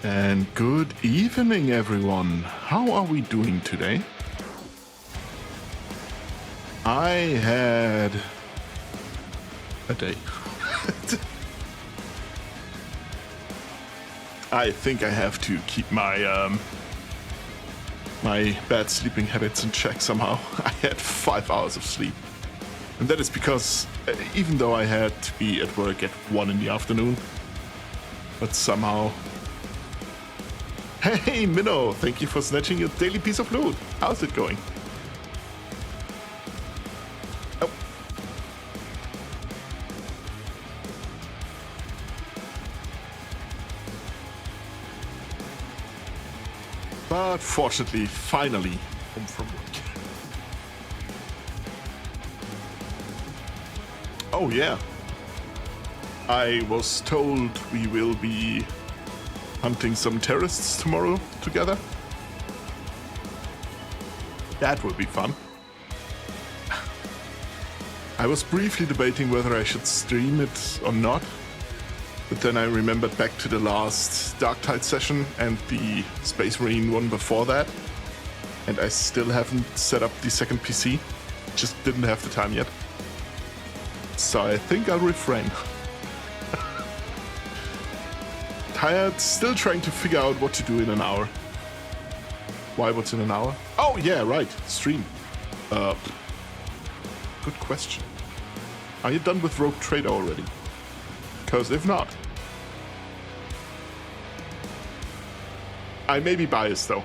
And good evening, everyone. How are we doing today? I had a day. I think I have to keep my my bad sleeping habits in check somehow. I had 5 hours of sleep. And that is because even though I had to be at work at 1 in the afternoon, but somehow... Hey, Minnow! Thank you for snatching your daily piece of loot. How's it going? Oh. But fortunately, finally, home from work. Oh yeah. I was told we will be hunting some terrorists tomorrow together. That will be fun. I was briefly debating whether I should stream it or not, but then I remembered back to the last Darktide session and the Space Marine one before that, and I still haven't set up the second PC. Just didn't have the time yet. So I think I'll refrain. Tired, still trying to figure out what to do in an hour. Why what's in an hour? Oh yeah, right, stream. Good question. Are you done with Rogue Trader already? Because if not... I may be biased though.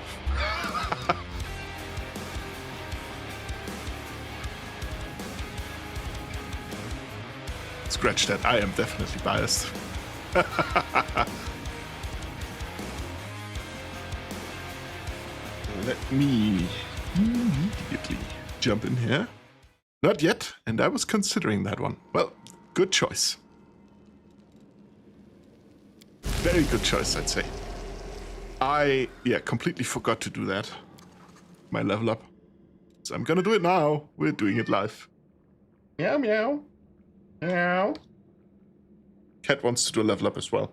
Scratch that, I am definitely biased. Let me immediately jump in here. Not yet, and I was considering that one. Well, good choice. Very good choice, I'd say. Yeah, completely forgot to do that. My level up. So I'm gonna do it now. We're doing it live. Meow, meow. Meow. Cat wants to do a level up as well.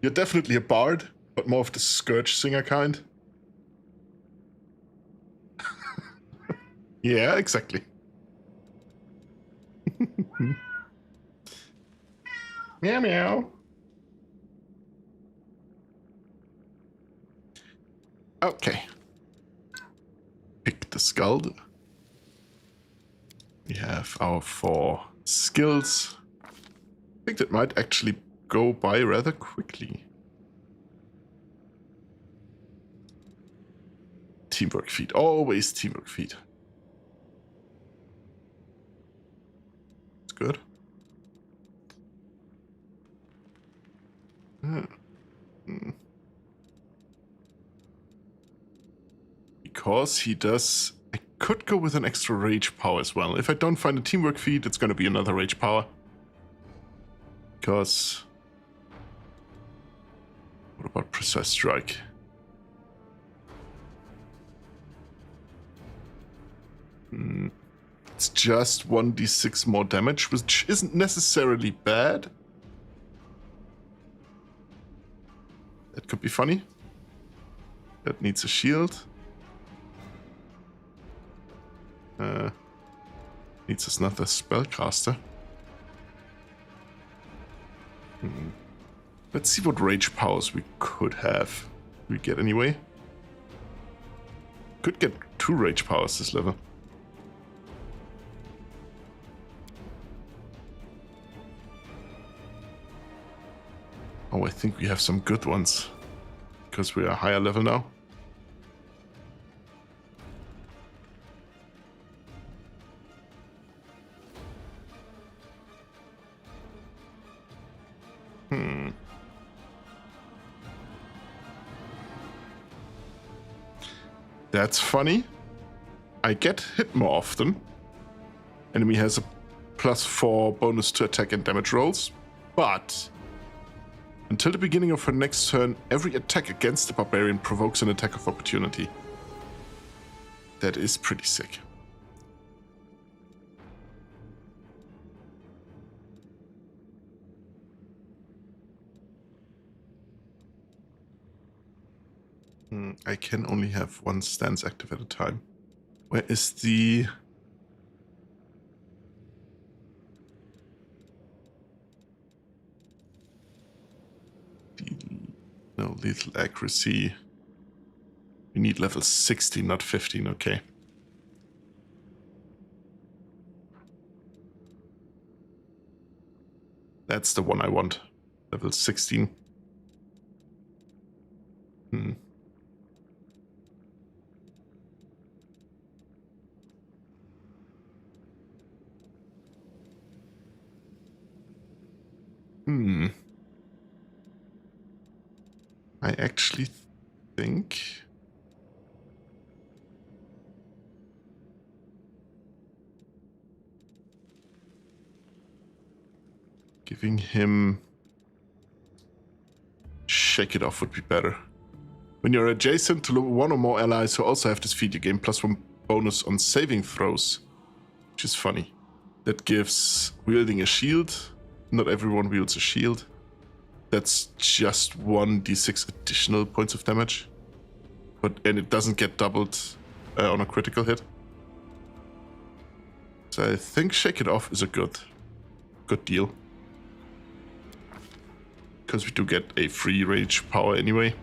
You're definitely a bard, but more of the Scourge Singer kind. Yeah, exactly. Meow, meow. Okay. Pick the skull. We have our 4 skills. I think that might actually go by rather quickly. Teamwork feat. Always teamwork feat. It's good. Because he does... I could go with an extra rage power as well. If I don't find a teamwork feat, it's going to be another rage power. Because... What about precise strike? It's just 1d6 more damage, which isn't necessarily bad. That could be funny. That needs a shield. Needs another spellcaster. Let's see what rage powers we could have. We get anyway. Could get 2 rage powers this level. Oh, I think we have some good ones. Because we are higher level now. That's funny. I get hit more often. Enemy has a +4 bonus to attack and damage rolls. But until the beginning of her next turn, every attack against the barbarian provokes an attack of opportunity. That is pretty sick. I can only have one stance active at a time. Where is the... No, lethal accuracy. We need level 16, not 15, okay. That's the one I want. Level 16. Hmm. I actually think... giving him Shake It Off would be better. When you're adjacent to one or more allies who also have this feat, you gain +1 bonus on saving throws, which is funny. That gives wielding a shield. Not everyone wields a shield. That's just 1d6 additional points of damage. And it doesn't get doubled on a critical hit. So I think Shake It Off is a good deal. Because we do get a free rage power anyway.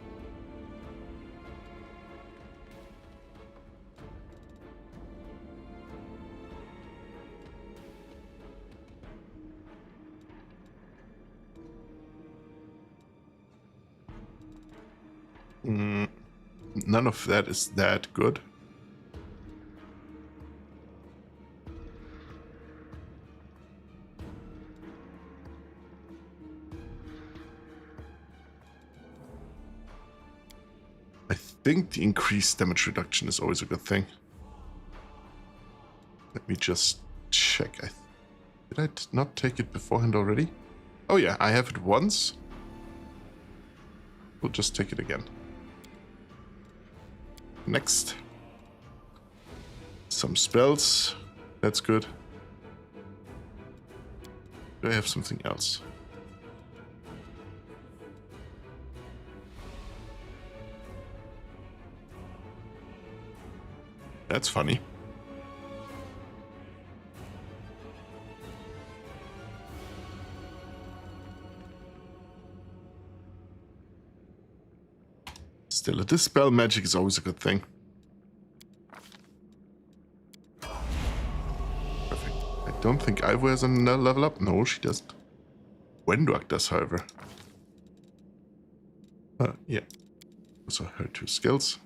None of that is that good. I think the increased damage reduction is always a good thing. Let me just check. Did I not take it beforehand already? Oh yeah, I have it once. We'll just take it again. Next. Some spells. That's good. Do I have something else? That's funny. Still, a dispel magic is always a good thing. Perfect. I don't think Ivo has another level up. No, she doesn't. Wenduak does, however. Yeah. Also her 2 skills.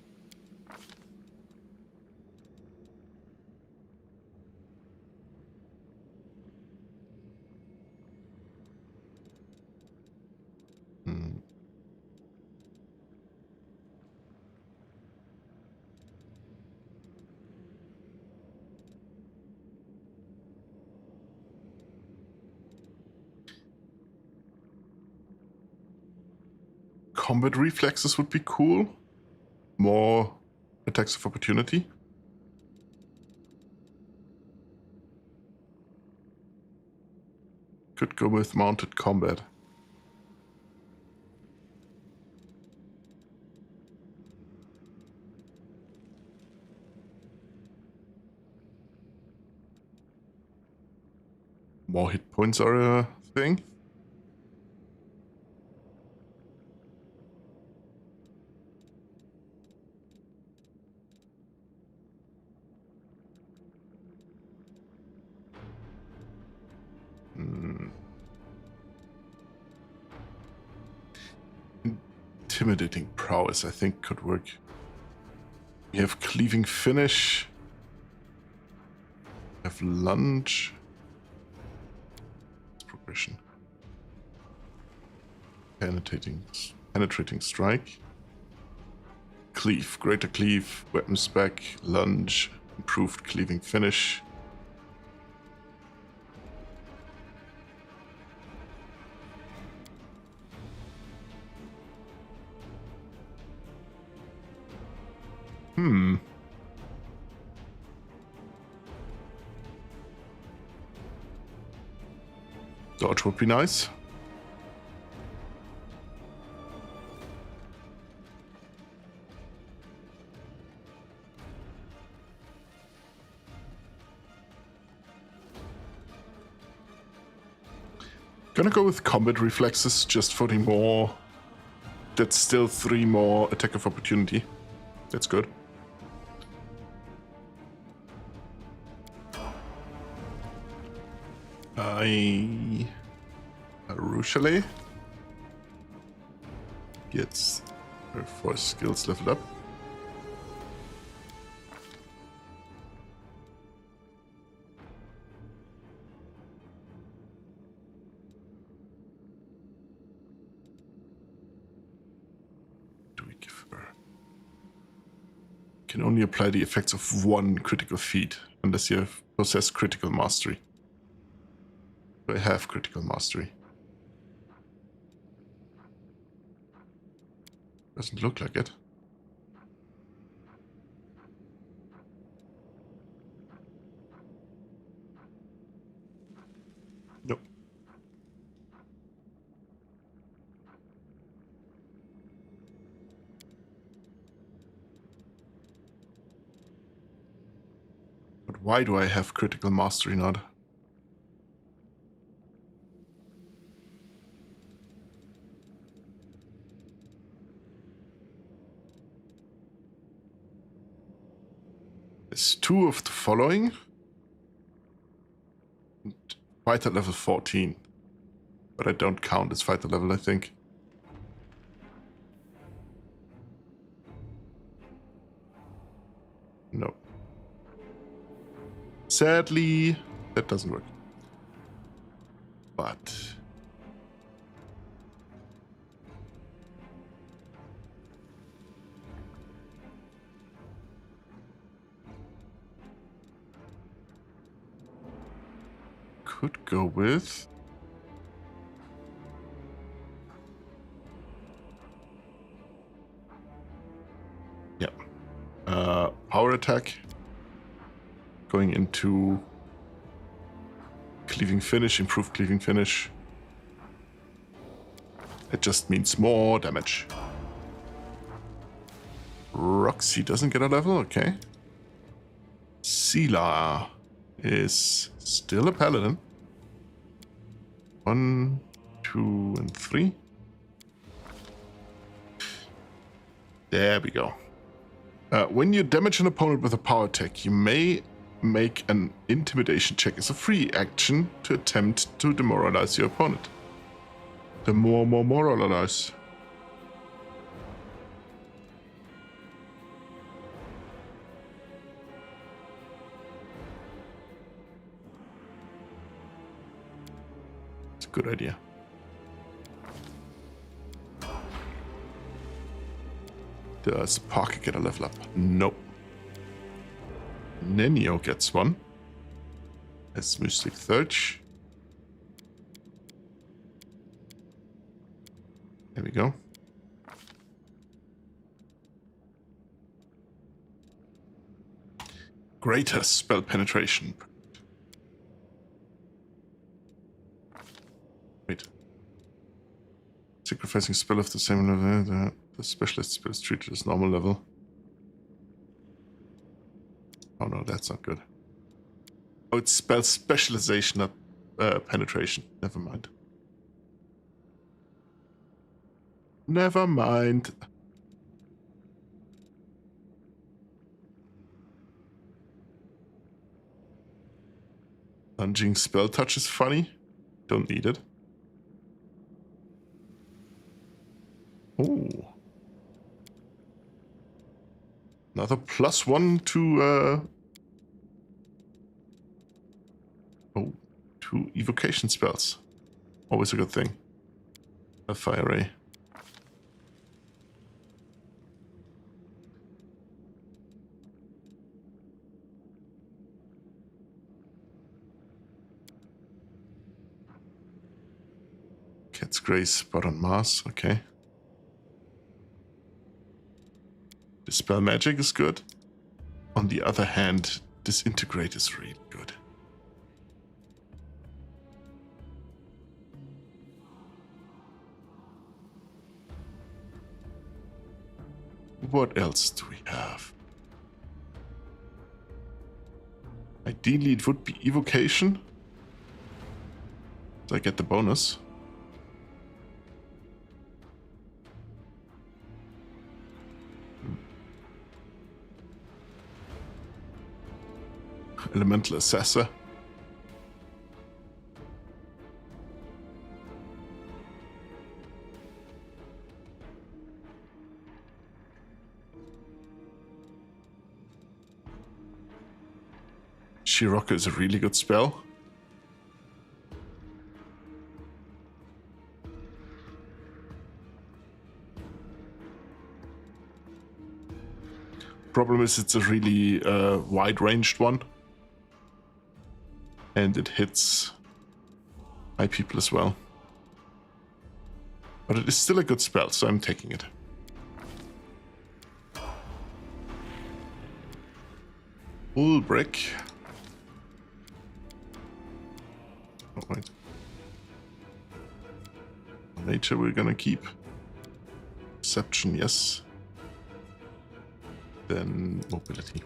Combat reflexes would be cool. More attacks of opportunity. Could go with mounted combat. More hit points are a thing. Intimidating prowess, I think, could work. We have cleaving finish. We have lunge. Progression. Penetrating strike. Cleave, greater cleave, weapon spec, lunge, improved cleaving finish. Dodge would be nice. Gonna go with combat reflexes just for the more. That's still 3 more attack of opportunity. That's good. Rushale gets her 4 skills leveled up. Do we give her? Can only apply the effects of 1 critical feat unless you possess critical mastery. I have critical mastery. Doesn't look like it. Nope. But why do I have critical mastery not? It's 2 of the following. Fighter level 14. But I don't count as fighter level, I think. No. Sadly, that doesn't work. But... could go with... yeah. Power attack. Going into cleaving finish, improved cleaving finish. It just means more damage. Roxy doesn't get a level, okay. Sela is still a paladin. 1, 2, and 3. There we go. When you damage an opponent with a power attack, you may make an intimidation check as a free action to attempt to demoralize your opponent. Demoralize. It's a good idea. Does Parker get a level up? Nope. Nenio gets one. As Mystic Thirch. There we go. Greater spell penetration. Wait. Sacrificing spell of the same level. The specialist spell is treated as normal level. Oh no, that's not good. Oh, it's spell specialization, not penetration. Never mind. Never mind. Lunging spell touch is funny. Don't need it. Oh. Another +1 to to evocation spells. Always a good thing. A fire ray. Cat's Grace spot on Mars, okay. Dispel magic is good. On the other hand, disintegrate is really good. What else do we have? Ideally, it would be evocation. So I get the bonus. Elemental Assessor. Shiroko is a really good spell. Problem is it's a really wide-ranged one. And it hits my people as well. But it is still a good spell, so I'm taking it. Full brick. Oh, wait. Nature we're gonna keep. Perception, yes. Then mobility.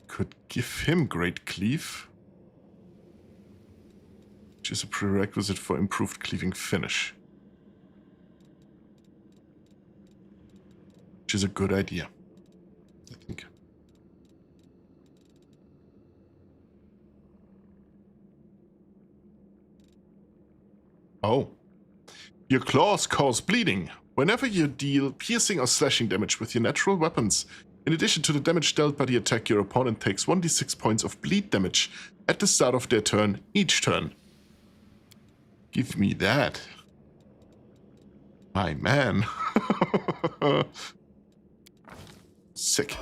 Could give him Great Cleave, which is a prerequisite for improved cleaving finish. Which is a good idea, I think. Oh. Your claws cause bleeding. Whenever you deal piercing or slashing damage with your natural weapons, in addition to the damage dealt by the attack, your opponent takes 1d6 points of bleed damage at the start of their turn, each turn. Give me that. My man. Sick.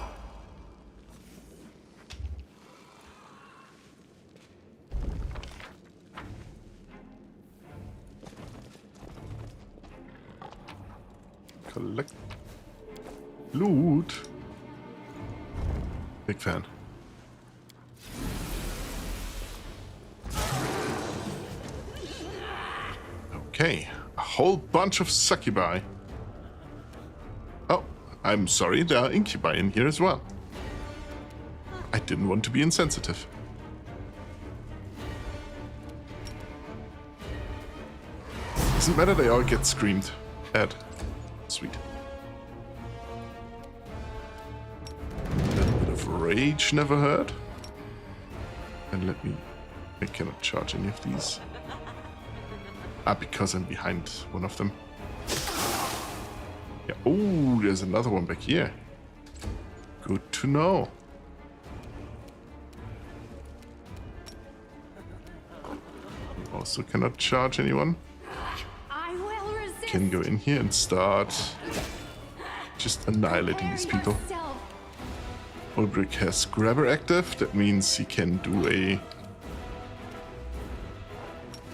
Collect loot. Big fan. Okay, a whole bunch of succubi. Oh, I'm sorry, there are incubi in here as well. I didn't want to be insensitive. Doesn't matter, they all get screamed at. Sweet. Rage never heard. And let me... I cannot charge any of these. Ah, because I'm behind one of them. Yeah. Oh, there's another one back here. Good to know. Also cannot charge anyone. I will resist. Can go in here and start just annihilating these people. Ulbrich has Grabber active, that means he can do a...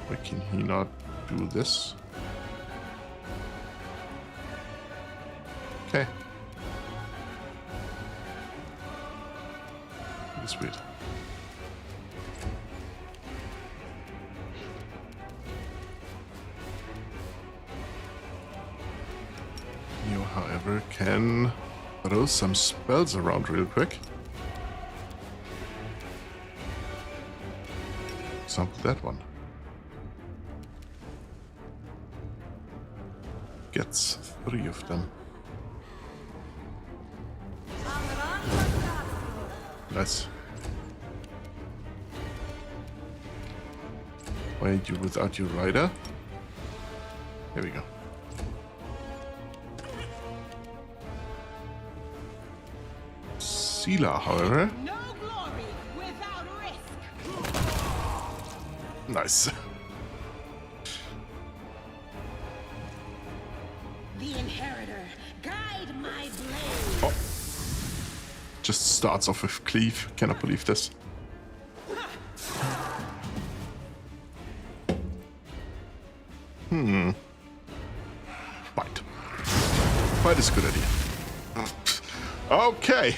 Why can he not do this? Okay. That's weird. You, however, can throw some spells around real quick. For example, that one. Gets 3 of them. Nice. Why are you without your rider? Here we go. Sela, however. No glory without risk. Nice. The inheritor, guide my blade. Oh. Just starts off with cleave. Cannot believe this. Bite. Bite is a good idea. Okay.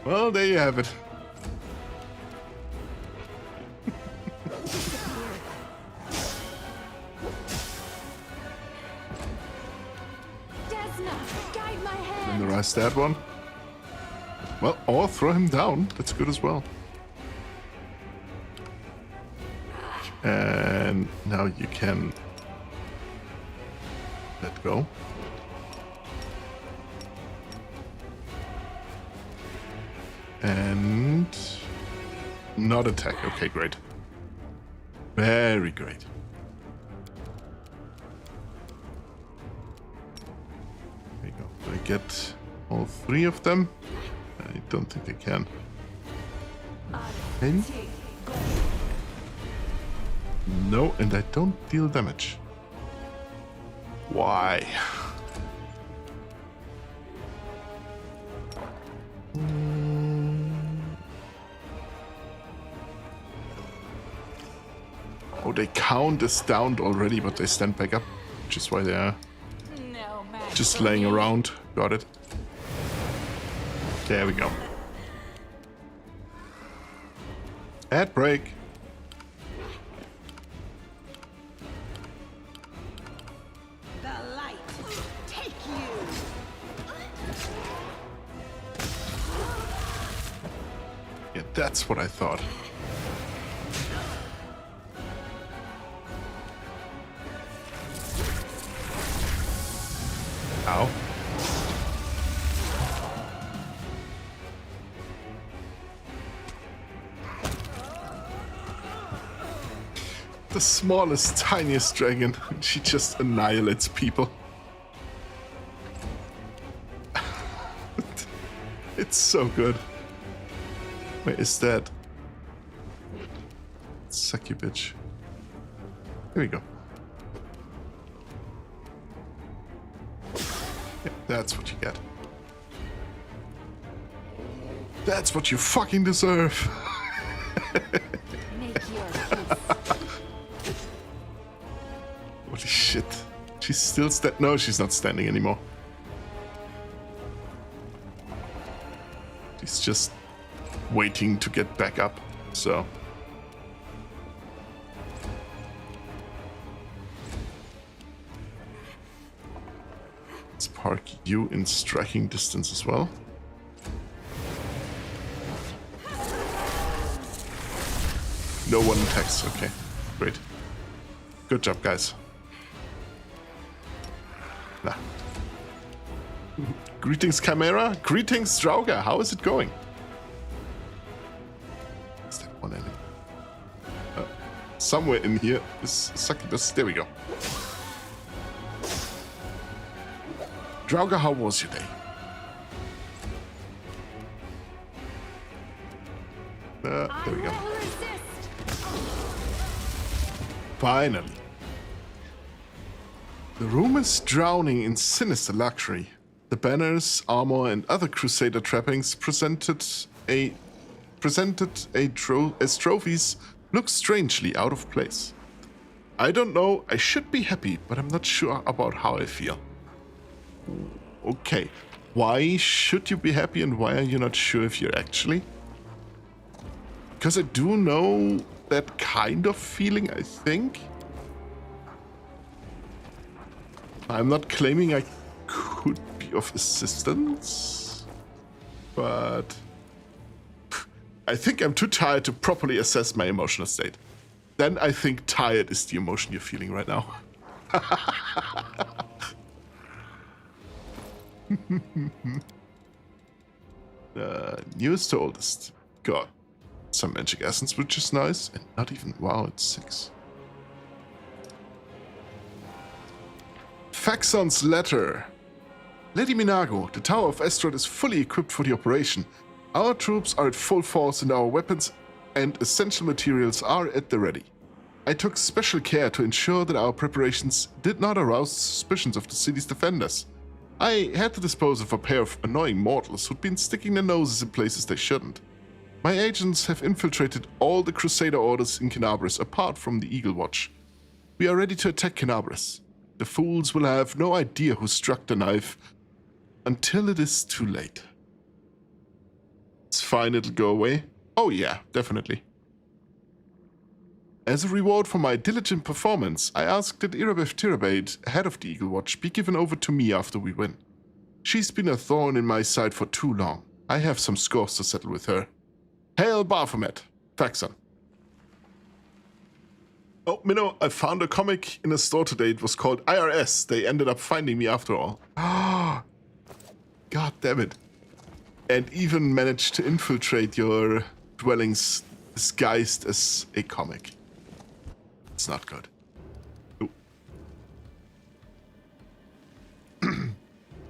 Well, there you have it. Tenderize that one. Well, or throw him down. That's good as well. And now you can let go. And not attack. Okay, great. Very great. There you go. Do I get all three of them? I don't think I can. And no, and I don't deal damage. Why? Oh, they count as downed already, but they stand back up, which is why they are just laying around. Got it. There we go. Ad break. The light take you. Yeah, that's what I thought. Ow. The smallest, tiniest dragon. She just annihilates people. It's so good. Where is that? Suck you, bitch. Here we go. Yeah, that's what you get. That's what you fucking deserve. Make your peace. Holy shit. She's still no, she's not standing anymore. She's just waiting to get back up, so. Let's park you in striking distance as well. No one attacks, okay. Great. Good job, guys. Nah. Greetings, Chimera. Greetings, Drauga. How is it going? Is that one enemy? Somewhere in here is succubus. There we go. Drauga, how was your day? There we go. Finally. The room is drowning in sinister luxury. The banners, armor, and other crusader trappings as trophies look strangely out of place. I don't know, I should be happy, but I'm not sure about how I feel. Okay, why should you be happy and why are you not sure if you're actually? Because I do know that kind of feeling, I think. I'm not claiming I could be of assistance, but I think I'm too tired to properly assess my emotional state. Then I think tired is the emotion you're feeling right now. Newest to oldest. Got some magic essence, which is nice, and not even, wow, it's 6. Faxon's letter. Lady Minago, the Tower of Astrod is fully equipped for the operation. Our troops are at full force and our weapons and essential materials are at the ready. I took special care to ensure that our preparations did not arouse suspicions of the city's defenders. I had to dispose of a pair of annoying mortals who'd been sticking their noses in places they shouldn't. My agents have infiltrated all the Crusader orders in Kenabris apart from the Eagle Watch. We are ready to attack Kenabris. The fools will have no idea who struck the knife until it is too late. It's fine, it'll go away. Oh yeah, definitely. As a reward for my diligent performance, I asked that Irabeth Tirabade, head of the Eagle Watch, be given over to me after we win. She's been a thorn in my side for too long. I have some scores to settle with her. Hail Baphomet, Faxon. Oh, Minnow, I found a comic in a store today. It was called IRS. They ended up finding me after all. God damn it. And even managed to infiltrate your dwellings disguised as a comic. It's not good. Ooh.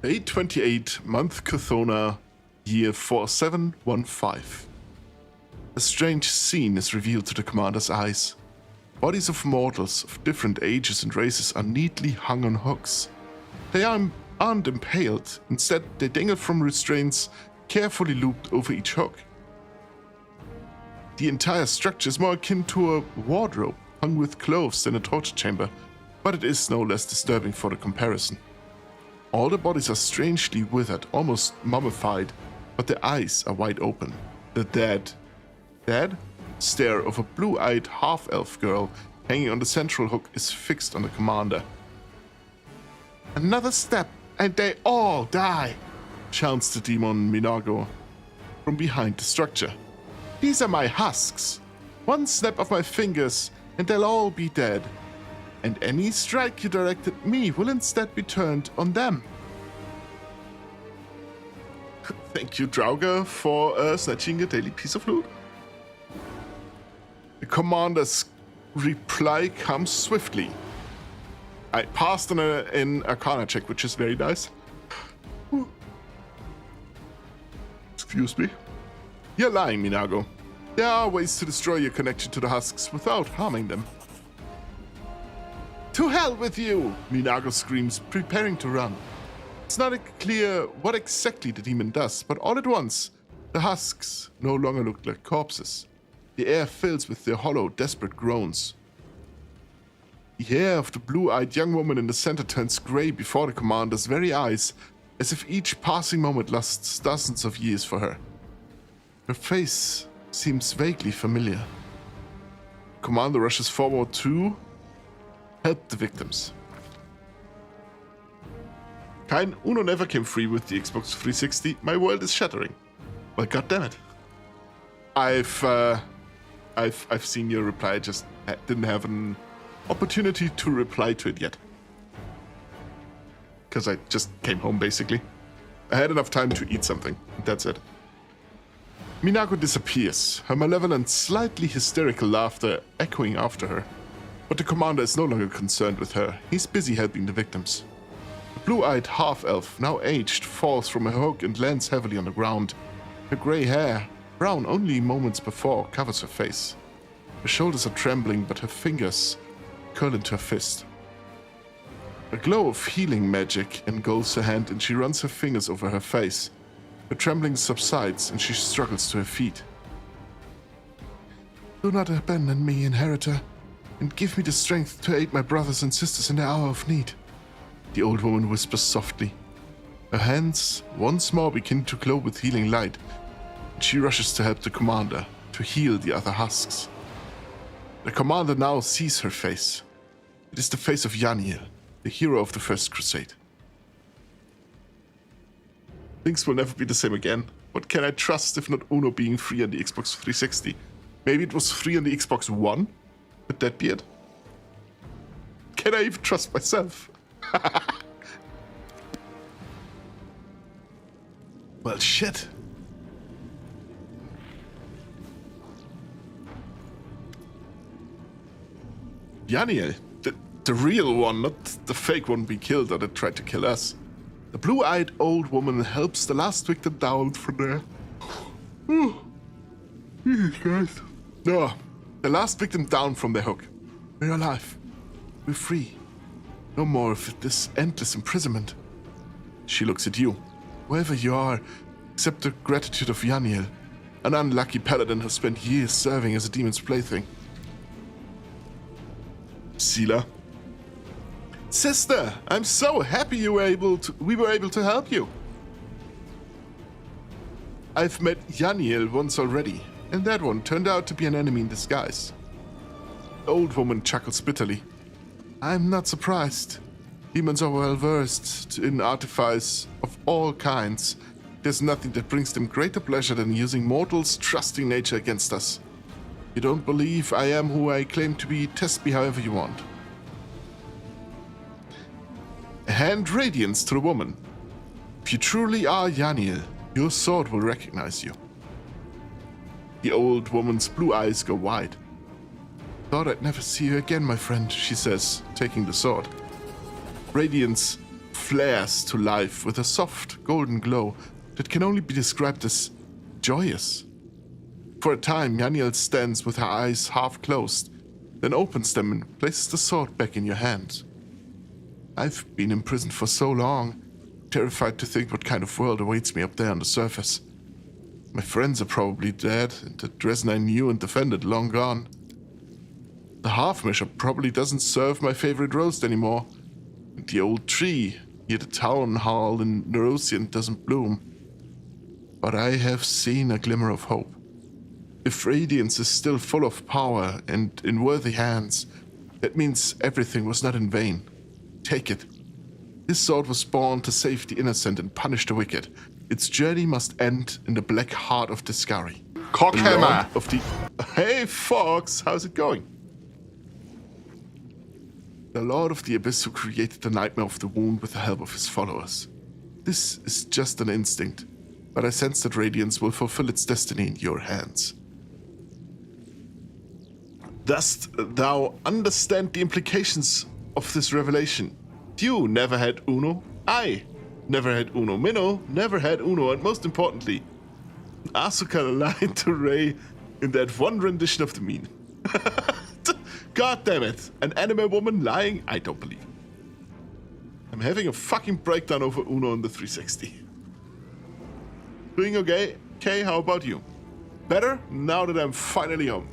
Day 28, month Chthona, year 4715. A strange scene is revealed to the commander's eyes. Bodies of mortals of different ages and races are neatly hung on hooks. They aren't impaled. Instead, they dangle from restraints carefully looped over each hook. The entire structure is more akin to a wardrobe hung with clothes than a torture chamber, but it is no less disturbing for the comparison. All the bodies are strangely withered, almost mummified, but their eyes are wide open. The dead stare of a blue-eyed half-elf girl hanging on the central hook is fixed on the commander. Another step, and they all die, chants the demon Minago from behind the structure. These are my husks. One snap of my fingers, and they'll all be dead. And any strike you direct at me will instead be turned on them. Thank you, Draugr, for snatching a daily piece of loot. The commander's reply comes swiftly. I passed an Arcana check, which is very nice. Excuse me. You're lying, Minago. There are ways to destroy your connection to the husks without harming them. To hell with you! Minago screams, preparing to run. It's not clear what exactly the demon does, but all at once, the husks no longer look like corpses. The air fills with their hollow, desperate groans. The hair of the blue-eyed young woman in the center turns gray before the commander's very eyes, as if each passing moment lasts dozens of years for her. Her face seems vaguely familiar. The commander rushes forward to help the victims. Kein Uno never came free with the Xbox 360. My world is shattering. Well, goddammit. I've seen your reply. I just didn't have an opportunity to reply to it yet. Because I just came home, basically. I had enough time to eat something. That's it. Minago disappears, her malevolent, slightly hysterical laughter echoing after her. But the commander is no longer concerned with her. He's busy helping the victims. The blue-eyed half-elf, now aged, falls from her hook and lands heavily on the ground. Her grey hair, brown only moments before, covers her face. Her shoulders are trembling, but her fingers curl into a fist. A glow of healing magic engulfs her hand, and she runs her fingers over her face. Her trembling subsides, and she struggles to her feet. Do not abandon me, inheritor, and give me the strength to aid my brothers and sisters in their hour of need, the old woman whispers softly. Her hands once more begin to glow with healing light, and she rushes to help the commander to heal the other husks. The commander now sees her face. It is the face of Yaniel, the hero of the First Crusade. Things will never be the same again. What can I trust if not Uno being free on the Xbox 360? Maybe it was free on the Xbox One? Could that be it? Can I even trust myself? Well, shit. Yaniel, the real one, not the fake one we killed or that tried to kill us. The blue-eyed old woman helps the last victim down from there. Jesus Christ. No, the last victim down from the hook. We're alive. We're free. No more of this endless imprisonment. She looks at you. Whoever you are, accept the gratitude of Yaniel, an unlucky paladin who spent years serving as a demon's plaything. Sela. Sister, I'm so happy we were able to help you. I've met Yaniel once already, and that one turned out to be an enemy in disguise. The old woman chuckles bitterly. I'm not surprised. Demons are well versed in artifice of all kinds. There's nothing that brings them greater pleasure than using mortals' trusting nature against us. You don't believe I am who I claim to be? Test me however you want. Hand radiance to the woman. If you truly are Yaniel, your sword will recognize you. The old woman's blue eyes go wide. Thought I'd never see you again, my friend, she says, taking the sword. Radiance flares to life with a soft golden glow that can only be described as joyous. For a time, Yaniel stands with her eyes half closed, then opens them and places the sword back in your hand. I've been imprisoned for so long, terrified to think what kind of world awaits me up there on the surface. My friends are probably dead, and the Dresden I knew and defended long gone. The half-measure probably doesn't serve my favorite roast anymore, and the old tree near the town hall in Nerosian doesn't bloom. But I have seen a glimmer of hope. If Radiance is still full of power and in worthy hands, that means everything was not in vain. Take it. This sword was born to save the innocent and punish the wicked. Its journey must end in the black heart of Discari. Cockhammer! Of the... Hey, Fox, how's it going? The Lord of the Abyss who created the Nightmare of the Wound with the help of his followers. This is just an instinct, but I sense that Radiance will fulfill its destiny in your hands. Dost thou understand the implications of this revelation? You never had Uno. I never had Uno. Minnow never had Uno. And most importantly, Asuka lied to Rei in that one rendition of the meme. God damn it. An anime woman lying? I don't believe it. I'm having a fucking breakdown over Uno on the 360. Doing okay? Okay, how about you? Better now that I'm finally home.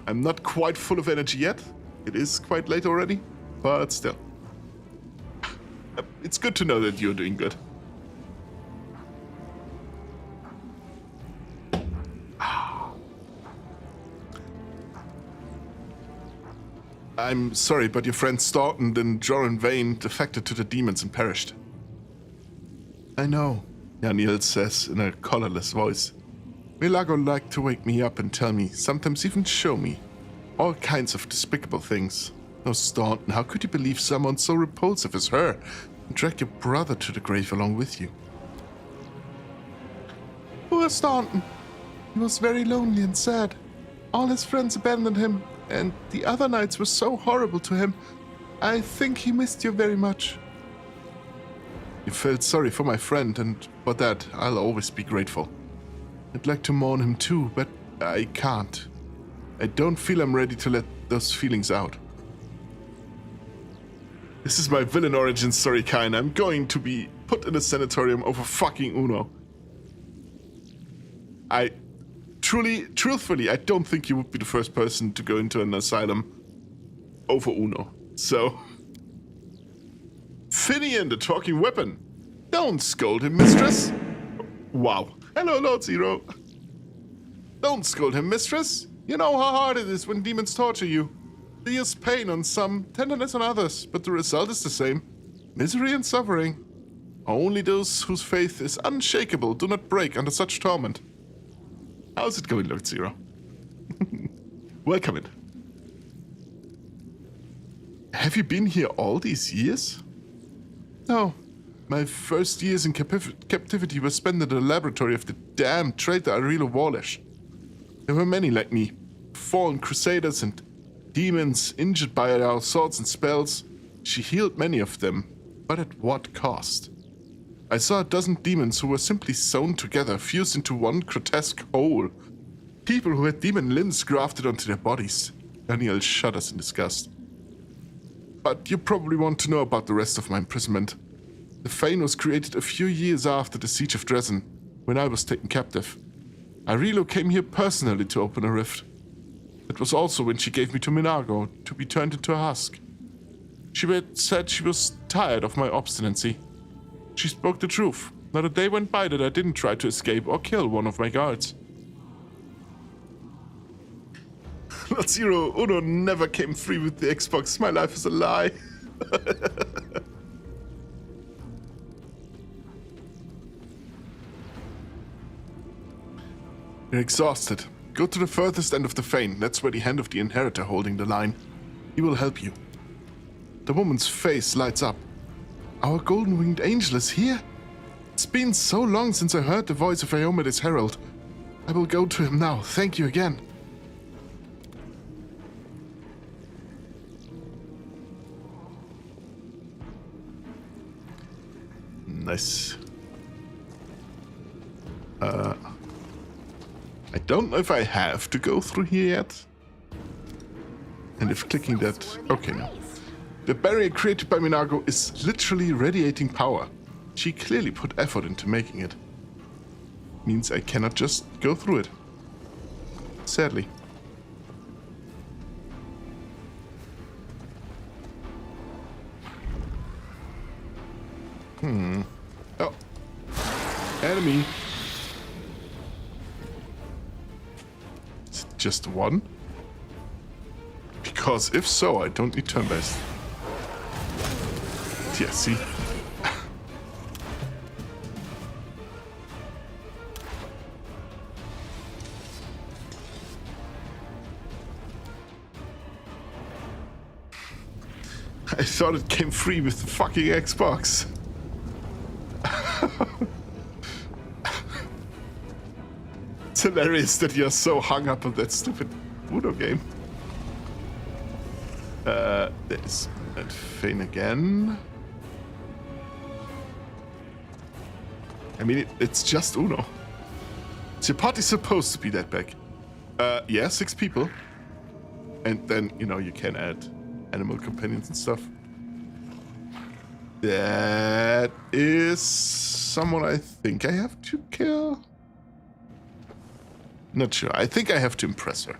I'm not quite full of energy yet. It is quite late already, but still. It's good to know that you're doing good. I'm sorry, but your friends Staunton and Joran Vane defected to the demons and perished. I know, Yaniel says in a colorless voice. Milago liked to wake me up and tell me, sometimes even show me, all kinds of despicable things. Oh, Staunton, how could you believe someone so repulsive as her and drag your brother to the grave along with you? Poor Staunton. He was very lonely and sad. All his friends abandoned him, and the other knights were so horrible to him. I think he missed you very much. You felt sorry for my friend, and for that I'll always be grateful. I'd like to mourn him too, but I can't. I don't feel I'm ready to let those feelings out. This is my villain origin story, Kain. I'm going to be put in a sanatorium over fucking Uno. Truthfully, I don't think you would be the first person to go into an asylum over Uno. So, Finian, the talking weapon. Don't scold him, mistress. Wow. Hello, Lord Zero. Don't scold him, mistress. You know how hard it is when demons torture you. They use pain on some, tenderness on others, but the result is the same. Misery and suffering. Only those whose faith is unshakable do not break under such torment. How's it going, Lord Zero? Welcome in. Have you been here all these years? No. My first years in captivity were spent in the laboratory of the damned traitor Arilo Warlish. There were many like me, fallen crusaders and demons injured by our swords and spells. She healed many of them, but at what cost? I saw a dozen demons who were simply sewn together, fused into one grotesque whole. People who had demon limbs grafted onto their bodies. Daniel shudders in disgust. But you probably want to know about the rest of my imprisonment. The Fane was created a few years after the siege of Dresden, when I was taken captive. Arilo came here personally to open a rift. It was also when she gave me to Minago to be turned into a husk. She said she was tired of my obstinacy. She spoke the truth. Not a day went by that I didn't try to escape or kill one of my guards. Lord Zero, Uno never came free with the Xbox. My life is a lie. You're exhausted. Go to the furthest end of the Fane. That's where the hand of the Inheritor holding the line. He will help you. The woman's face lights up. Our golden-winged angel is here. It's been so long since I heard the voice of Iomedes' herald. I will go to him now. Thank you again. Nice. I don't know if I have to go through here yet. And if clicking that... Okay, no. The barrier created by Minago is literally radiating power. She clearly put effort into making it. Means I cannot just go through it. Sadly. Oh. Enemy. Is it just one? Because if so, I don't need turn-based. Yeah, see? I thought it came free with the fucking Xbox. It's hilarious that you're so hung up on that stupid Uno game. There's Midnight Fane again. I mean, it's just Uno. Is your party supposed to be that big? Yeah, 6 people. And then, you know, you can add animal companions and stuff. That is someone I think I have to kill. Not sure. I think I have to impress her.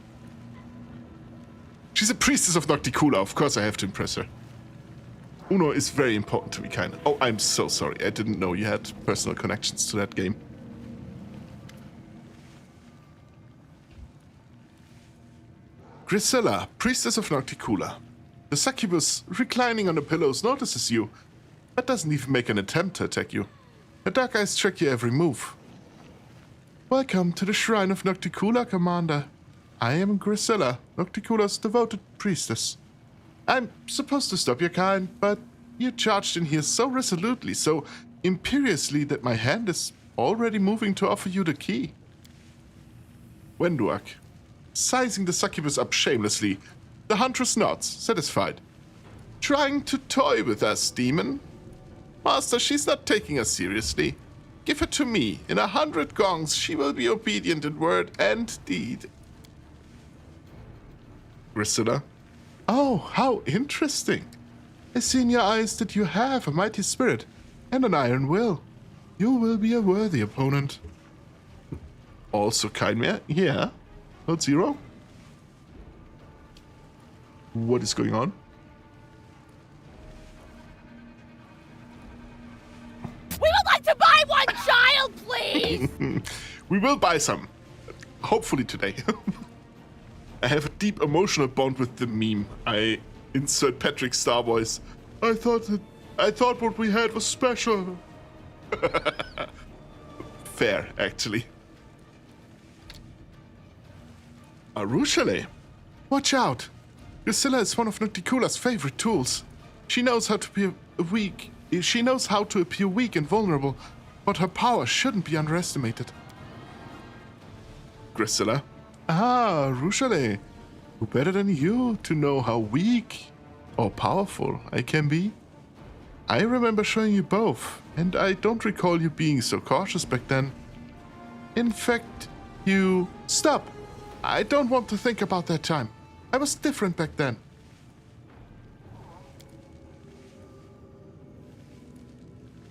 She's a priestess of Nocticula. Of course I have to impress her. Uno is very important to me, kind of. Oh, I'm so sorry. I didn't know you had personal connections to that game. Grisella, priestess of Nocticula. The succubus, reclining on the pillows, notices you, but doesn't even make an attempt to attack you. Her dark eyes track your every move. Welcome to the Shrine of Nocticula, Commander. I am Grisella, Nocticula's devoted priestess. I'm supposed to stop your kind, but you charged in here so resolutely, so imperiously that my hand is already moving to offer you the key. Wenduak, sizing the succubus up shamelessly, the huntress nods, satisfied. Trying to toy with us, demon? Master, she's not taking us seriously. Give her to me. In 100 gongs, she will be obedient in word and deed. Grisella. Oh, how interesting. I see in your eyes that you have a mighty spirit and an iron will. You will be a worthy opponent. Also Kindmere? Yeah. Not 0? What is going on? We would like to buy one child, please! We will buy some. Hopefully today. I have a deep emotional bond with the meme. I insert Patrick Star voice. I thought what we had was special. Fair, actually. Arushale. Watch out. Grisella is one of Nocticula's favorite tools. She knows how to appear weak and vulnerable, but her power shouldn't be underestimated. Grisella. Ah, Rushale. Who better than you to know how weak or powerful I can be? I remember showing you both, and I don't recall you being so cautious back then. In fact, you... Stop! I don't want to think about that time. I was different back then.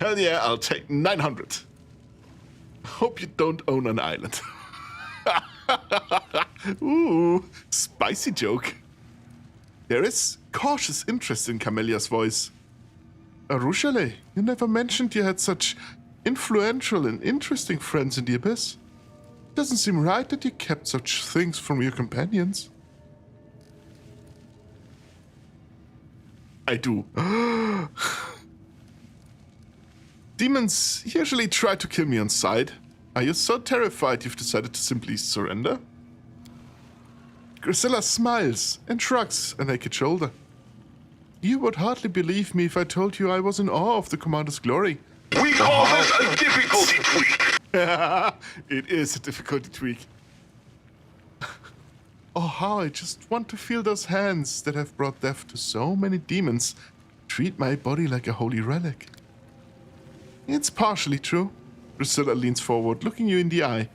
Hell yeah, I'll take 900. Hope you don't own an island. Ooh, spicy joke. There is cautious interest in Camellia's voice. Arushale, you never mentioned you had such influential and interesting friends in the Abyss. It doesn't seem right that you kept such things from your companions. I do. Demons usually try to kill me on sight. Are you so terrified you've decided to simply surrender? Grisilla smiles and shrugs a naked shoulder. You would hardly believe me if I told you I was in awe of the commander's glory. We call this a difficulty tweak. It is a difficulty tweak. Oh, how I just want to feel those hands that have brought death to so many demons treat my body like a holy relic. It's partially true. Priscilla leans forward, looking you in the eye.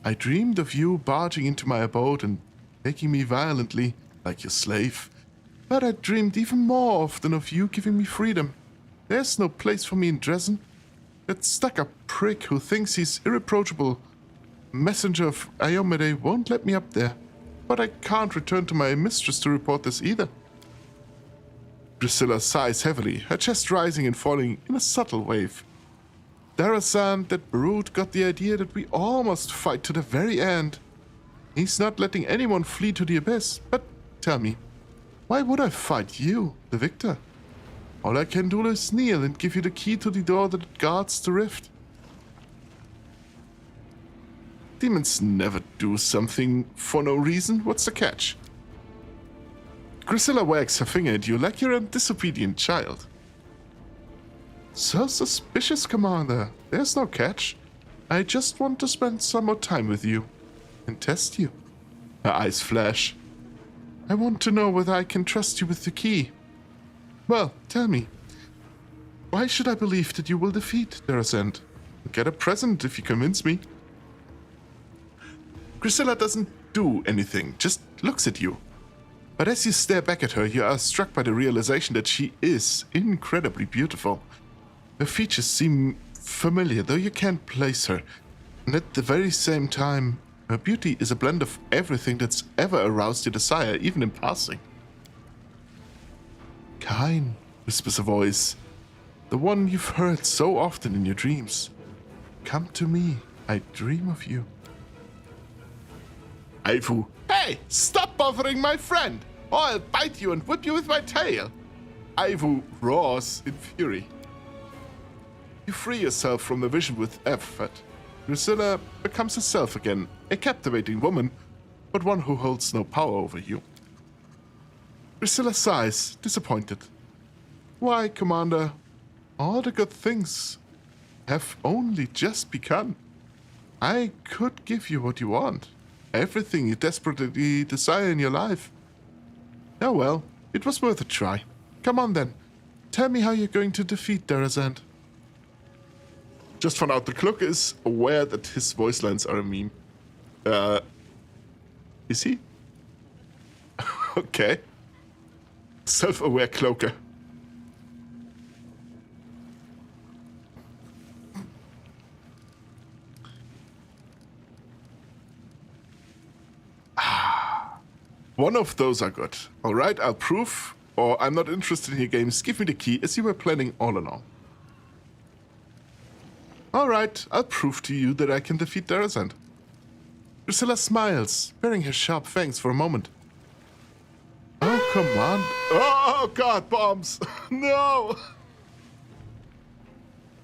I dreamed of you barging into my abode and taking me violently, like your slave. But I dreamed even more often of you giving me freedom. There's no place for me in Dresden. That stuck-up prick who thinks he's irreproachable messenger of Iomede won't let me up there. But I can't return to my mistress to report this either. Priscilla sighs heavily, her chest rising and falling in a subtle wave. Darazan, that brute, got the idea that we all must fight to the very end. He's not letting anyone flee to the abyss, but tell me, why would I fight you, the victor? All I can do is kneel and give you the key to the door that guards the rift. Demons never do something for no reason. What's the catch? Grisilla wags her finger at you like you're a disobedient child. So suspicious, Commander. There's no catch. I just want to spend some more time with you and test you. Her eyes flash. I want to know whether I can trust you with the key. Well, tell me. Why should I believe that you will defeat Darazan? Get a present if you convince me. Grisilla doesn't do anything, just looks at you. But as you stare back at her, you are struck by the realization that she is incredibly beautiful. Her features seem familiar, though you can't place her. And at the very same time, her beauty is a blend of everything that's ever aroused your desire, even in passing. Kain, whispers a voice, the one you've heard so often in your dreams. Come to me, I dream of you. Aifu, hey, stop bothering my friend, or I'll bite you and whip you with my tail. Aifu roars in fury. You free yourself from the vision with effort. Priscilla becomes herself again, a captivating woman, but one who holds no power over you. Priscilla sighs, disappointed. Why, Commander, all the good things have only just begun. I could give you what you want. Everything you desperately desire in your life. Oh well, it was worth a try. Come on then. Tell me how you're going to defeat Darazan. Just found out the cloak is aware that his voice lines are a meme. Is he? Okay. Self-aware cloaker. One of those are good. Alright, I'll prove, or I'm not interested in your games. Give me the key, as you were planning all along. Alright, I'll prove to you that I can defeat Darazan. Priscilla smiles, baring her sharp fangs for a moment. Oh, come on. Oh, God, bombs. No.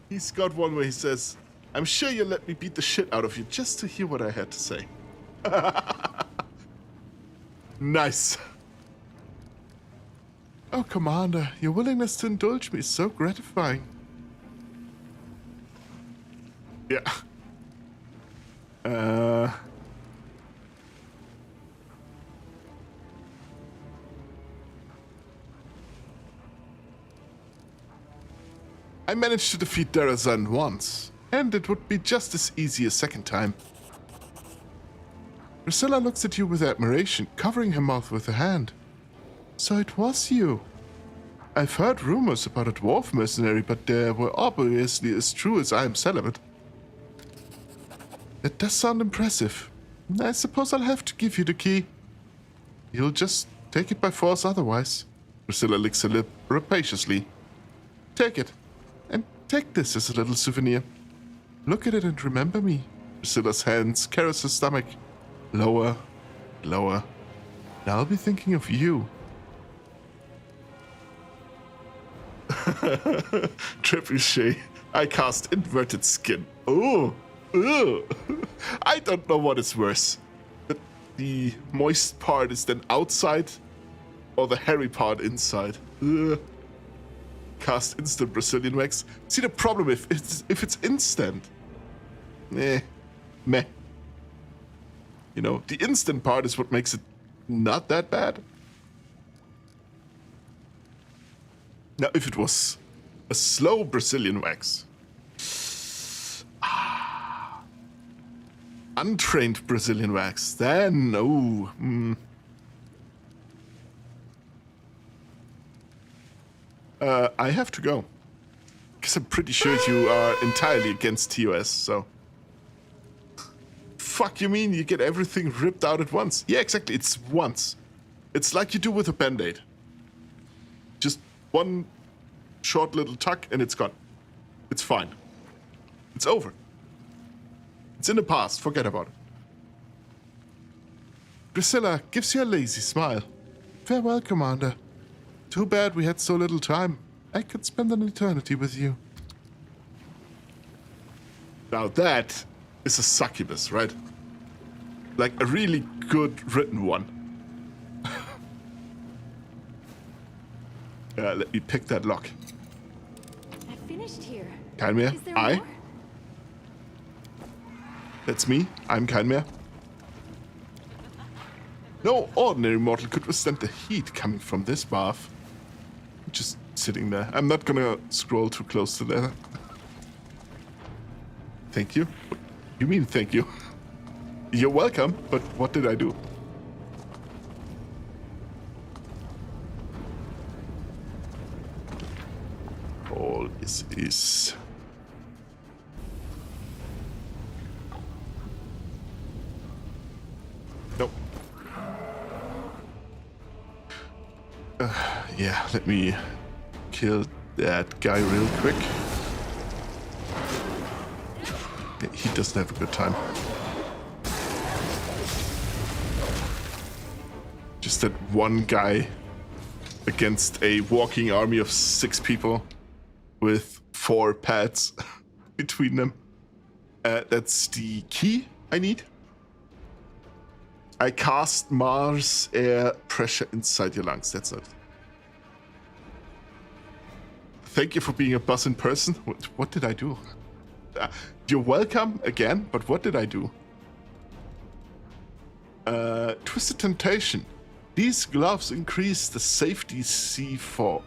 He's got one where he says, I'm sure you'll let me beat the shit out of you just to hear what I had to say. Nice. Oh, Commander, your willingness to indulge me is so gratifying. Yeah. I managed to defeat Darazan once, and it would be just as easy a second time. Priscilla looks at you with admiration, covering her mouth with her hand. So it was you. I've heard rumors about a dwarf mercenary, but they were obviously as true as I am celibate. That does sound impressive. I suppose I'll have to give you the key. You'll just take it by force otherwise. Priscilla licks her lip rapaciously. Take it. And take this as a little souvenir. Look at it and remember me. Priscilla's hands caress her stomach. Lower, lower. I'll be thinking of you. Trebuchet. I cast Inverted Skin. Oh, ugh. I don't know what is worse. That the moist part is then outside, or the hairy part inside. Ugh. Cast instant Brazilian wax. See, the problem if it's instant, meh. You know, the instant part is what makes it not that bad. Now, if it was a slow Brazilian wax, untrained Brazilian wax, then, I have to go. Because I'm pretty sure you are entirely against TOS, so... Fuck, you mean you get everything ripped out at once? Yeah, exactly, it's once. It's like you do with a Band-Aid. Just one short little tuck and it's gone. It's fine. It's over. It's in the past, forget about it. Priscilla gives you a lazy smile. Farewell, Commander. Too bad we had so little time. I could spend an eternity with you. Now that is a succubus, right? Like a really good written one. Let me pick that lock. I finished here. Keinmere, Is there I. more? That's me. I'm Keinmere. No ordinary mortal could withstand the heat coming from this bath. Just sitting there. I'm not gonna scroll too close to that. Thank you? What you mean thank you? You're welcome, but what did I do? All this is... Nope. Yeah, let me kill that guy real quick. He doesn't have a good time. Just that one guy against a walking army of 6 people with 4 pads between them. That's the key I need. I cast Mars air pressure inside your lungs. That's it. Thank you for being a boss in person. What did I do? You're welcome again, but what did I do? Twisted Temptation. These gloves increase the safety DC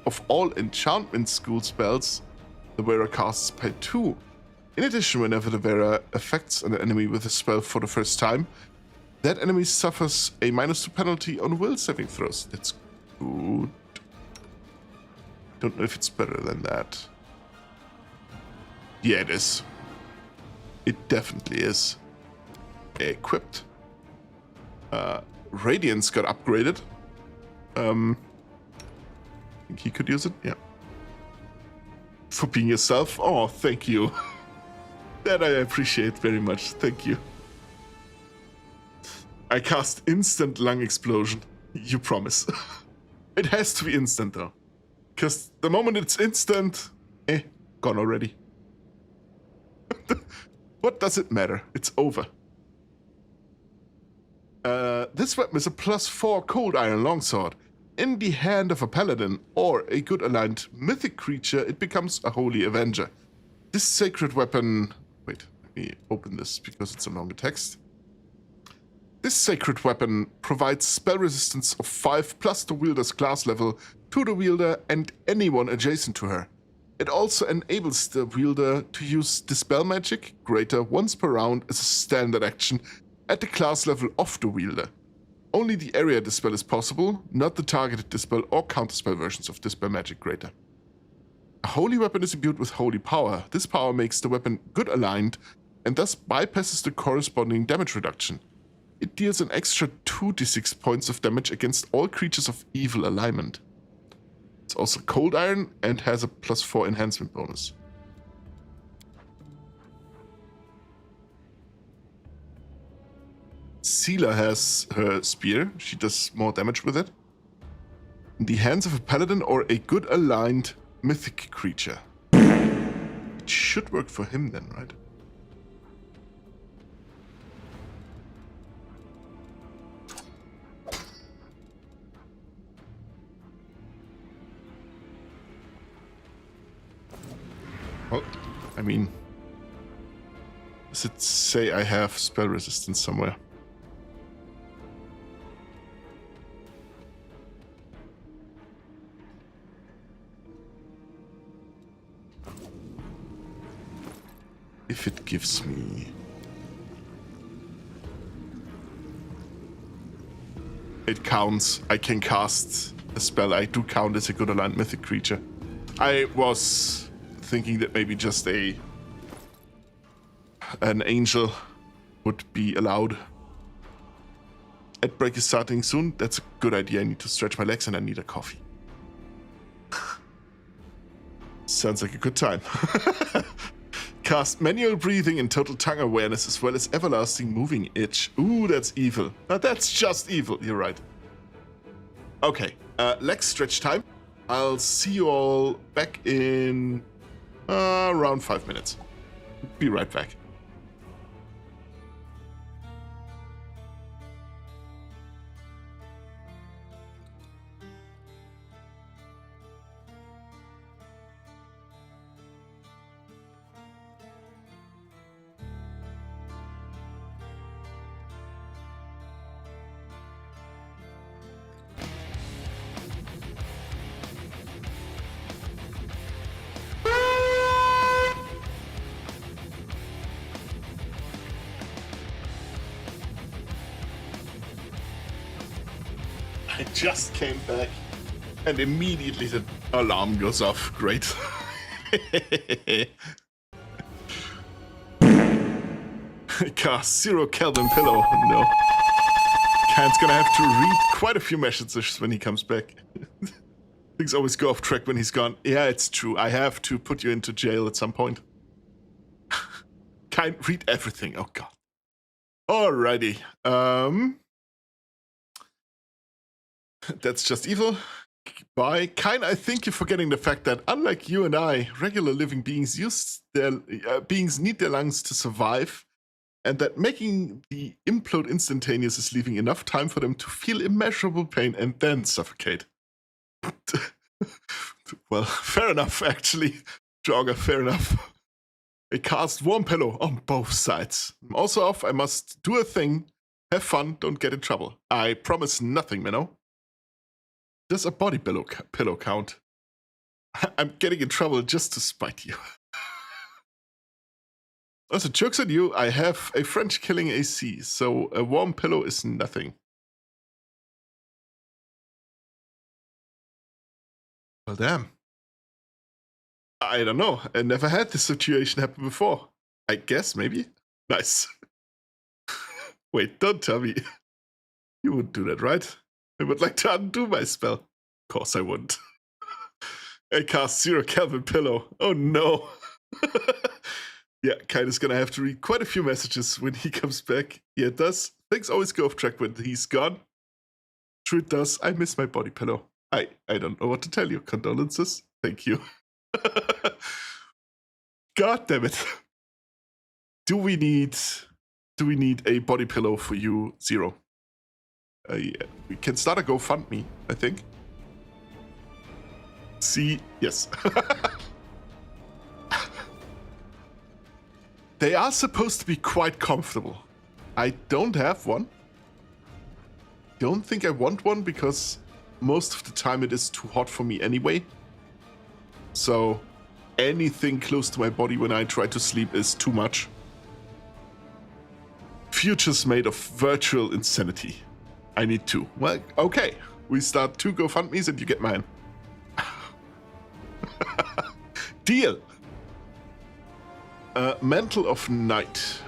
of all enchantment school spells the wearer casts by 2. In addition, whenever the wearer affects an enemy with a spell for the first time, that enemy suffers a -2 penalty on will saving throws. That's good. Don't know if it's better than that. Yeah, it is. It definitely is. Equipped. Radiance got upgraded. Think he could use it? Yeah. For being yourself? Oh, thank you. That I appreciate very much. Thank you. I cast instant lung explosion. You promise. It has to be instant though. Because the moment it's instant, gone already. What does it matter? It's over. This weapon is a +4 cold iron longsword. In the hand of a paladin or a good aligned mythic creature, it becomes a holy avenger. This sacred weapon... Wait, let me open this because it's a longer text. This sacred weapon provides spell resistance of 5 plus the wielder's class level to the wielder and anyone adjacent to her. It also enables the wielder to use Dispel Magic, greater once per round as a standard action at the class level of the wielder. Only the area Dispel is possible, not the targeted Dispel or Counterspell versions of Dispel Magic greater. A holy weapon is imbued with holy power. This power makes the weapon good aligned and thus bypasses the corresponding damage reduction. It deals an extra 2d6 points of damage against all creatures of evil alignment. It's also cold iron and has a +4 enhancement bonus. Seela has her spear. She does more damage with it. In the hands of a paladin or a good aligned mythic creature. It should work for him then, right? Well, I mean, does it say I have spell resistance somewhere? If it gives me... It counts. I can cast a spell. I do count as a good aligned mythic creature. I was thinking that maybe just an angel would be allowed. Ad break is starting soon. That's a good idea. I need to stretch my legs and I need a coffee. Sounds like a good time. Cast manual breathing and total tongue awareness as well as everlasting moving itch. Ooh, that's evil. Now that's just evil. You're right. Okay, leg stretch time. I'll see you all back in around 5 minutes. Be right back. I just came back and immediately the alarm goes off. Great. Cast 0 Kelvin pillow. No. Khan's gonna have to read quite a few messages when he comes back. Things always go off track when he's gone. Yeah, it's true. I have to put you into jail at some point. Can't read everything. Oh god. Alrighty. That's just evil. Bye. Kind, I think you're forgetting the fact that unlike you and I, regular living beings need their lungs to survive, and that making the implode instantaneous is leaving enough time for them to feel immeasurable pain and then suffocate. Well, fair enough, actually. Jogger, fair enough. I cast warm pillow on both sides. I'm also off. I must do a thing. Have fun. Don't get in trouble. I promise nothing, Minnow. Does a body pillow count? I'm getting in trouble just to spite you. Also, joke's on you, I have a French killing AC, so a warm pillow is nothing. Well, damn. I don't know. I never had this situation happen before. I guess, maybe? Nice. Wait, don't tell me. You wouldn't do that, right? I would like to undo my spell. Of course I wouldn't. I cast 0 Kelvin pillow. Oh no. Yeah, Kaida's gonna have to read quite a few messages when he comes back. Yeah, it does. Things always go off track when he's gone. True, it does. I miss my body pillow. I don't know what to tell you. Condolences. Thank you. God damn it. Do we need a body pillow for you, 0? Yeah. We can start a GoFundMe, I think. See, yes. They are supposed to be quite comfortable. I don't have one. Don't think I want one because most of the time it is too hot for me anyway. So anything close to my body when I try to sleep is too much. Futures made of virtual insanity. I need 2. Well, okay. We start 2 GoFundMes and you get mine. Deal. Mantle of Night.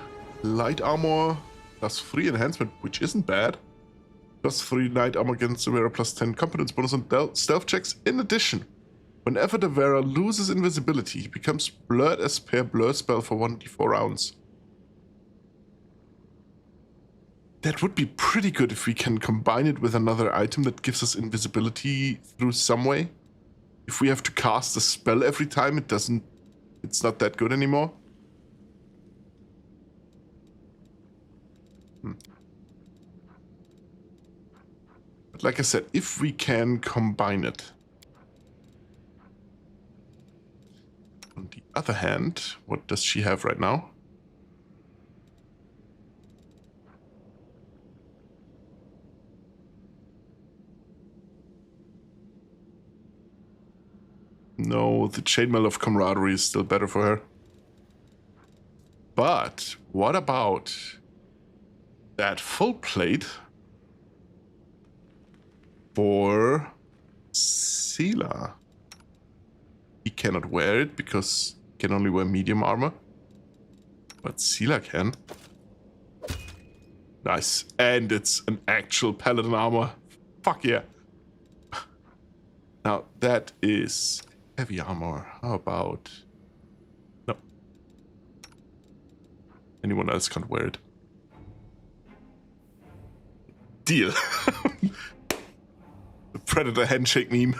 Light armor, +3 enhancement, which isn't bad. +3 light armor against the wearer, +10 competence bonus on stealth checks. In addition, whenever the wearer loses invisibility, he becomes blurred as per blur spell for 1d4 rounds. That would be pretty good if we can combine it with another item that gives us invisibility through some way. if we have to cast a spell every time, it's not that good anymore. But like I said, if we can combine it. On the other hand, what does she have right now? No, the Chainmail of Camaraderie is still better for her. But what about that full plate for Sela? He cannot wear it because he can only wear medium armor. But Sela can. Nice. And it's an actual paladin armor. Fuck yeah. Now that is heavy armor. How about... No. Anyone else can't wear it. Deal. The Predator handshake meme.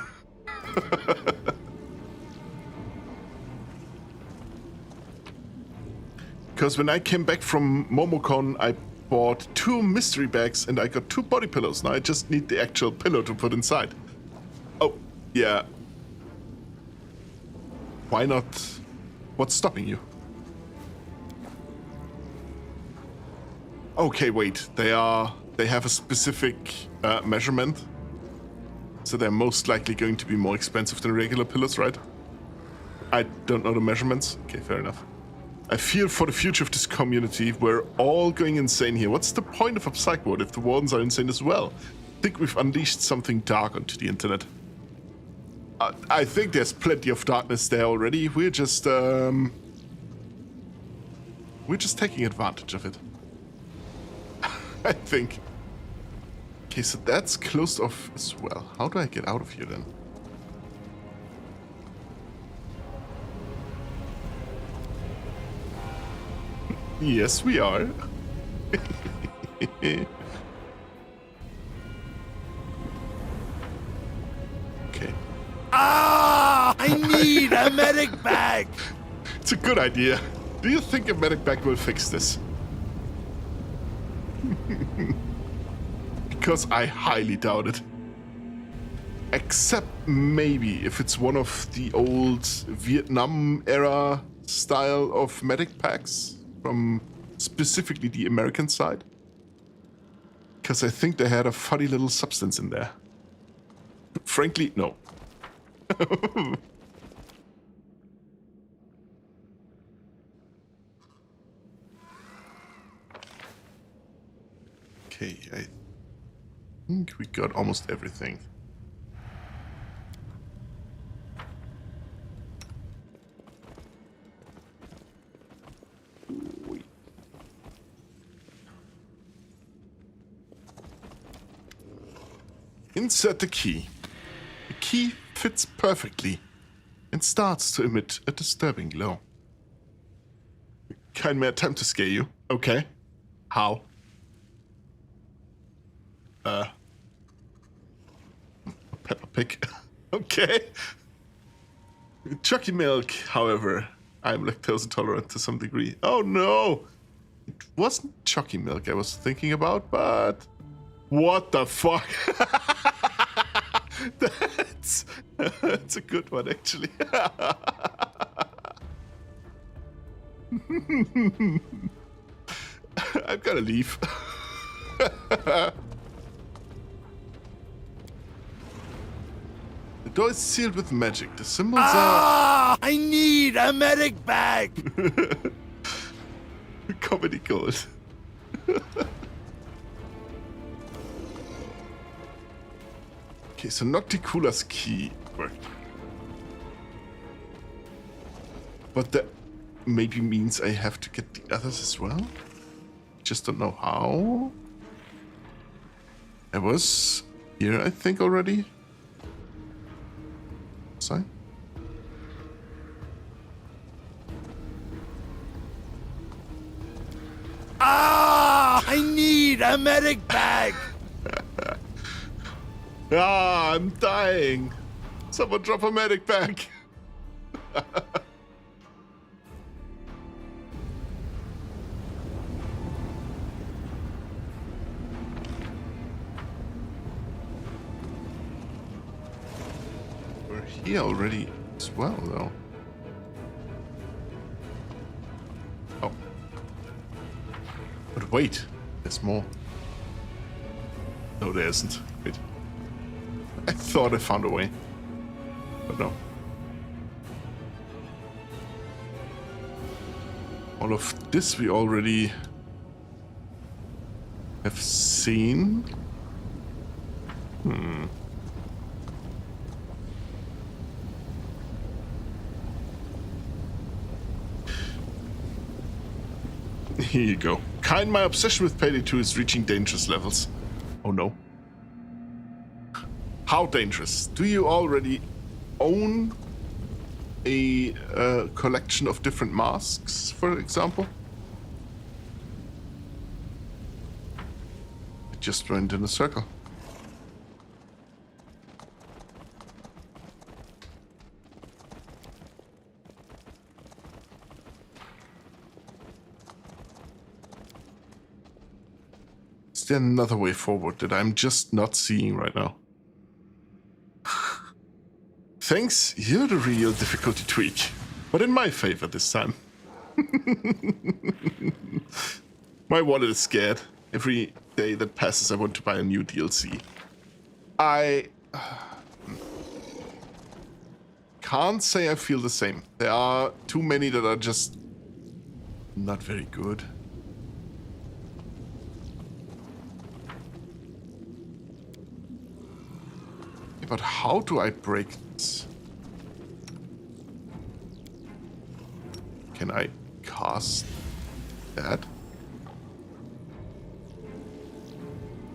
Because when I came back from MomoCon, I bought 2 mystery bags and I got 2 body pillows. Now I just need the actual pillow to put inside. Oh, yeah. Why not? What's stopping you? Okay, wait. They have a specific measurement. So they're most likely going to be more expensive than regular pillows, right? I don't know the measurements. Okay, fair enough. I fear for the future of this community. We're all going insane here. What's the point of a psych ward if the wardens are insane as well? I think we've unleashed something dark onto the internet. I think there's plenty of darkness there already. We're just taking advantage of it. I think. Okay, so that's closed off as well. How do I get out of here then? Yes, we are. Okay. Ah! I need a medic bag! It's a good idea. Do you think a medic bag will fix this? Because I highly doubt it. Except maybe if it's one of the old Vietnam era style of medic packs from specifically the American side. Because I think they had a funny little substance in there. Frankly, no. Okay, I think we got almost everything. Insert the key. The key fits perfectly and starts to emit a disturbing glow. Kein mehr time to scare you. Okay. How? Peppa Pig. Okay. Chucky milk, however, I'm lactose intolerant to some degree. Oh no! It wasn't Chucky milk I was thinking about, but... What the fuck? That's a good one, actually. I'm gonna leave. The door is sealed with magic. The symbols are... I need a medic bag! Comedy gold. Okay, so Nocticula's key worked. But that maybe means I have to get the others as well? Just don't know how. I was here, I think, already. Was I? I need a medic bag! Ah, I'm dying. Someone drop a medic back. We're here already as well, though. Oh. But wait, there's more. No, there isn't. Wait. I thought I found a way. But no. All of this we already have seen. Here you go. Kind, my obsession with Payday 2 is reaching dangerous levels. Oh no. How dangerous? Do you already own a collection of different masks, for example? It just went in a circle. Is there another way forward that I'm just not seeing right now? Thanks, you're the real difficulty tweak. But in my favor this time. My wallet is scared. Every day that passes I want to buy a new DLC. I can't say I feel the same. There are too many that are just not very good. But how do I break this? Can I cast that?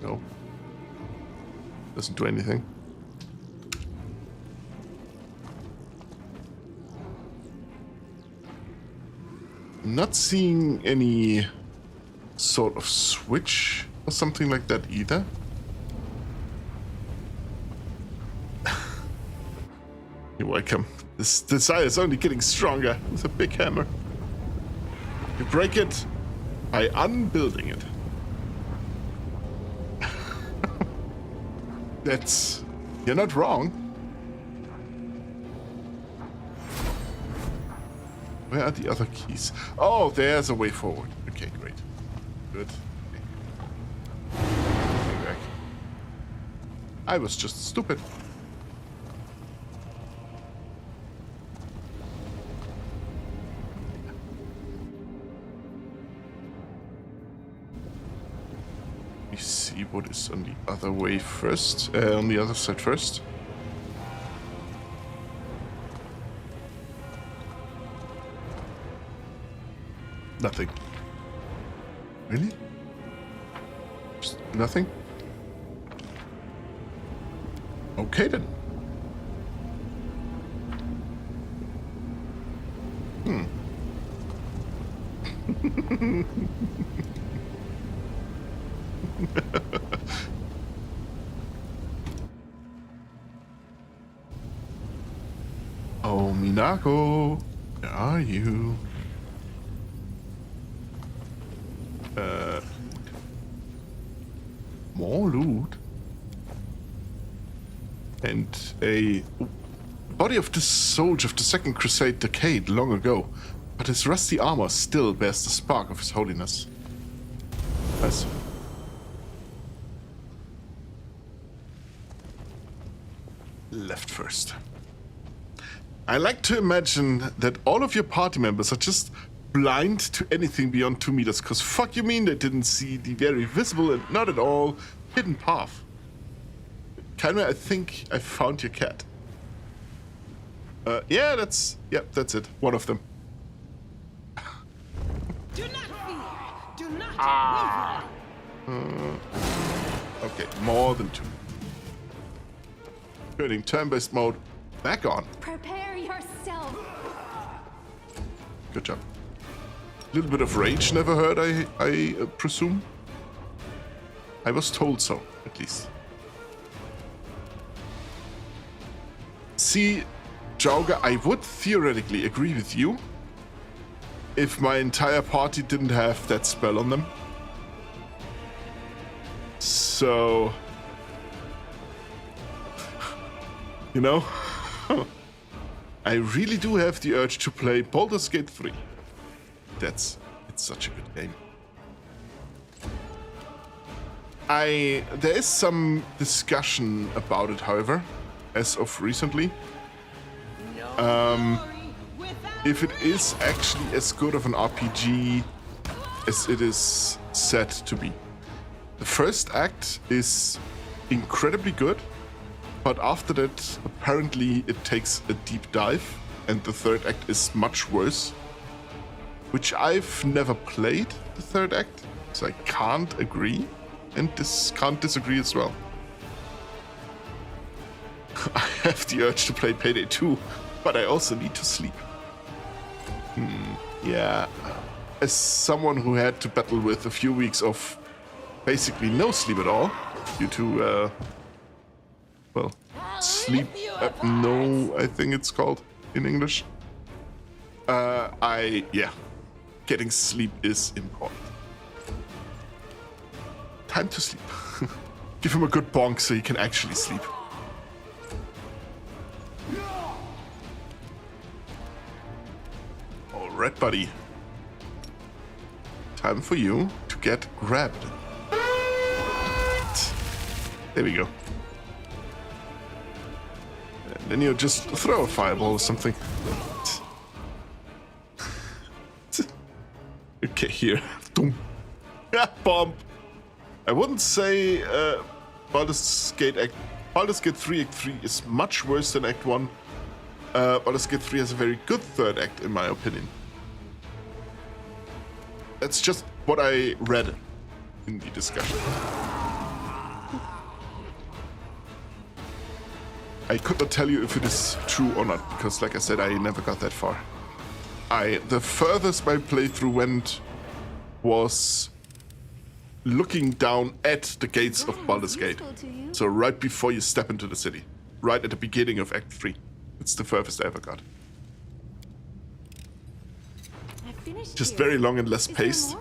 No. Doesn't do anything. I'm not seeing any sort of switch or something like that either. You're welcome. This desire is only getting stronger with a big hammer. You break it by unbuilding it. That's... You're not wrong. Where are the other keys? Oh, there's a way forward. Okay, great. Good. Okay. Back. I was just stupid. See what is on the other way first, on the other side first. Nothing. Really? Just nothing? Okay then. Oh, Minako, where are you? More loot. And a body of this soldier of the Second Crusade decayed long ago, but his rusty armor still bears the spark of his holiness. Nice. Left first. I like to imagine that all of your party members are just blind to anything beyond 2 meters, because fuck you mean they didn't see the very visible and not at all hidden path. Kinda, I think I found your cat. Yeah, that's it. One of them. Do not fear. Do not waver. Okay, more than 2. Turning turn-based mode back on. Prepare yourself. Good job. A little bit of rage never hurt, I presume. I was told so, at least. See, Jauga, I would theoretically agree with you if my entire party didn't have that spell on them. So, you know, I really do have the urge to play Baldur's Gate 3. It's such a good game. There is some discussion about it, however, as of recently. If it is actually as good of an RPG as it is said to be. The first act is incredibly good, but after that, apparently it takes a deep dive, and the third act is much worse. Which I've never played, the third act, so I can't agree, and can't disagree as well. I have the urge to play Payday 2, but I also need to sleep. Yeah. As someone who had to battle with a few weeks of basically no sleep at all, due to, well, sleep apnea, I think it's called in English. Getting sleep is important. Time to sleep. Give him a good bonk so he can actually sleep. Alright, buddy. Time for you to get grabbed. There we go. And then you just throw a fireball or something. Okay, here. Boom. Yeah, bomb. I wouldn't say Baldur's Gate 3 Act 3 is much worse than Act 1. Baldur's Gate 3 has a very good third act, in my opinion. That's just what I read in the discussion. I could not tell you if it is true or not, because like I said, I never got that far. The furthest my playthrough went was looking down at the gates of Baldur's Gate. So right before you step into the city. Right at the beginning of Act 3. It's the furthest I ever got. Just very long and less paced.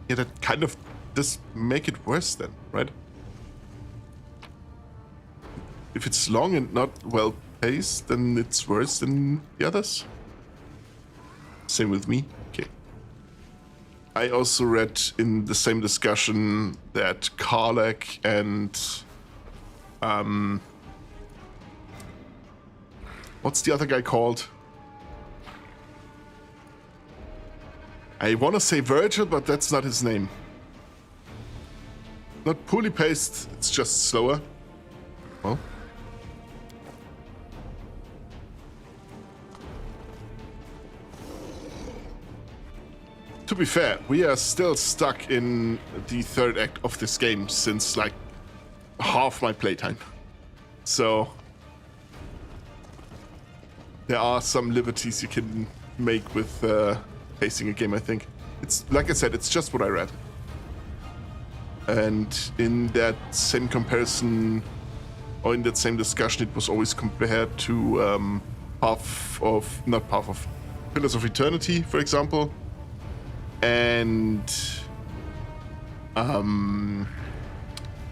Yeah, that kind of does make it worse then, right? If it's long and not well paced, then it's worse than the others. Same with me. Okay. I also read in the same discussion that Karlach and what's the other guy called? I want to say Virgil, but that's not his name. Not poorly paced, it's just slower. Well. To be fair, we are still stuck in the third act of this game since like half my playtime. So there are some liberties you can make with pacing a game, I think. It's like I said, it's just what I read. And in that same comparison, or in that same discussion, it was always compared to Pillars of Eternity, for example. And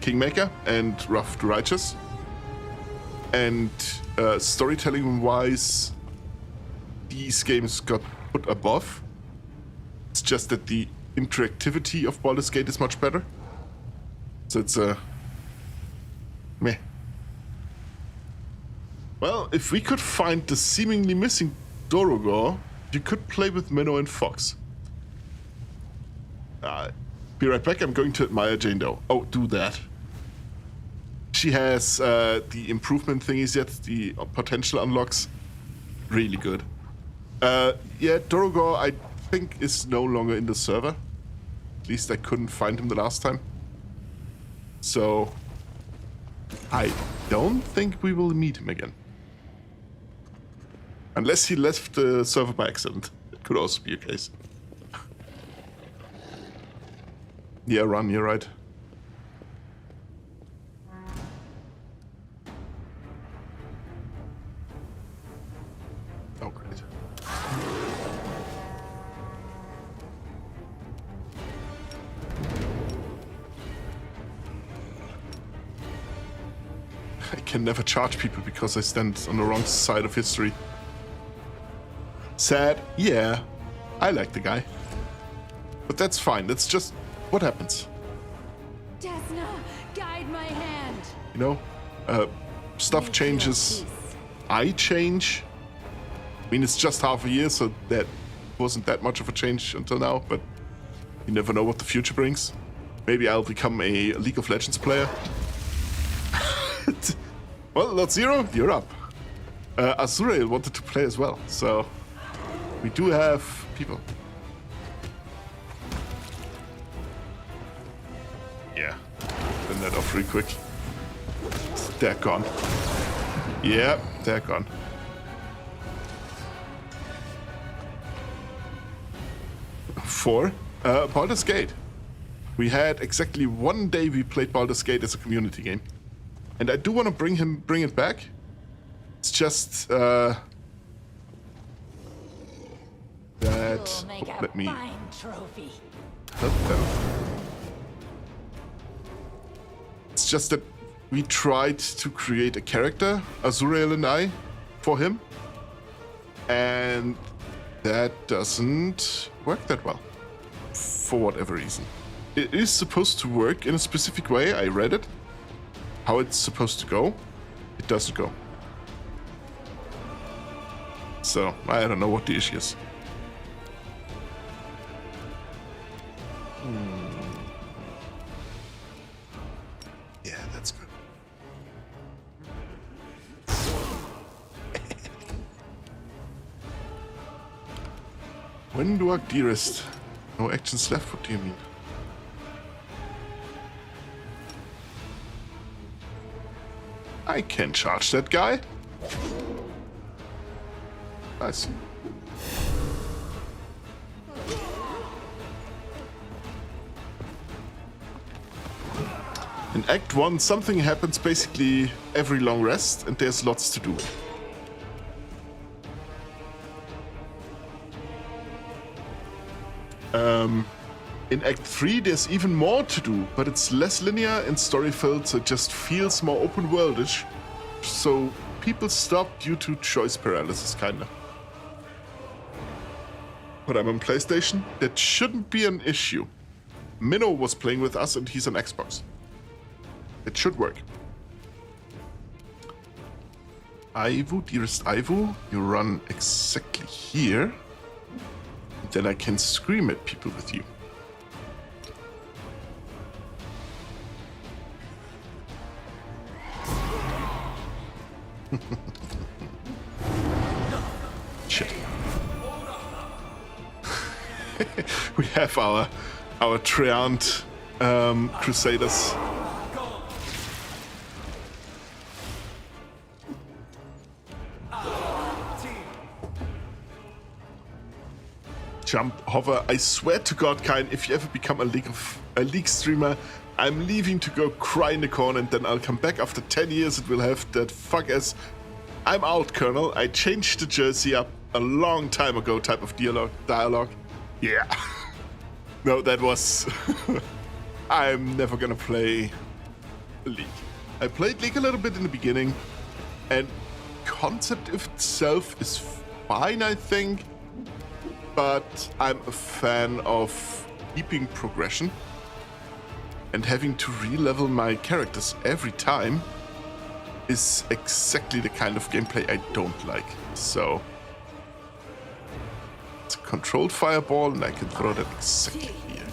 Kingmaker and Wrath the Righteous. And storytelling-wise, these games got put above. It's just that the interactivity of Baldur's Gate is much better. So it's meh. Well, if we could find the seemingly missing Dorogor, you could play with Minnow and Fox. Be right back, I'm going to admire Jane Doe. Oh, do that. She has the improvement thingies yet, the potential unlocks. Really good. Yeah, Dorogor, I think, is no longer in the server. At least I couldn't find him the last time. So, I don't think we will meet him again. Unless he left the server by accident. It could also be a case. Yeah, run, you're right. Oh, great. I can never charge people because I stand on the wrong side of history. Sad, yeah. I like the guy. But that's fine, that's just what happens. Desna, guide my hand. You know, stuff changes. I change. I mean, it's just half a year, so that wasn't that much of a change until now, but you never know what the future brings. Maybe I'll become a League of Legends player. Well, Lord Zero, you're up. Azurael wanted to play as well, so we do have people. Yeah, turn that off real quick. They're gone. Yeah, they're gone. Four, Baldur's Gate. We had exactly one day we played Baldur's Gate as a community game. And I do want to bring it back. It's just that let me Trophy. help them. It's just that we tried to create a character, Azurael and I, for him, and that doesn't work that well for whatever reason. It is supposed to work in a specific way. I read it. How it's supposed to go, it doesn't go. So, I don't know what the issue is. Yeah, that's good. When do I dearest? No actions left, what do you mean? I can charge that guy. Nice. In Act 1, something happens basically every long rest, and there's lots to do. In Act 3, there's even more to do, but it's less linear and story-filled, so it just feels more open-worldish. So people stop due to choice paralysis, kinda. But I'm on PlayStation. That shouldn't be an issue. Minnow was playing with us, and he's on Xbox. It should work. Ivu, dearest Ivu, you run exactly here. Then I can scream at people with you. Shit. We have our Treant Crusaders. Jump, hover. I swear to God, Kain, if you ever become a League streamer, I'm leaving to go cry in the corner, and then I'll come back after 10 years. It will have that fuck ass. I'm out, Colonel. I changed the jersey up a long time ago type of dialogue. Yeah. No, that was... I'm never gonna play League. I played League a little bit in the beginning, and concept itself is fine, I think. But I'm a fan of keeping progression, and having to re-level my characters every time is exactly the kind of gameplay I don't like. So it's a controlled fireball, and I can throw that exactly here.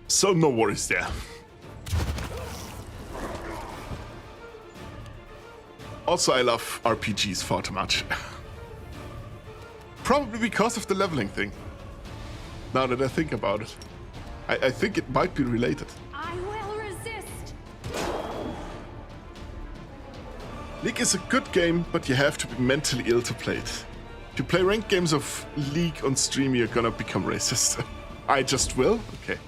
So no worries there. Also, I love RPGs far too much. Probably because of the leveling thing. Now that I think about it. I think it might be related. I will resist. League is a good game, but you have to be mentally ill to play it. If you play ranked games of League on stream, you're gonna become racist. I just will? Okay.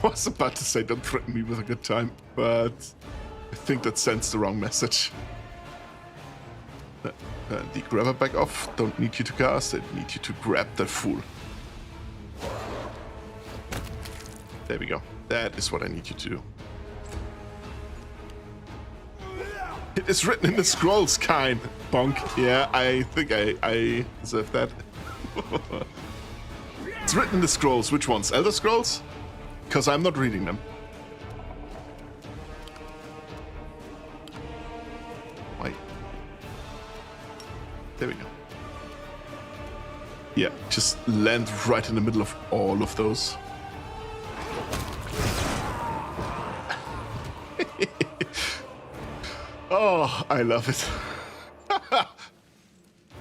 was about to say don't threaten me with a good time, but I think that sends the wrong message. The grabber back off. Don't need you to cast. I need you to grab that fool. There we go. That is what I need you to do. It is written in the scrolls, kind. Bonk. Yeah, I think I deserve that. It's written in the scrolls. Which ones? Elder Scrolls? Because I'm not reading them. Wait. There we go. Yeah, just land right in the middle of all of those. Oh, I love it.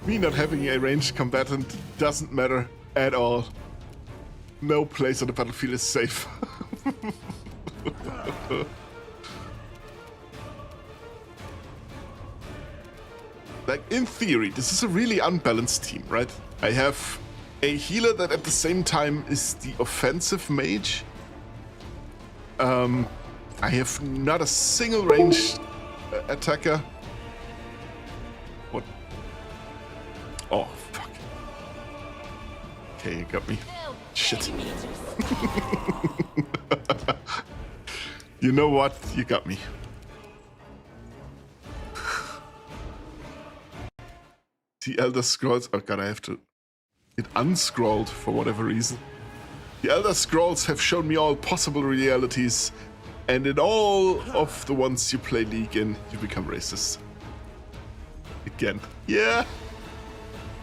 Me not having a ranged combatant doesn't matter at all. No place on the battlefield is safe. Like, in theory, this is a really unbalanced team, right? I have a healer that at the same time is the offensive mage. I have not a single ranged attacker. What? Oh, fuck. Okay, you got me. Shit. You know what? You got me. The Elder Scrolls... Oh god, I have to get unscrolled for whatever reason. The Elder Scrolls have shown me all possible realities, and in all of the ones you play League in, you become racist. Again. Yeah.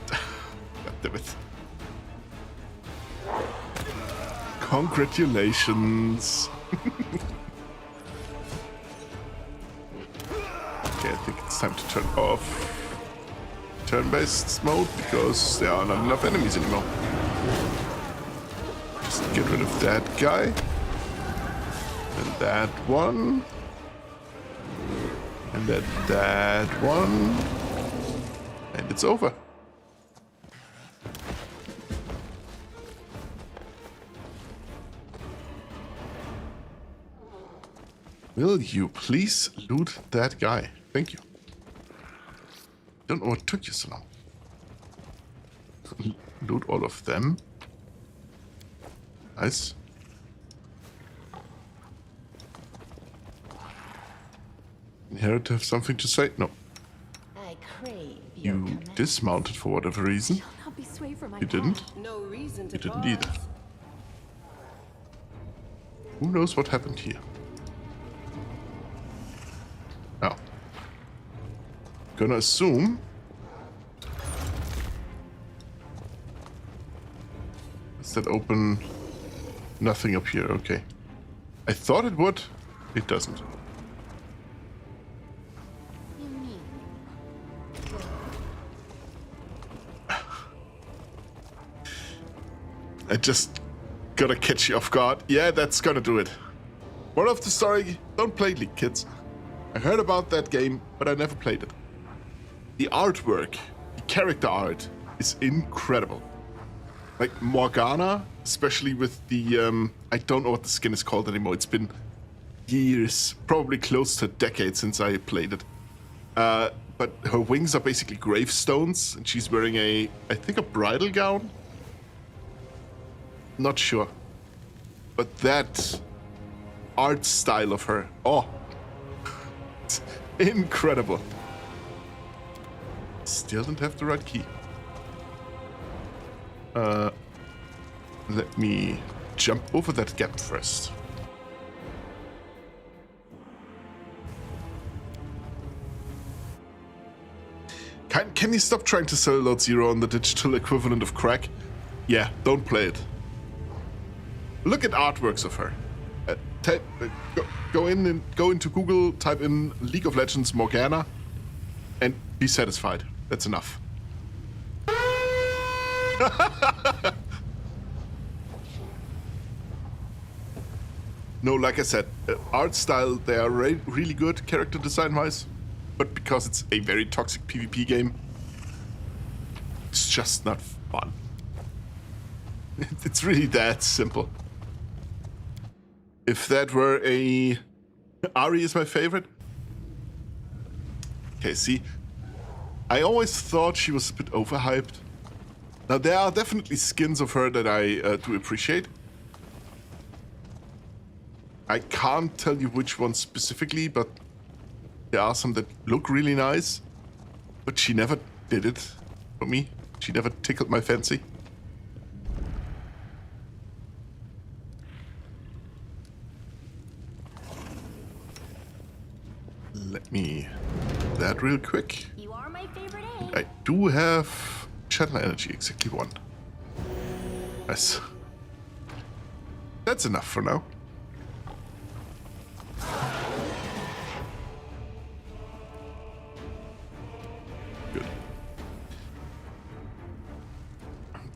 God damn it. Congratulations. Okay, I think it's time to turn off turn-based mode because there are not enough enemies anymore. Just get rid of that guy. And that one. And then that one. And it's over. Will you please loot that guy? Thank you. Don't know what took you so long. Loot all of them. Nice. Here to have something to say? No. I crave your You command. dismounted for whatever reason. Shall not be swayed from my You didn't? path. No reason to You didn't pause. either. Who knows what happened here? Oh. Gonna assume... Does that open... Nothing up here, okay. I thought it would. It doesn't. You mean I just gotta catch you off guard. Yeah, that's gonna do it. Moral of the story, don't play League, kids. I heard about that game, but I never played it. The artwork, the character art, is incredible. Like Morgana, especially with the, I don't know what the skin is called anymore. It's been years, probably close to a decade since I played it. But her wings are basically gravestones, and she's wearing I think a bridal gown? Not sure. But that art style of her, oh, it's incredible. Still don't have the right key. Let me jump over that gap first. Can you stop trying to sell Load Zero on the digital equivalent of crack? Yeah, don't play it. Look at artworks of her. Go into Google, type in League of Legends Morgana, and be satisfied. That's enough. No, like I said, art style, they are really good character design-wise, but because it's a very toxic PvP game, it's just not fun. It's really that simple. if that were a... Ari is my favorite. Okay, see. I always thought she was a bit overhyped. Now, there are definitely skins of her that I do appreciate. I can't tell you which ones specifically, but there are some that look really nice. But she never did it for me. She never tickled my fancy. Let me do that real quick. You are my favorite egg. I do have channel energy, exactly 1. Nice. That's enough for now. Good.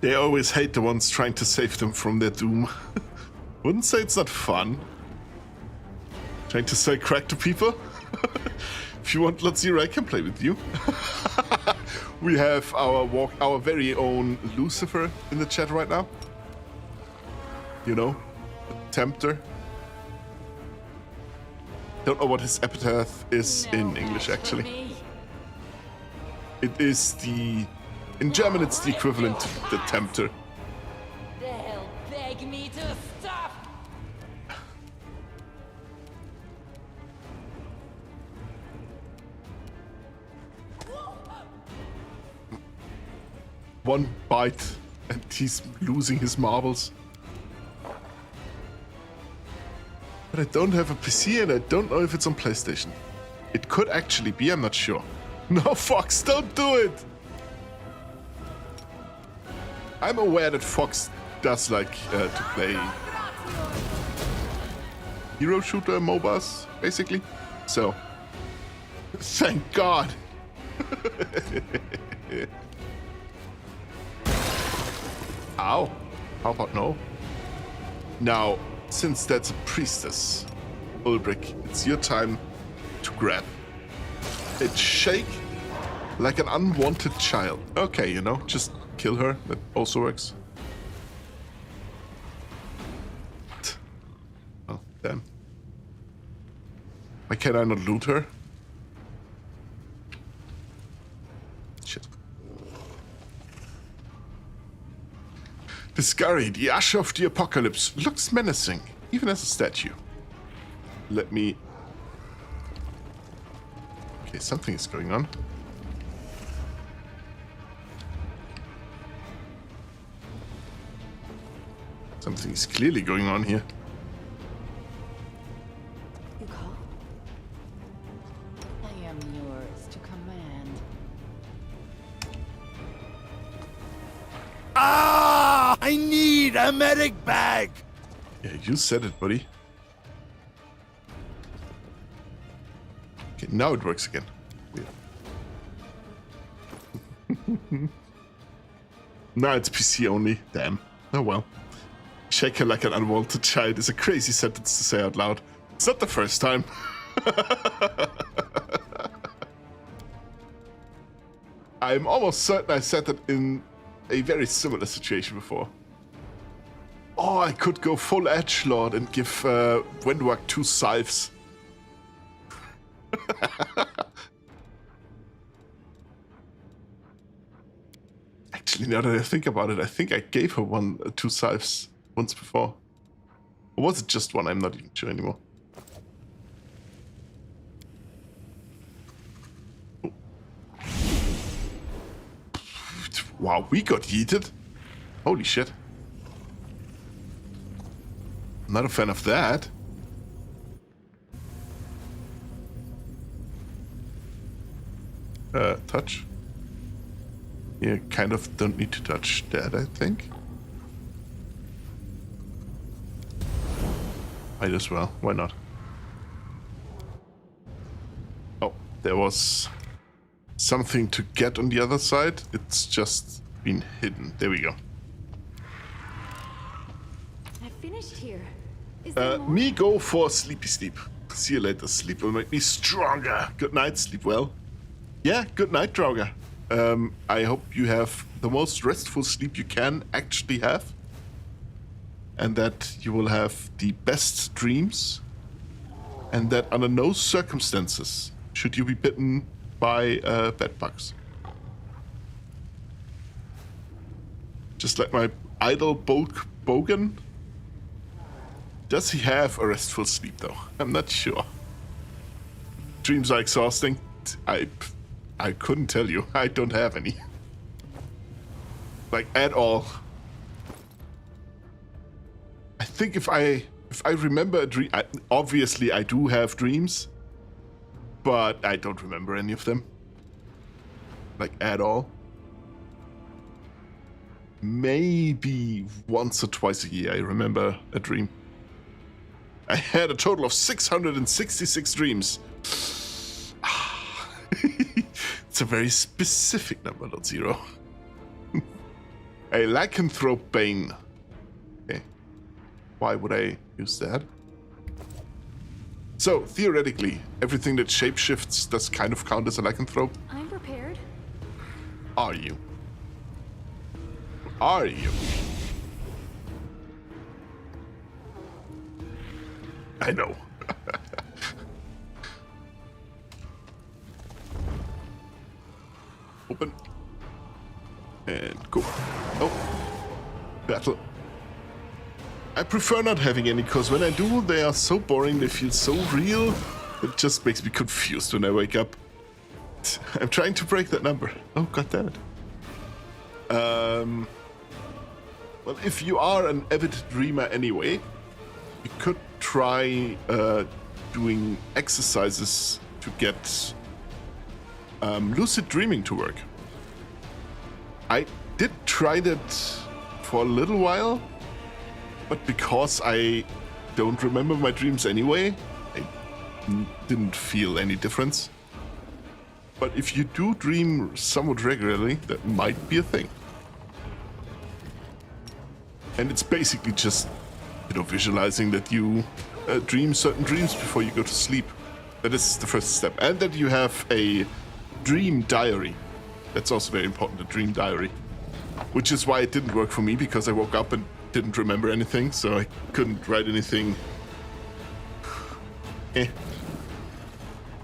They always hate the ones trying to save them from their doom. Wouldn't say it's not fun. Trying to sell crack to people? If you want WotR, I can play with you. We have our very own Lucifer in the chat right now. You know, the Tempter. Don't know what his epitaph is in English, actually. It is the... In German, it's the equivalent to the Tempter. They'll beg me to stop. One bite and he's losing his marbles. But I don't have a PC and I don't know if it's on PlayStation. It could actually be, I'm not sure. No, Fox, don't do it! I'm aware that Fox does like to play hero shooter MOBAs, basically. So, thank God. Ow. How about no? Now, since that's a priestess, Ulbrich, it's your time to grab. And shake like an unwanted child. Okay, you know, just kill her. That also works. Oh, damn. Why can I not loot her? Shit. The scurry, the Asher of the Apocalypse, looks menacing, even as a statue. Let me... Okay, something is going on. Something is clearly going on here. You call? I am yours to command. Ah! I need a medic bag! Yeah, you said it, buddy. Okay, now it works again. Weird. Now it's PC only. Damn. Oh well. Shake her like an unwanted child is a crazy sentence to say out loud. It's not the first time. I'm almost certain I said that in a very similar situation before. Oh, I could go full edgelord and give Wendwag 2 scythes. Actually, now that I think about it, I think I gave her 2 scythes once before. Or was it just 1? I'm not even sure anymore. Oh. Wow, we got yeeted. Holy shit. Not a fan of that. Touch. You kind of don't need to touch that, I think. Might as well. Why not? Oh, there was something to get on the other side. It's just been hidden. There we go. I finished here. Is there more? Me go for sleepy sleep. See you later. Sleep will make me stronger. Good night. Sleep well. Yeah, good night, Draugr. I hope you have the most restful sleep you can actually have. and that you will have the best dreams, and that under no circumstances should you be bitten by bed bugs. Just like my idol Bogan. Does he have a restful sleep though? I'm not sure. Dreams are exhausting. I couldn't tell you. I don't have any. Like at all. I think if I remember a dream, obviously I do have dreams, but I don't remember any of them. Like at all. Maybe once or twice a year I remember a dream. I had a total of 666 dreams. It's a very specific number, not zero. A lycanthrope bane. Okay. Why would I use that? So, theoretically, everything that shapeshifts does kind of count as a lycanthrope. I'm prepared. Are you? Are you? I know. Open. And go. Oh. Battle. I prefer not having any, because when I do, they are so boring, they feel so real. It just makes me confused when I wake up. I'm trying to break that number. Oh, god damn it. Well, if you are an avid dreamer anyway, you could try doing exercises to get lucid dreaming to work. I did try that for a little while, but because I don't remember my dreams anyway, I didn't feel any difference. But if you do dream somewhat regularly, that might be a thing. And it's basically just, you know, visualizing that you dream certain dreams before you go to sleep. That is the first step. And that you have a dream diary. That's also very important, a dream diary. Which is why it didn't work for me, because I woke up and didn't remember anything, so I couldn't write anything.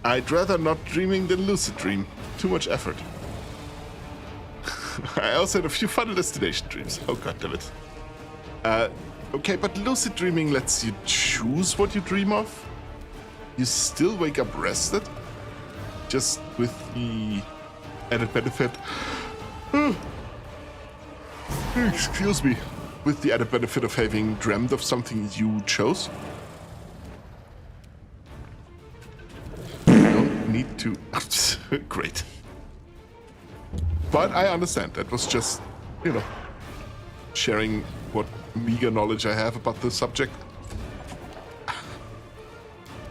I'd rather not dreaming than lucid dream. Too much effort. I also had a few Final Destination dreams. Oh god damn it. Okay, but lucid dreaming lets you choose what you dream of. You still wake up rested, just with the added benefit. Excuse me. With the added benefit of having dreamt of something you chose. You don't need to. Great. But I understand. That was just, you know, sharing what meager knowledge I have about the subject.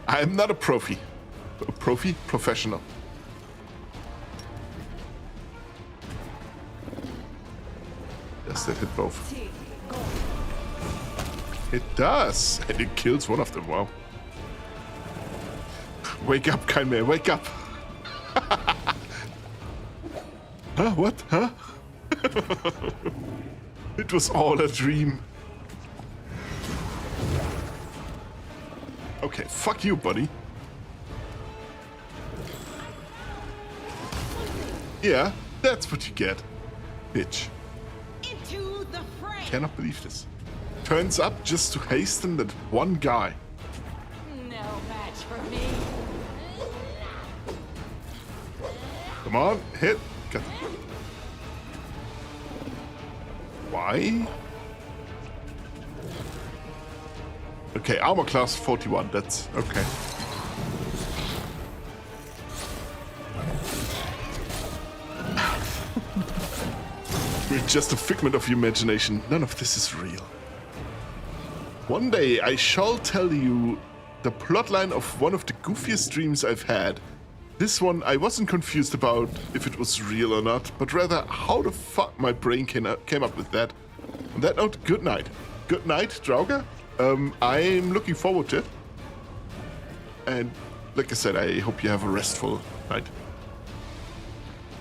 I am not a profi. A profi? Professional. Does that hit both? It does! And it kills one of them, wow. Wake up, Chimera, wake up! Huh? What? Huh? It was all a dream. Okay, fuck you, buddy. Yeah, that's what you get, bitch. Into the fray. Cannot believe this. Turns up just to hasten that one guy. No match for me. Come on, hit. Got... Why? Okay, armor class 41, that's okay. We're just a figment of your imagination. None of this is real. One day I shall tell you the plotline of one of the goofiest dreams I've had. This one I wasn't confused about if it was real or not, but rather how the fuck my brain came up with that. On that note, good night. Good night, Drauga. I'm looking forward to it. And like I said, I hope you have a restful night.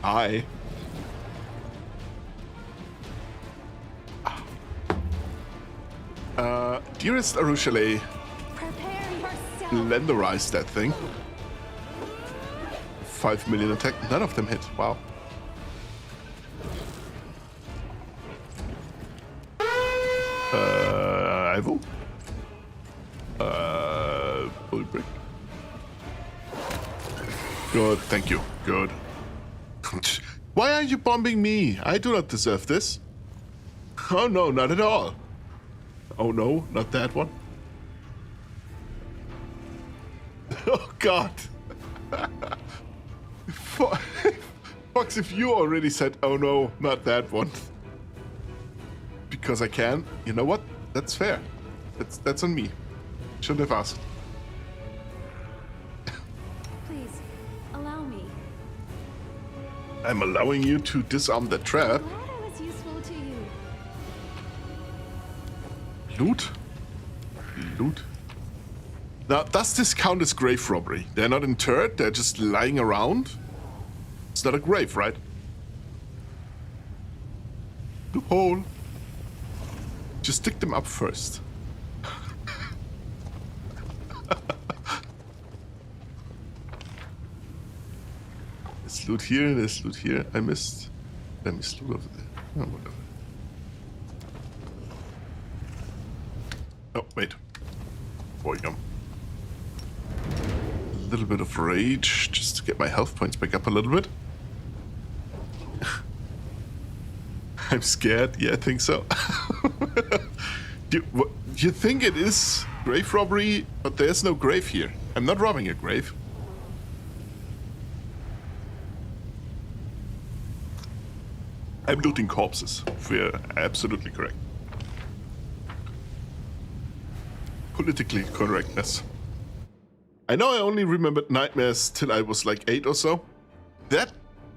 Bye. Dearest Arushale, Prepare yourself. lenderize that thing. 5 million attack. None of them hit. Wow. Ivo? Bully brick. Good, thank you. Good. Why are you bombing me? I do not deserve this. Oh no, not at all. Oh no, not that one. Oh god. Fox, if you already said, oh no, not that one. Because I can, you know what? That's fair. That's on me. Shouldn't have asked. Please, allow me. I'm allowing you to disarm the trap. Glad I was useful to you. Loot? Loot? Now, does this count as grave robbery? They're not interred, they're just lying around? It's not a grave, right? The hole. Just dig them up first. There's loot here, there's loot here. I missed loot over there. Oh, whatever. Oh, wait. Boy, A little bit of rage, just to get my health points back up a little bit. I'm scared. Yeah, I think so. You think it is grave robbery, but there's no grave here. I'm not robbing a grave. I'm looting corpses. We're absolutely correct. Politically correctness. I know I only remembered nightmares till I was like 8 or so. That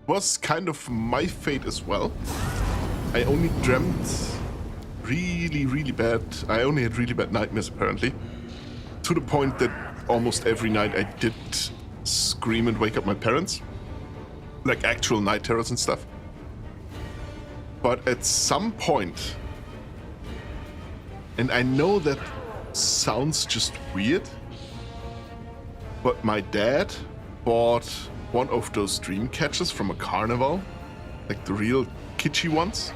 was kind of my fate as well. I only dreamt really bad. I only had really bad nightmares apparently. To the point that almost every night I did scream and wake up my parents. Like actual night terrors and stuff. But at some point, and I know that sounds just weird, but my dad bought one of those dream catchers from a carnival, like the real kitschy ones.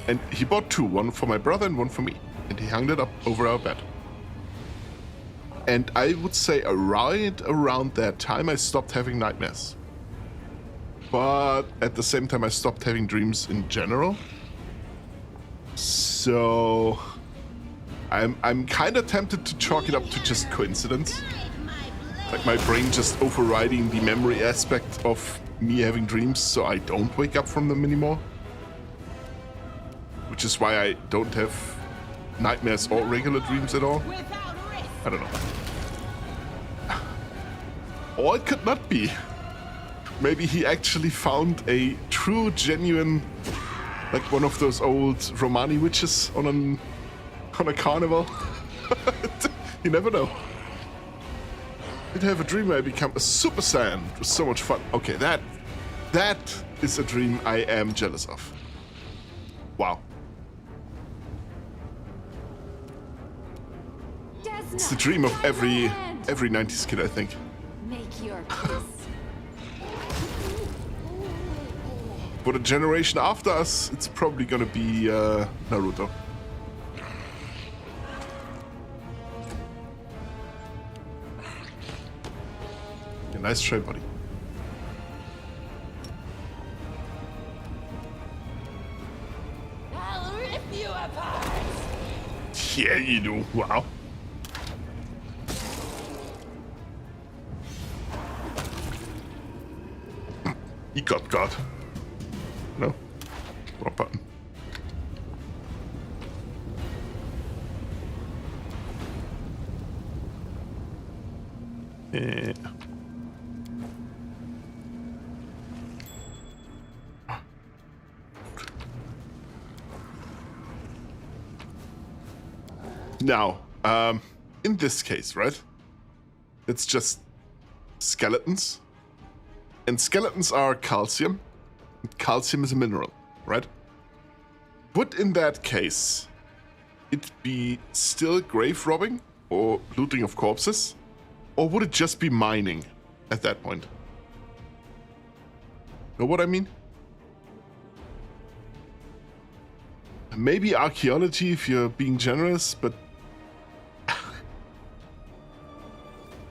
And he bought two, one for my brother and one for me. And he hung it up over our bed. And I would say right around that time I stopped having nightmares. But at the same time I stopped having dreams in general. So I'm kind of tempted to chalk it up to just coincidence. Like my brain just overriding the memory aspect of me having dreams so I don't wake up from them anymore. Which is why I don't have nightmares or regular dreams at all. I don't know. Or it could not be. Maybe he actually found a true, genuine, like one of those old Romani witches on a carnival. You never know. Did have a dream where I become a Super Saiyan. It was so much fun. Okay, that is a dream I am jealous of. Wow. It's the dream of every 90s kid, I think. Make your peace. For the generation after us, it's probably gonna be Naruto. Yeah, nice try, buddy. I'll rip you apart. Yeah, you do. Wow. He got God. No? Wrong button. Yeah. Now, in this case, right? It's just skeletons. And skeletons are calcium. Calcium is a mineral, right? Would in that case it be still grave robbing or looting of corpses? Or would it just be mining at that point? Know what I mean? Maybe archaeology if you're being generous, but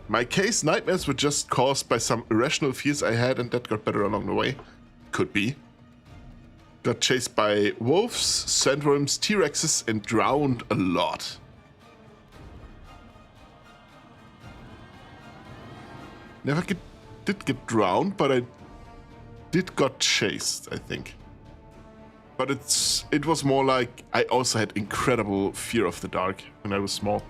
my case nightmares were just caused by some irrational fears I had, and that got better along the way. Could be. Got chased by wolves, sandworms, T-Rexes, and drowned a lot. Never did get drowned, but I did got chased, I think. But it was more like I also had incredible fear of the dark when I was small.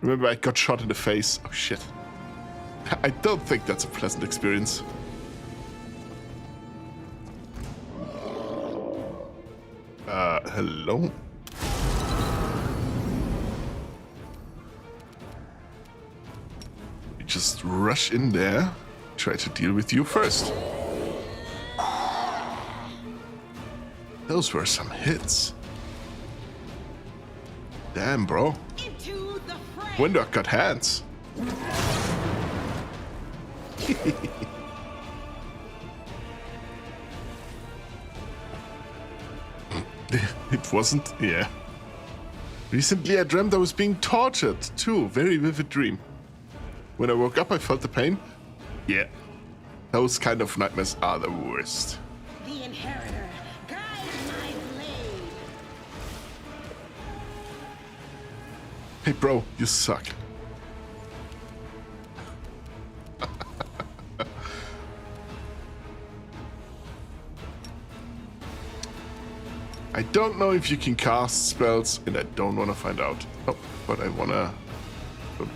Remember, I got shot in the face. Oh shit. I don't think that's a pleasant experience. Hello? We just rush in there, try to deal with you first. Those were some hits. Damn, bro. Windhoek got hands. It wasn't, yeah. Recently I dreamt I was being tortured, too. Very vivid dream. When I woke up, I felt the pain. Yeah. Those kind of nightmares are the worst. The inheritor, guide my blade. Hey, bro, you suck. I don't know if you can cast spells, and I don't want to find out. Oh, but I don't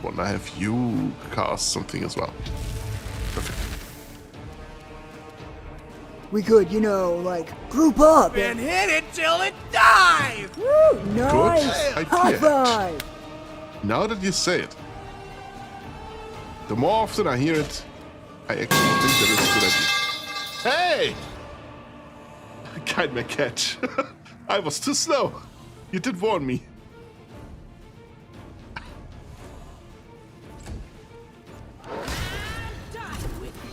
wanna have you cast something as well. Perfect. We could, you know, like, group up And hit it till it dies! Woo, nice! Good High idea. five! Now that you say it, the more often I hear it, I actually think that it's a good idea. Hey! Kind of catch. I was too slow. You did warn me.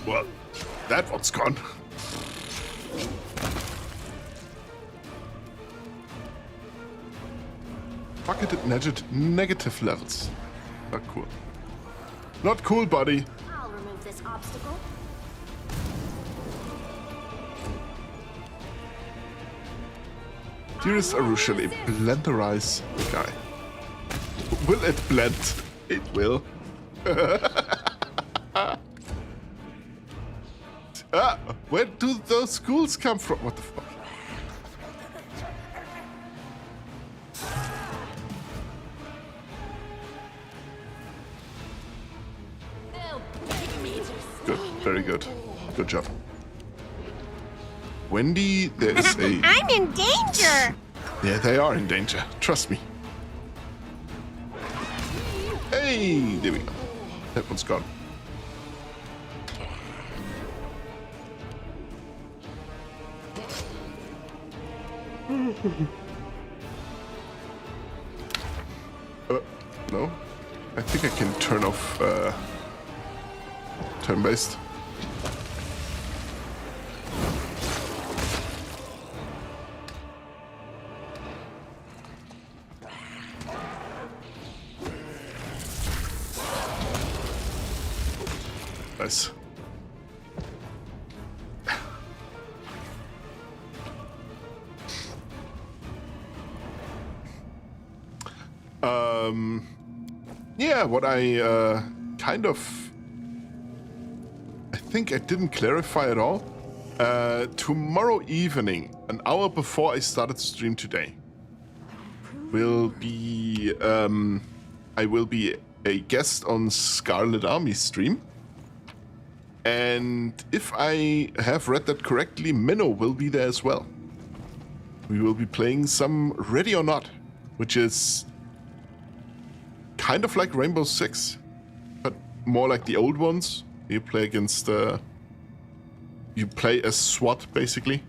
Well, that one's gone. Bucketed negative levels. Not cool. Not cool, buddy. I'll remove this obstacle. Dearest Aru, shall it blenderize the guy? Will it blend? It will. Where do those schools come from? What the fuck? Good, very good. Good job. Wendy, there is a... I'm in danger. Yeah, they are in danger. Trust me. Hey, there we go. That one's gone. No. I think I can turn off turn-based. Nice. Yeah, what I kind of... I think I didn't clarify at all. Tomorrow evening, an hour before I started to stream today, will be... I will be a guest on Scarlet Army's stream. And if I have read that correctly, Minnow will be there as well. We will be playing some Ready or Not, which is kind of like Rainbow Six, but more like the old ones. You play against you play as SWAT basically.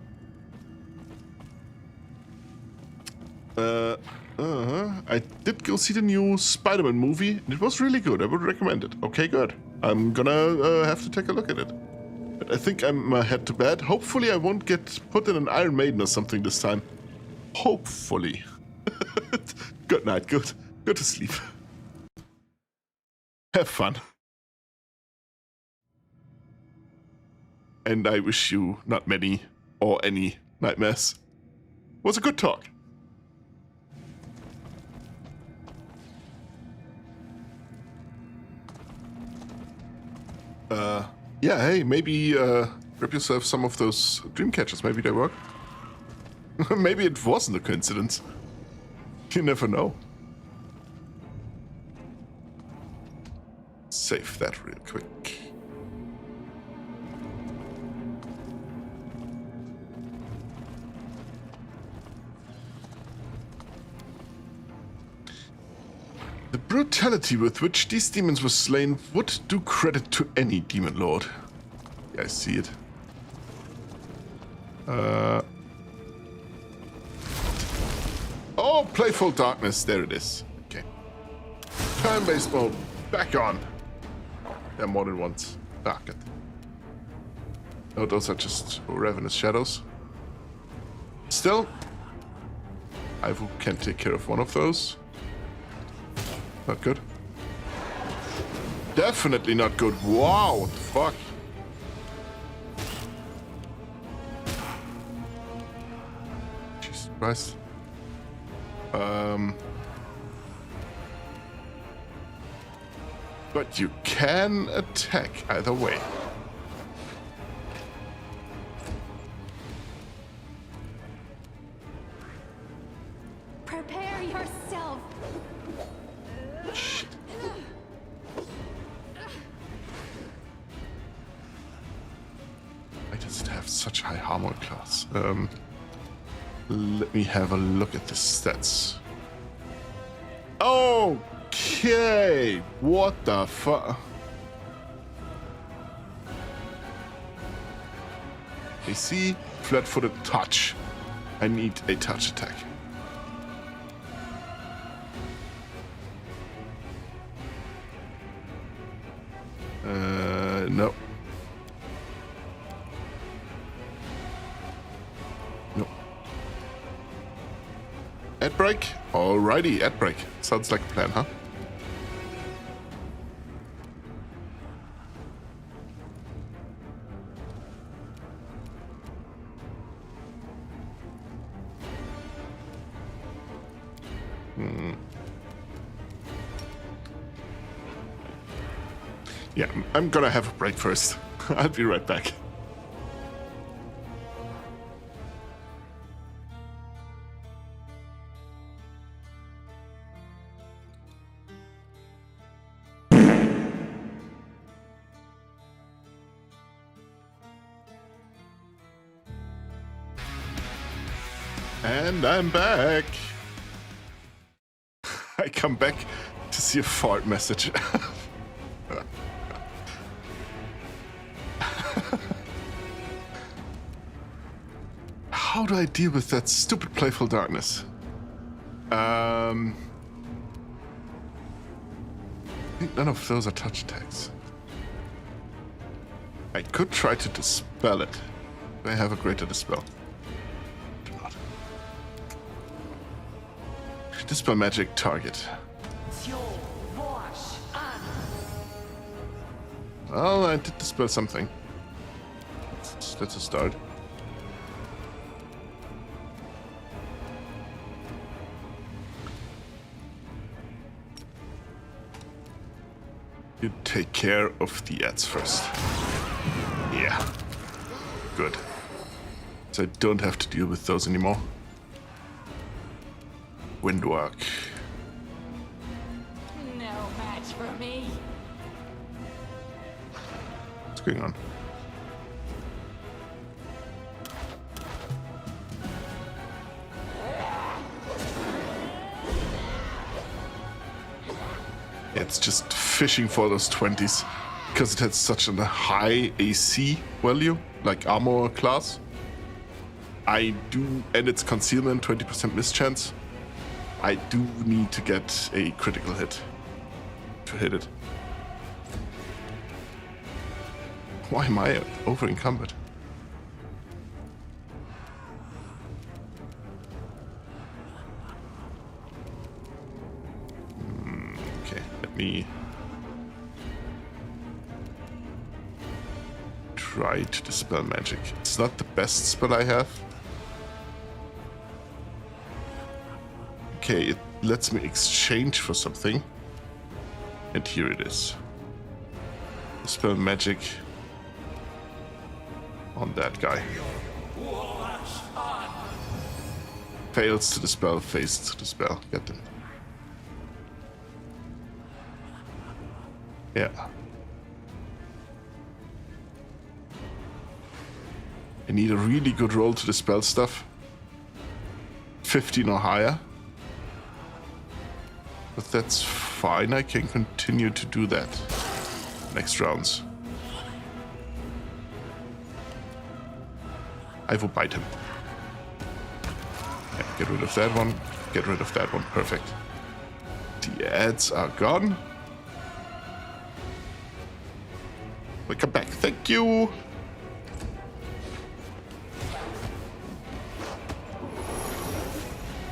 I did go see the new Spider-Man movie, and it was really good. I would recommend it. Okay, good. I'm gonna have to take a look at it. But I think I'm head to bed. Hopefully I won't get put in an Iron Maiden or something this time. Hopefully. Good night, good. Go to sleep. Have fun. And I wish you not many or any nightmares. It was a good talk. Yeah, hey, maybe grab yourself some of those dream catchers. Maybe they work. Maybe it wasn't a coincidence. You never know. Save that real quick. The brutality with which these demons were slain would do credit to any demon lord. Yeah, I see it. Oh, Playful Darkness. There it is. Okay. Turn-based mode. Back on. There are more than once. Ah, good. Oh, those are just ravenous shadows. Still, I can take care of one of those. Not good. Definitely not good. Wow, what the fuck? Jesus Christ. But you can attack either way. Prepare yourself. Shit. I just have such high armor class. Let me have a look at the stats. Okay, what the fuck? AC, flat-footed touch. I need a touch attack. No. No. Ad break? Alrighty, ad break. Sounds like a plan, huh? Yeah, I'm gonna have a break first. I'll be right back. And I'm back. I come back to see a fart message. How do I deal with that stupid Playful Darkness? I think none of those are touch attacks. I could try to dispel it. Do I have a greater dispel? Do not. Dispel magic target. Well, I did dispel something. That's a start. You take care of the ads first. Yeah. Good. So I don't have to deal with those anymore. Windwork. No match for me. What's going on? It's just fishing for those 20s because it had such a high AC value, like armor class. I do, and its concealment, 20% mischance. I do need to get a critical hit to hit it. Why am I over encumbered? Okay, let me try to dispel magic. It's not the best spell I have. Okay, it lets me exchange for something. And here it is. Dispel magic on that guy. Fails to dispel, fails to dispel. Get them. Yeah. I need a really good roll to dispel stuff. 15 or higher. But that's fine, I can continue to do that next rounds. I will bite him. Yeah, get rid of that one, get rid of that one, perfect. The ads are gone. Welcome back, thank you!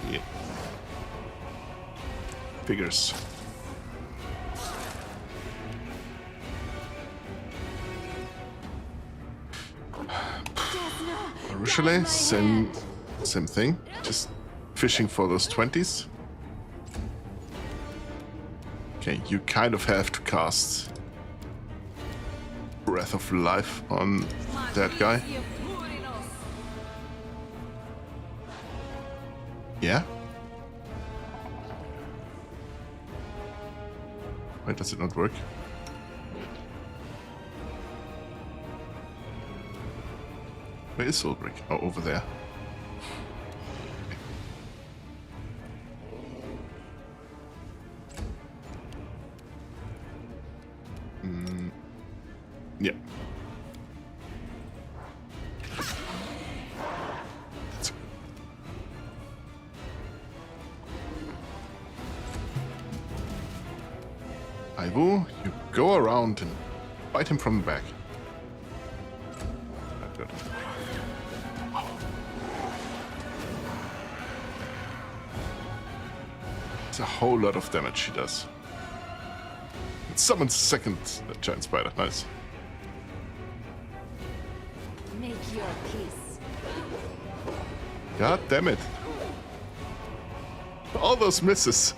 Yeah. Figures. Usually, same thing. Just fishing for those 20s. Okay, you kind of have to cast Breath of Life on that guy. Yeah? Why does it not work? Where is Solbrick? Oh, over there. Yeah. That's good. Ivo, you go around and bite him from the back. Not good. It's a whole lot of damage she does. It summons second giant spider. Nice. Make your peace. God damn it. All those misses.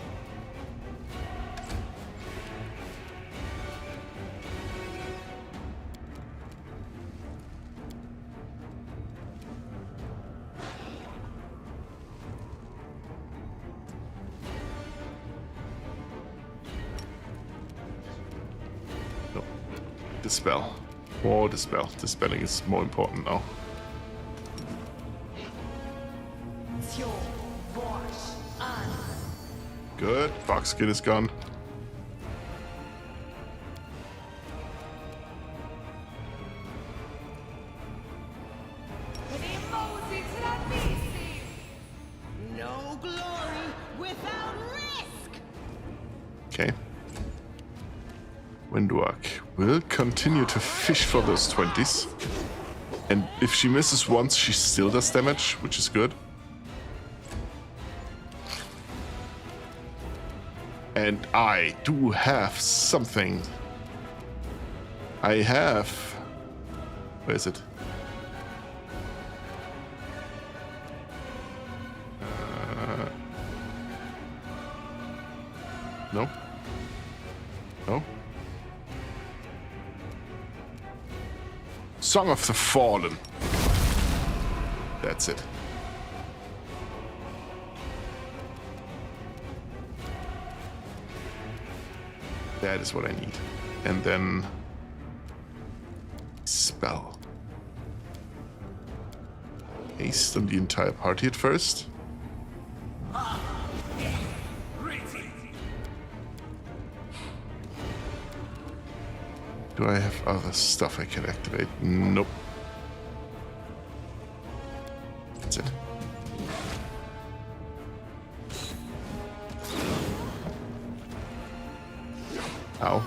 No. Dispel. More dispel. Dispelling is more important now. Good. Foxkin is gone. No glory without risk. Okay. Windwalk will continue to fish for those 20s. And if she misses once, she still does damage, which is good. And I do have something. I have... Where is it? No? No? Song of the Fallen. That's it. That is what I need. And then... Spell. Haste on the entire party at first. Do I have other stuff I can activate? Nope. That's it. Ow.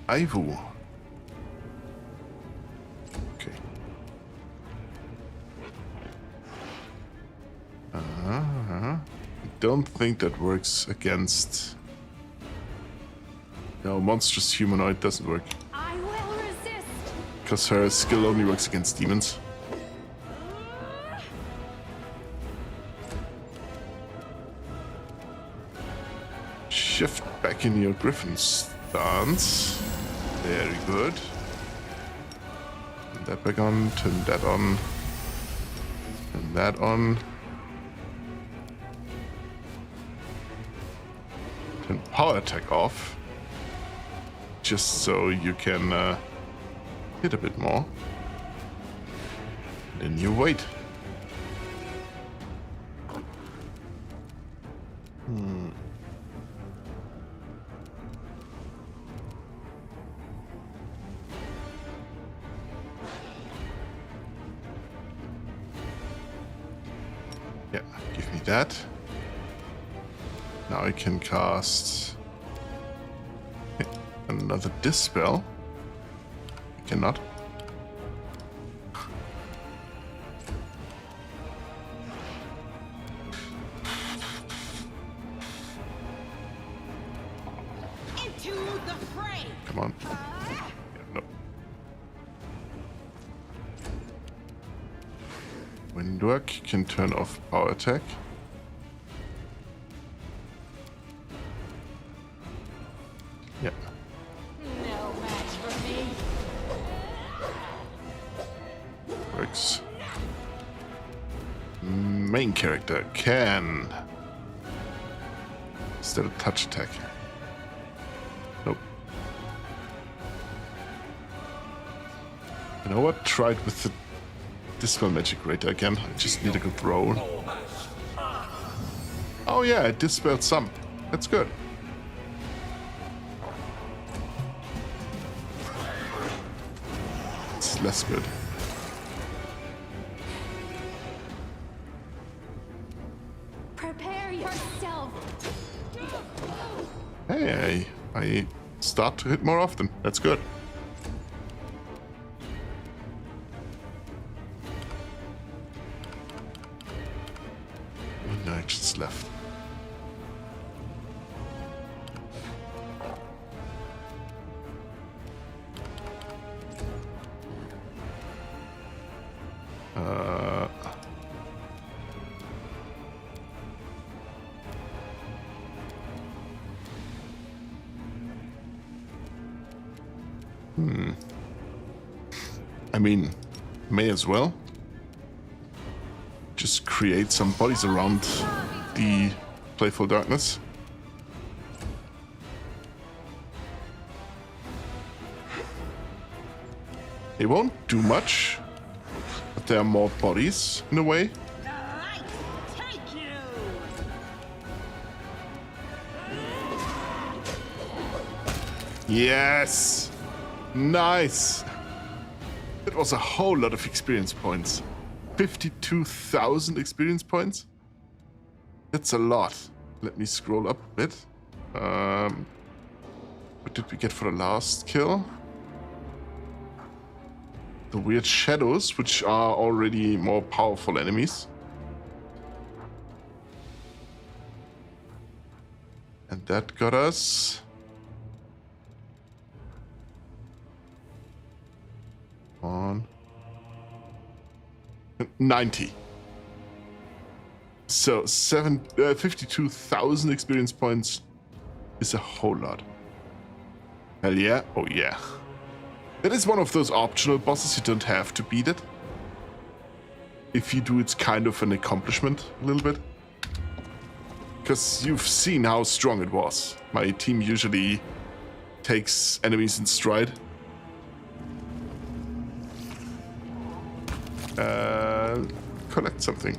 Aivu. Okay. I don't think that works against... No, monstrous humanoid doesn't work. I will resist. Because her skill only works against demons. Shift back in your griffin stance. Very good. Turn that back on, turn that on. Turn that on. Turn power attack off. Just so you can hit a bit more. Then you wait. Yeah, give me that. Now I can cast another dispel. I cannot. Into the fray. Come on. Yeah, no. Windwork can turn off power attack. Yeah. No match for me. Works. Main character can. Is that a touch attack? Nope. You know what? Try it with the Dispel Magic Raider again. I just need a good roll. Oh yeah, I dispelled some. That's good. It's less good. Prepare yourself. Hey, I start to hit more often. That's good. No actions left. I mean, may as well. Just create some bodies around the Playful Darkness. They won't do much, but there are more bodies in a way. The light take you. Yes! Nice! That was a whole lot of experience points. 52,000 experience points? That's a lot. Let me scroll up a bit. What did we get for the last kill? The weird shadows, which are already more powerful enemies. And that got us... on 90. So 52,000 experience points is a whole lot. Hell yeah. Oh yeah. That is one of those optional bosses. You don't have to beat it. If you do, it's kind of an accomplishment a little bit. Because you've seen how strong it was. My team usually takes enemies in stride. Collect something.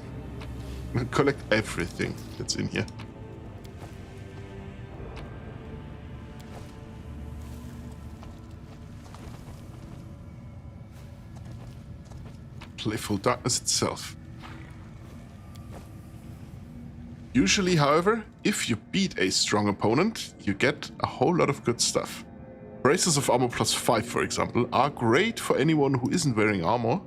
Collect everything that's in here. Playful Darkness itself. Usually, however, if you beat a strong opponent, you get a whole lot of good stuff. Braces of armor +5, for example, are great for anyone who isn't wearing armor.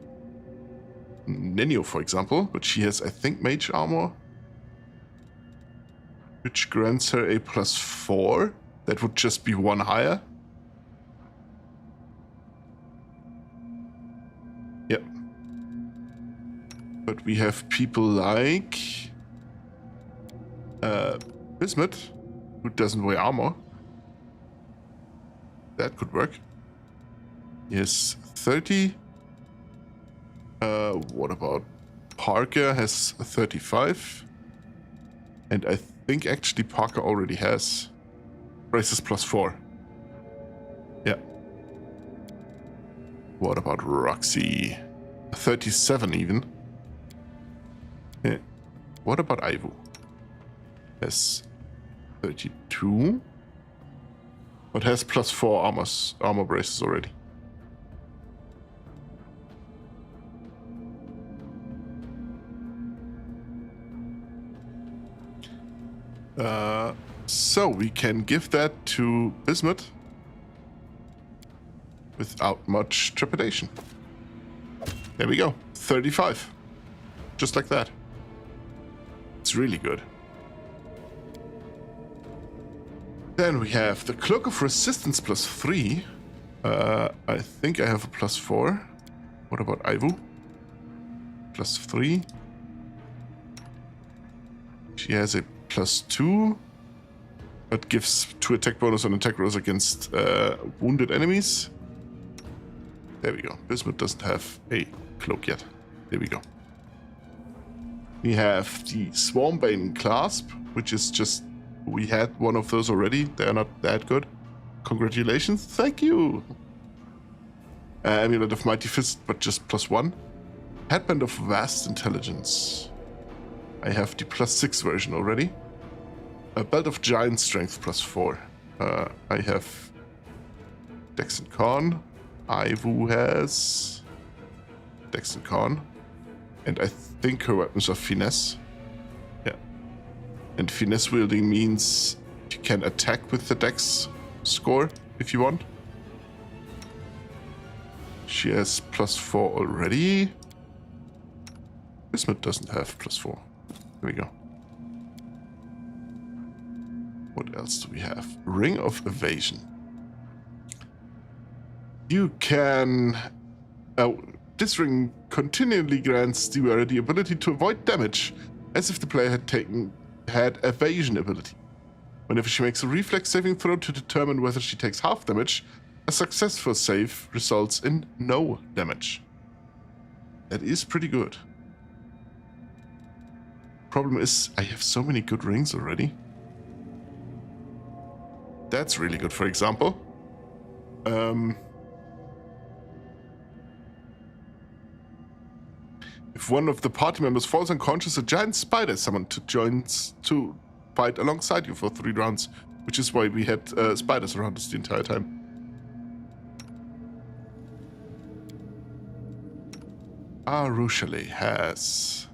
Nenio, for example, but she has, I think, mage armor, which grants her a +4. That would just be one higher. Yep. But we have people like Bismuth, who doesn't wear armor. That could work. Yes, 30. What about Parker has 35? And I think actually Parker already has braces +4. Yeah. What about Roxy? 37 even. Yeah. What about Ivu? Has 32. But has +4 armor braces already. So we can give that to Bismuth without much trepidation. There we go, 35. Just like that. It's really good. Then we have the Cloak of Resistance +3. I think I have a +4. What about Ivu? +3. She has a +2. That gives 2 attack bonus on attack rolls against wounded enemies. There we go. Bismuth doesn't have a cloak yet. There we go. We have the Swarmbane Clasp, which is just... We had one of those already. They are not that good. Congratulations. Thank you. Amulet of Mighty Fist, but just +1. Headband of Vast Intelligence. I have the +6 version already. A Belt of Giant Strength +4. I have Dex and Con. Ivu has Dex and Con. And I think her weapons are Finesse. Yeah. And Finesse wielding means you can attack with the Dex score if you want. She has +4 already. Bismuth doesn't have +4. There we go. What else do we have? Ring of Evasion. You can... this ring continually grants the wearer the ability to avoid damage, as if the player had evasion ability. Whenever she makes a reflex saving throw to determine whether she takes half damage, a successful save results in no damage. That is pretty good. Problem is, I have so many good rings already. That's really good, for example. If one of the party members falls unconscious, a giant spider is summoned to fight alongside you for 3 rounds, which is why we had spiders around us the entire time. Arushale has...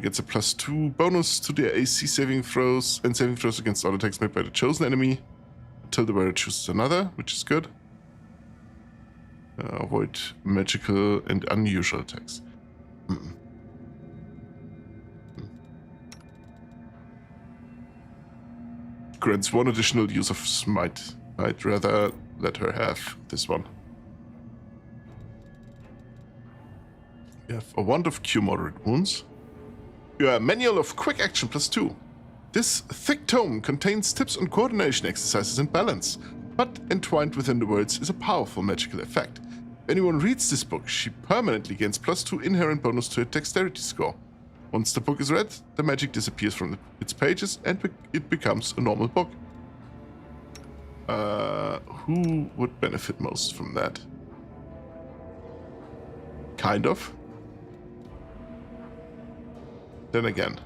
gets a +2 bonus to their AC saving throws and saving throws against all attacks made by the chosen enemy until the wearer chooses another, which is good. Avoid magical and unusual attacks. Grants 1 additional use of Smite. I'd rather let her have this one. We have a Wand of Cure Moderate Wounds. Your Manual of Quick Action +2. This thick tome contains tips on coordination exercises and balance, but entwined within the words is a powerful magical effect. If anyone reads this book, she permanently gains +2 inherent bonus to her dexterity score. Once the book is read, the magic disappears from its pages and it becomes a normal book. Who would benefit most from that? Kind of. Then again.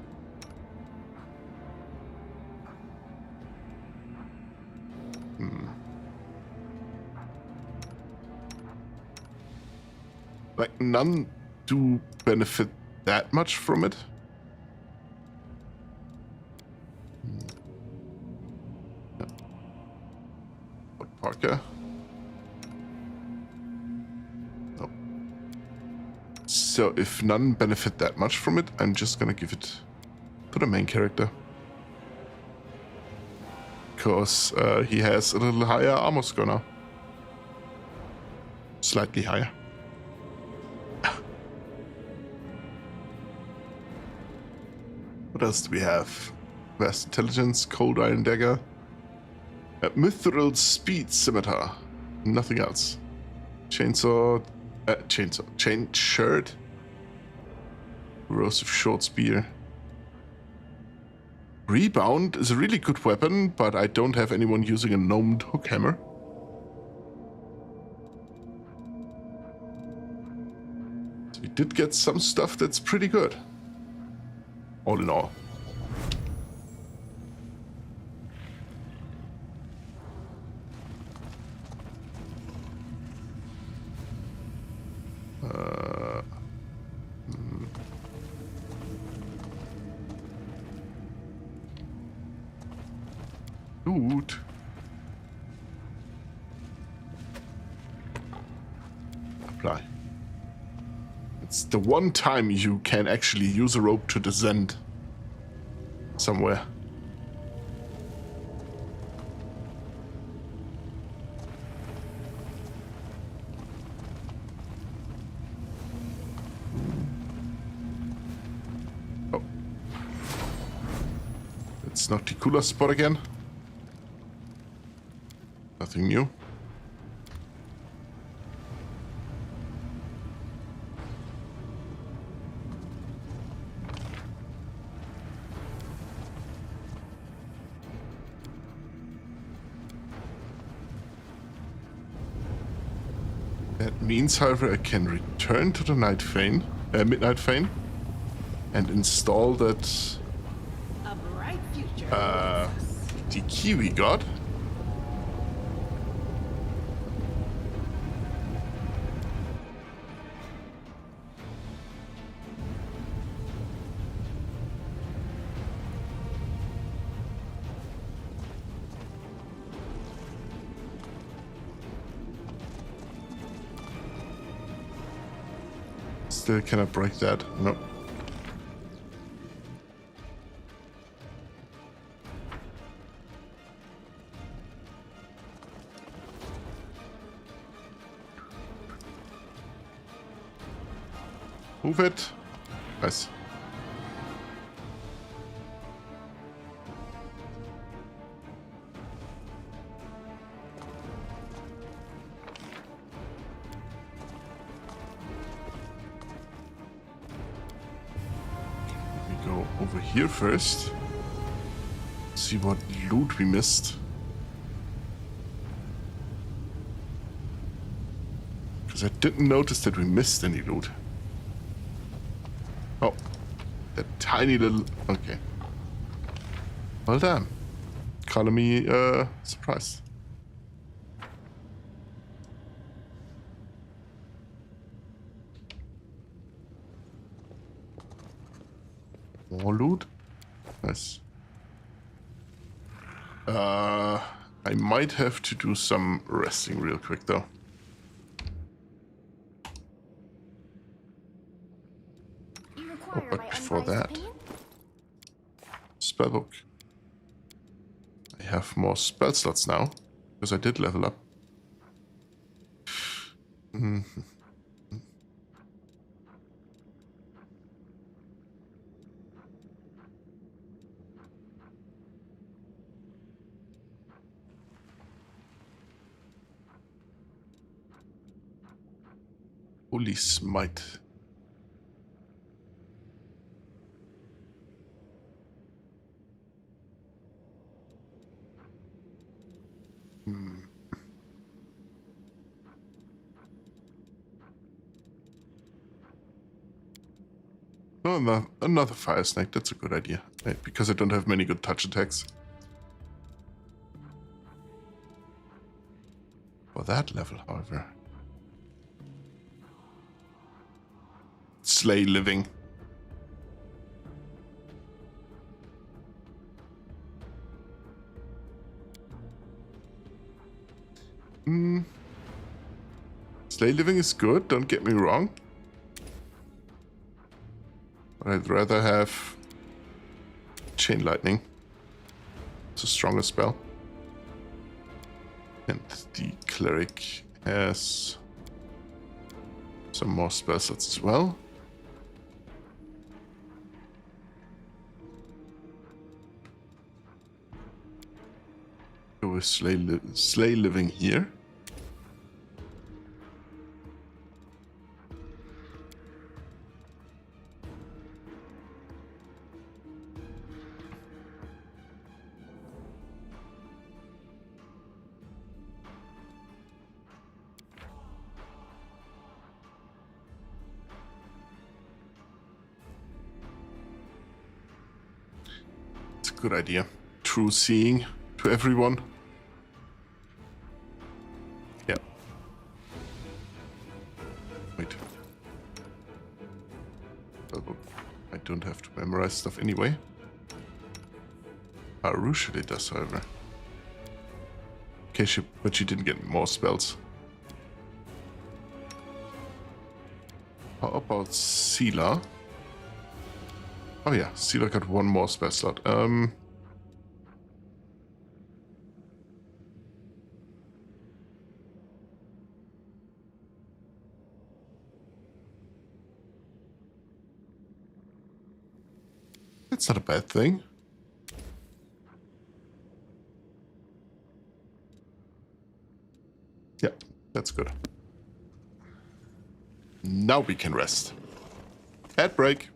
Like, none do benefit that much from it. Parker. No. So if none benefit that much from it, I'm just gonna give it to the main character. Because he has a little higher armor score now. Slightly higher. What else do we have? Vast Intelligence, Cold Iron Dagger, Mithril Speed Scimitar. Nothing else. Chainsaw, Chain Shirt, Corrosive Short Spear. Rebound is a really good weapon, but I don't have anyone using a gnomed hook hammer. So we did get some stuff that's pretty good. All in all. Loot. Apply. It's the one time you can actually use a rope to descend somewhere. Oh. It's not the cooler spot again. Nothing new. That means, however, I can return to the Midnight Fane, and install that the key we got. Still cannot break that. No. Move it. Nice. Go over here first. See what loot we missed. Because I didn't notice that we missed any loot. Oh, that tiny little... Okay. Well done. Color me surprised. More loot. Nice. I might have to do some resting real quick though. Oh, but before that, spellbook. I have more spell slots now because I did level up. Holy smite. Oh, another fire snake. That's a good idea. Right, because I don't have many good touch attacks. For that level, however. Slay living. Slay living is good, don't get me wrong. But I'd rather have chain lightning. It's a stronger spell. And the cleric has some more spell slots as well. Go with slay living here. It's a good idea. True seeing to everyone. Yeah. Wait. I don't have to memorize stuff anyway. Usually does, however. Okay, but she didn't get more spells. How about Seela? Oh yeah, Seela got one more spell slot. That's not a bad thing. Yeah, that's good. Now we can rest. Ad break.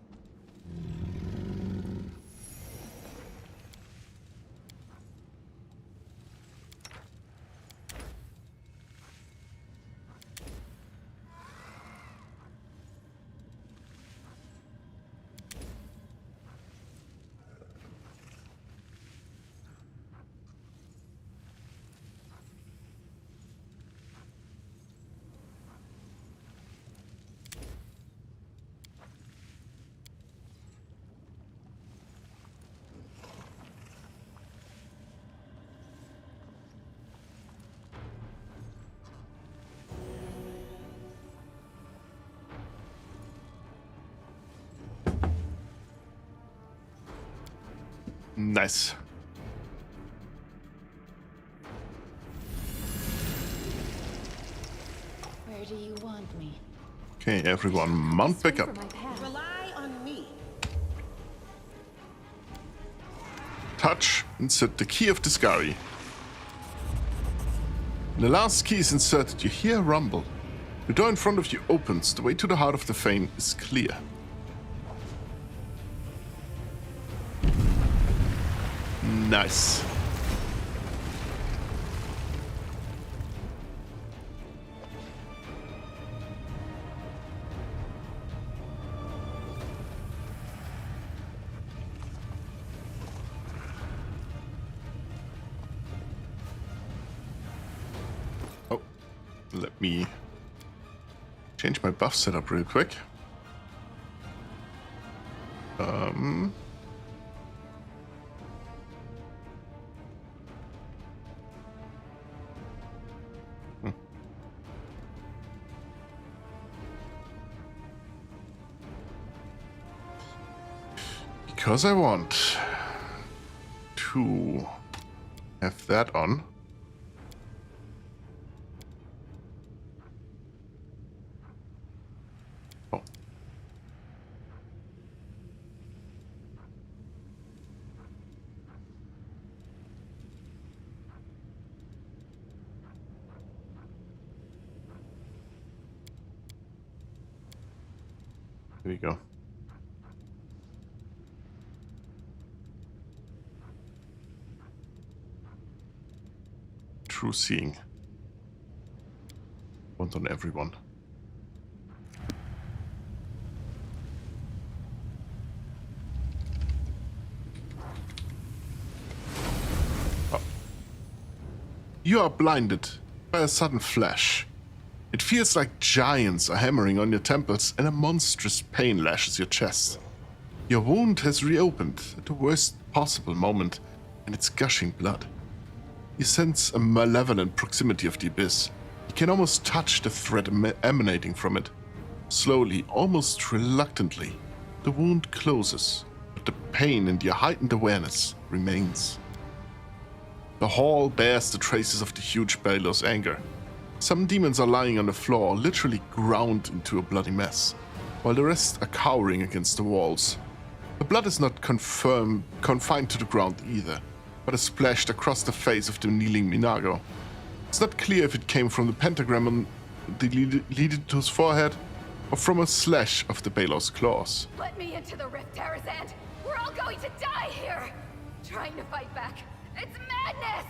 Nice. Where do you want me? Okay, everyone, mount back up. Rely on me. Touch, insert the key of Discari. When the last key is inserted, you hear a rumble. The door in front of you opens. The way to the heart of the Fane is clear. Nice. Oh, let me change my buff setup real quick. Because I want to have that on. Oh. There you go. True seeing. Want on everyone. Oh. You are blinded by a sudden flash. It feels like giants are hammering on your temples and a monstrous pain lashes your chest. Your wound has reopened at the worst possible moment and it's gushing blood. You sense a malevolent proximity of the abyss. You can almost touch the threat emanating from it. Slowly, almost reluctantly, the wound closes, but the pain and your heightened awareness remains. The hall bears the traces of the huge Balos' anger. Some demons are lying on the floor, literally ground into a bloody mess, while the rest are cowering against the walls. The blood is not confined to the ground either, but is splashed across the face of the kneeling Minago. It's not clear if it came from the pentagram leading to his forehead, or from a slash of the Balos' claws. Let me into the rift, Tarazand! We're all going to die here! Trying to fight back. It's madness!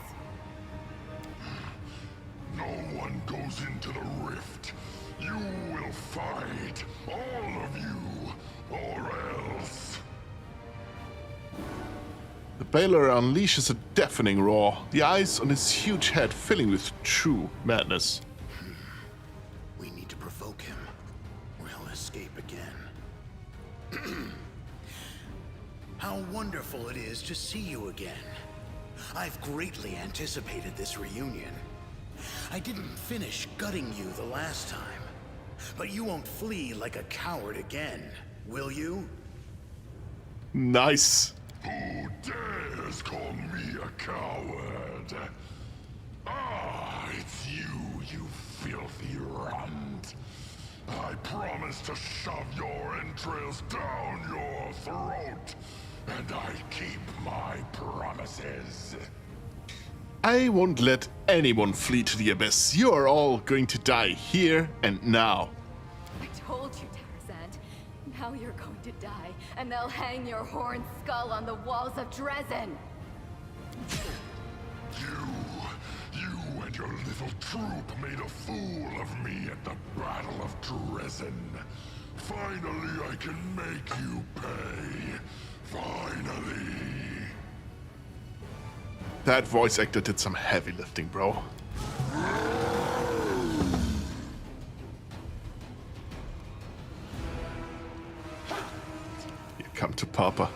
No one goes into the rift. You will fight, all of you, or else. The Balor unleashes a deafening roar, the eyes on his huge head filling with true madness. We need to provoke him, or he'll escape again. How wonderful it is to see you again. I've greatly anticipated this reunion. I didn't finish gutting you the last time, but you won't flee like a coward again, will you? Nice. Who dares call me a coward? Ah, it's you, you filthy runt. I promise to shove your entrails down your throat, and I keep my promises. I won't let anyone flee to the abyss. You are all going to die here and now. I told you, Tarazand. Now you're going to die, and they'll hang your horned skull on the walls of Dresden. You and your little troop made a fool of me at the Battle of Dresden. Finally, I can make you pay. Finally. That voice actor did some heavy lifting, bro. You come to Papa.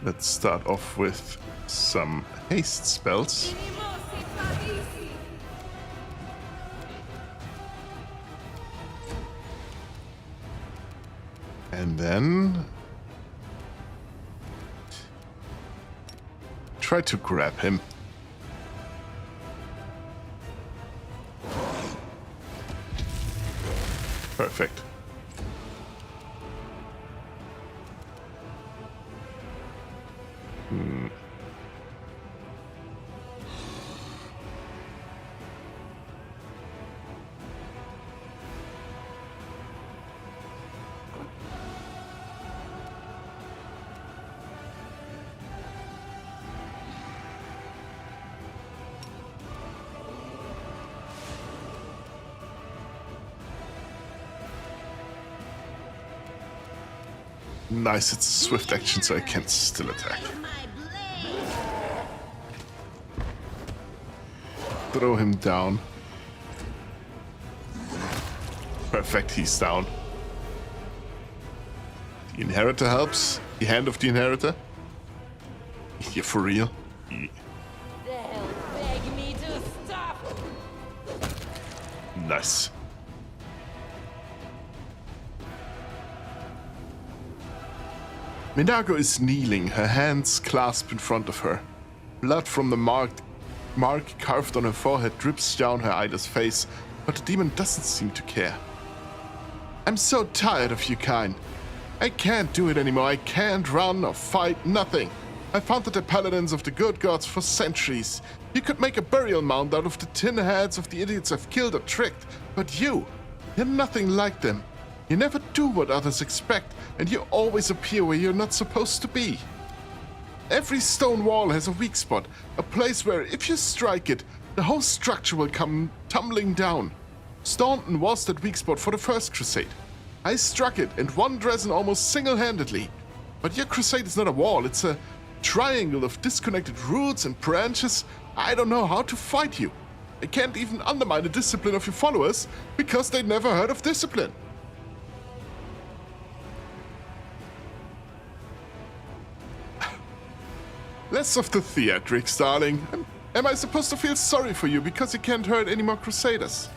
Let's start off with some haste spells. And then try to grab him. Perfect. Nice, it's a swift action, so I can still attack. Throw him down. Perfect, he's down. The Inheritor helps. The Hand of the Inheritor. Yeah, for real. Yeah. They'll beg me to stop. Nice. Minago is kneeling, her hands clasped in front of her. Blood from the mark carved on her forehead drips down her eyeless face, but the demon doesn't seem to care. I'm so tired of you kind. I can't do it anymore. I can't run or fight, nothing. I've hunted the paladins of the good gods for centuries. You could make a burial mound out of the tin heads of the idiots I've killed or tricked, but you're nothing like them. You never do what others expect, and you always appear where you're not supposed to be. Every stone wall has a weak spot, a place where if you strike it, the whole structure will come tumbling down. Staunton was that weak spot for the First Crusade. I struck it and won Dresden almost single-handedly. But your crusade is not a wall, it's a triangle of disconnected roots and branches, I don't know how to fight you. I can't even undermine the discipline of your followers because they never heard of discipline. Less of the theatrics, darling. Am I supposed to feel sorry for you because you can't hurt any more Crusaders?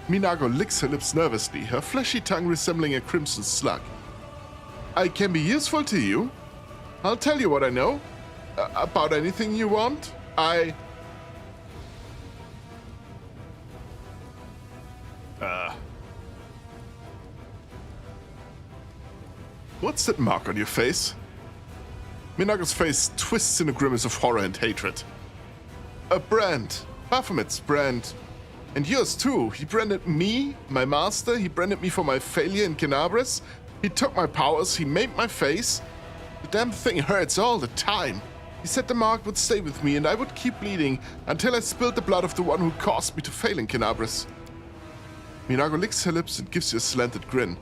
Minago licks her lips nervously, her fleshy tongue resembling a crimson slug. I can be useful to you. I'll tell you what I know. About anything you want. What's that mark on your face? Minago's face twists in a grimace of horror and hatred. A brand. Baphomet's brand. And yours too. He branded me, my master. He branded me for my failure in Kenabres. He took my powers. He made my face. The damn thing hurts all the time. He said the mark would stay with me and I would keep bleeding until I spilled the blood of the one who caused me to fail in Kenabres. Minago licks her lips and gives you a slanted grin.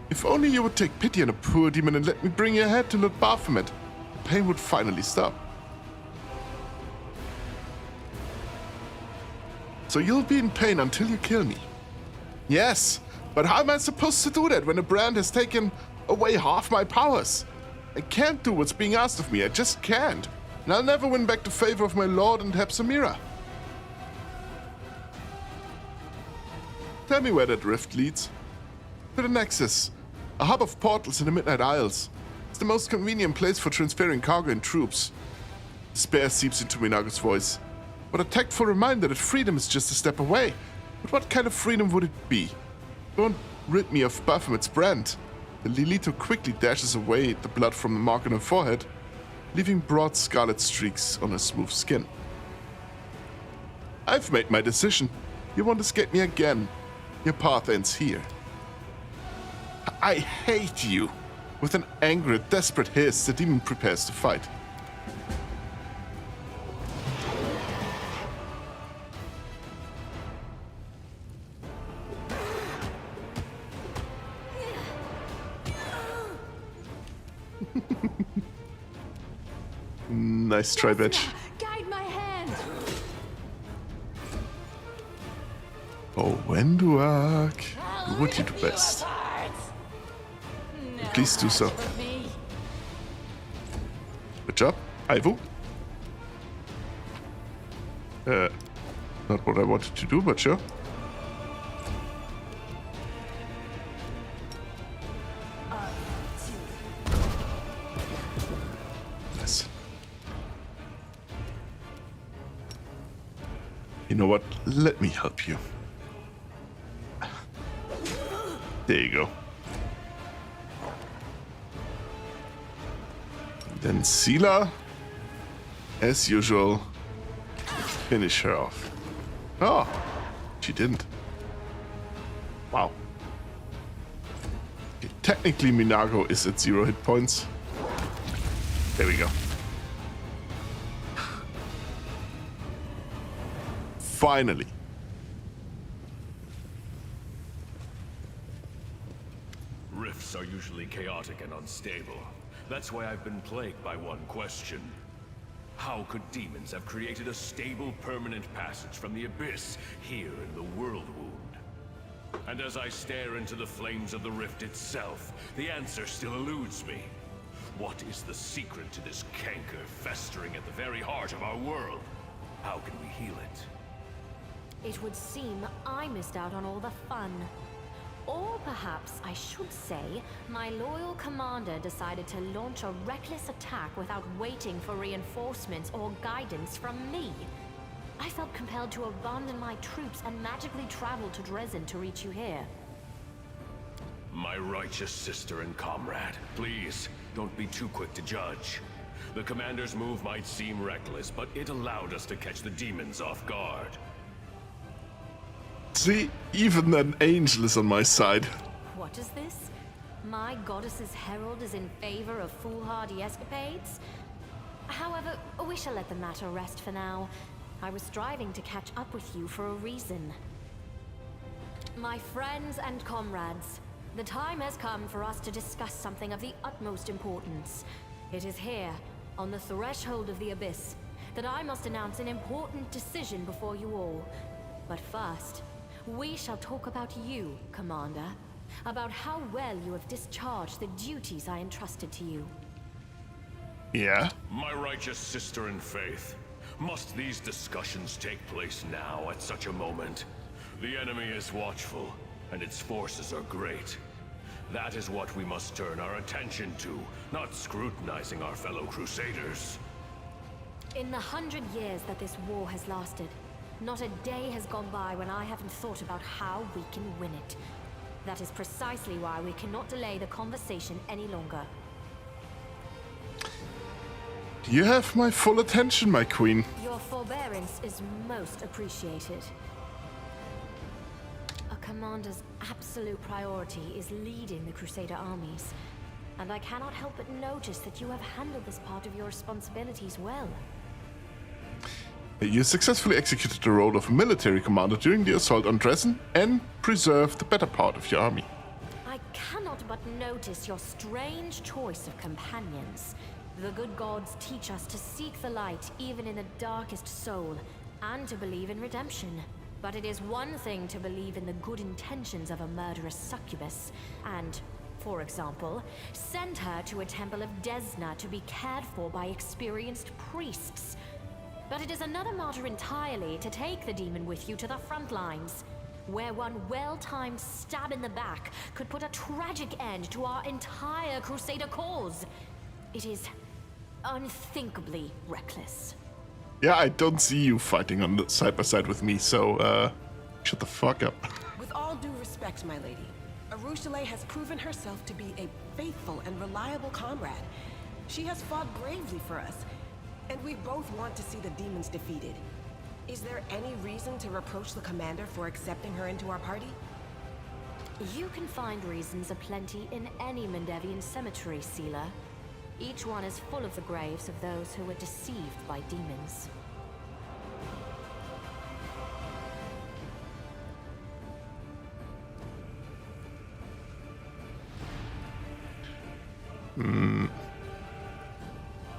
If only you would take pity on a poor demon and let me bring your head to Lord Baphomet, the pain would finally stop. So you'll be in pain until you kill me. Yes, but how am I supposed to do that when a brand has taken away half my powers? I can't do what's being asked of me, I just can't. And I'll never win back the favor of my lord and Hepsamira. Tell me where that rift leads. To the Nexus, a hub of portals in the Midnight Isles. It's the most convenient place for transferring cargo and troops. Despair seeps into Minago's voice. What a tactful reminder that freedom is just a step away. But what kind of freedom would it be? Don't rid me of Baphomet's brand. The Lilito quickly dashes away the blood from the mark on her forehead, leaving broad scarlet streaks on her smooth skin. I've made my decision. You want to escape me again. Your path ends here. I hate you. With an angry, desperate hiss, the demon prepares to fight. Nice try, bitch. Guide my hand. Oh, Wenduak. Do what you do best. Please do so. Good job, Ivo. Not what I wanted to do, but sure. Yes. You know what? Let me help you. There you go. Then Sela, as usual, finish her off. Oh, she didn't. Wow. Okay, technically, Minago is at 0 hit points. There we go. Finally. Rifts are usually chaotic and unstable. That's why I've been plagued by one question. How could demons have created a stable, permanent passage from the abyss here in the World Wound? And as I stare into the flames of the rift itself, the answer still eludes me. What is the secret to this canker festering at the very heart of our world? How can we heal it? It would seem I missed out on all the fun. Or perhaps I should say, my loyal commander decided to launch a reckless attack without waiting for reinforcements or guidance from me. I felt compelled to abandon my troops and magically travel to Dresden to reach you here. My righteous sister and comrade, please, don't be too quick to judge. The commander's move might seem reckless, but it allowed us to catch the demons off guard. See, even an angel is on my side. What is this? My goddess's herald is in favor of foolhardy escapades? However, we shall let the matter rest for now. I was striving to catch up with you for a reason. My friends and comrades, the time has come for us to discuss something of the utmost importance. It is here, on the threshold of the Abyss, that I must announce an important decision before you all. But first, we shall talk about you, Commander. About how well you have discharged the duties I entrusted to you. Yeah? My righteous sister in faith, must these discussions take place now at such a moment? The enemy is watchful, and its forces are great. That is what we must turn our attention to, not scrutinizing our fellow Crusaders. In the 100 years that this war has lasted, not a day has gone by when I haven't thought about how we can win it. That is precisely why we cannot delay the conversation any longer. You have my full attention, my queen. Your forbearance is most appreciated. A commander's absolute priority is leading the Crusader armies, and I cannot help but notice that you have handled this part of your responsibilities well. You successfully executed the role of military commander during the assault on Dresden and preserved the better part of your army. I cannot but notice your strange choice of companions. The good gods teach us to seek the light even in the darkest soul, and to believe in redemption. But it is one thing to believe in the good intentions of a murderous succubus, and, for example, send her to a temple of Desna to be cared for by experienced priests. But it is another matter entirely to take the demon with you to the front lines, where one well-timed stab in the back could put a tragic end to our entire Crusader cause. It is unthinkably reckless. Yeah, I don't see you fighting on the side by side with me, so, shut the fuck up. With all due respect, my lady, Arushale has proven herself to be a faithful and reliable comrade. She has fought bravely for us, and we both want to see the demons defeated. Is there any reason to reproach the commander for accepting her into our party? You can find reasons aplenty in any Mendevian cemetery, Sealer. Each one is full of the graves of those who were deceived by demons.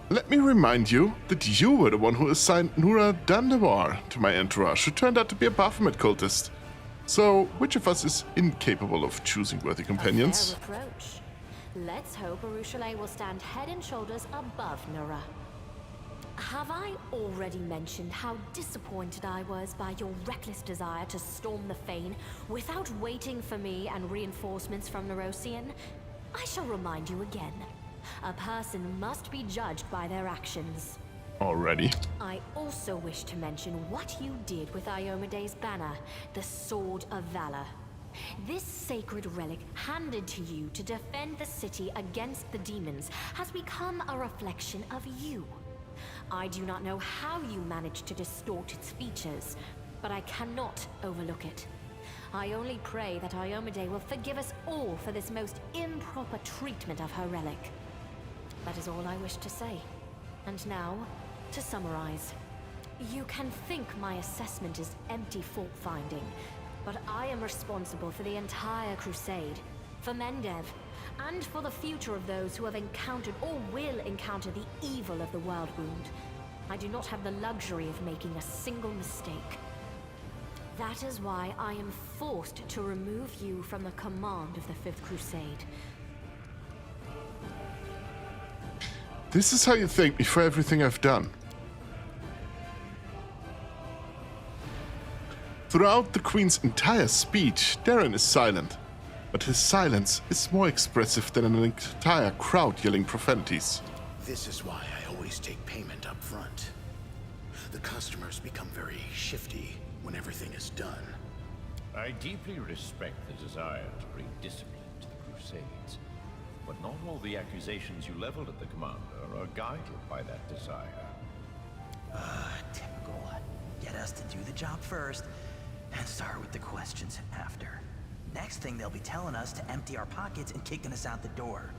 Let me remind you that you were the one who assigned Nura Dandawar to my entourage, who turned out to be a Baphomet cultist. So, which of us is incapable of choosing worthy companions? A fair reproach. Let's hope Arushale will stand head and shoulders above Nura. Have I already mentioned how disappointed I was by your reckless desire to storm the Fane without waiting for me and reinforcements from Nerosian? I shall remind you again. A person must be judged by their actions. Already. I also wish to mention what you did with Iomede's banner, the Sword of Valor. This sacred relic, handed to you to defend the city against the demons, has become a reflection of you. I do not know how you managed to distort its features, but I cannot overlook it. I only pray that Iomede will forgive us all for this most improper treatment of her relic. That is all I wish to say. And now, to summarize. You can think my assessment is empty fault-finding, but I am responsible for the entire crusade, for Mendev, and for the future of those who have encountered or will encounter the evil of the World Wound. I do not have the luxury of making a single mistake. That is why I am forced to remove you from the command of the Fifth Crusade. This is how you thank me for everything I've done. Throughout the Queen's entire speech, Darren is silent, but his silence is more expressive than an entire crowd yelling profanities. This is why I always take payment up front. The customers become very shifty when everything is done. I deeply respect the desire to bring discipline to the Crusades, but not all the accusations you leveled at the commander are guided by that desire. Typical. Get us to do the job first, and start with the questions after. Next thing they'll be telling us to empty our pockets and kicking us out the door.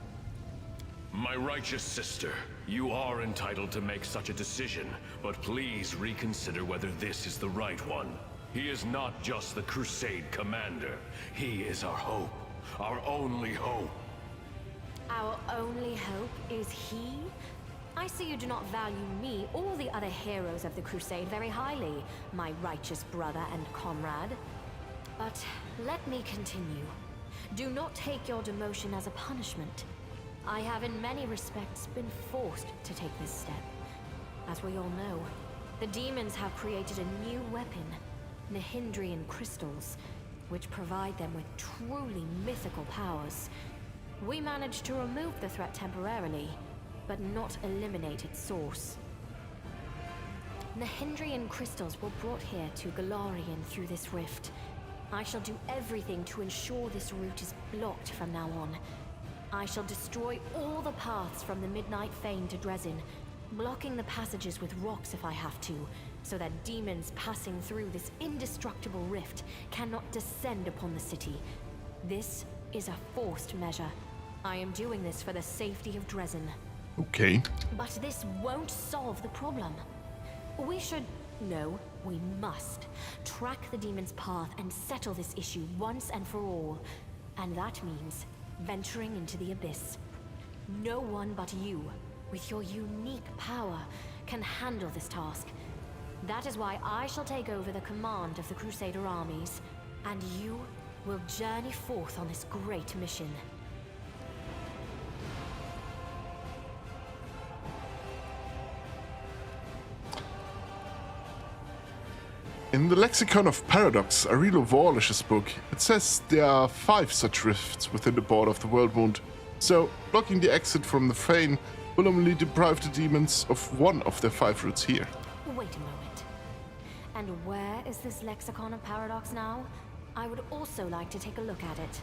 My righteous sister, you are entitled to make such a decision, but please reconsider whether this is the right one. He is not just the Crusade commander. He is our hope. Our only hope. Our only hope is he? I see you do not value me or the other heroes of the Crusade very highly, my righteous brother and comrade. But let me continue. Do not take your demotion as a punishment. I have in many respects been forced to take this step. As we all know, the demons have created a new weapon, Nihindrian crystals, which provide them with truly mythical powers. We managed to remove the threat temporarily, but not eliminate its source. Nihindrian crystals were brought here to Galarian through this rift. I shall do everything to ensure this route is blocked from now on. I shall destroy all the paths from the Midnight Fane to Dresden, blocking the passages with rocks if I have to, so that demons passing through this indestructible rift cannot descend upon the city. This is a forced measure. I am doing this for the safety of Dresden. Okay. But this won't solve the problem. We should... No, we must track the demon's path and settle this issue once and for all. And that means venturing into the abyss. No one but you, with your unique power, can handle this task. That is why I shall take over the command of the Crusader armies, and you will journey forth on this great mission. In the Lexicon of Paradox, Arilo Warlish's book, it says there are 5 such rifts within the border of the World Wound, so blocking the exit from the Fane will only deprive the demons of one of their 5 routes here. Wait a moment. And where is this Lexicon of Paradox now? I would also like to take a look at it.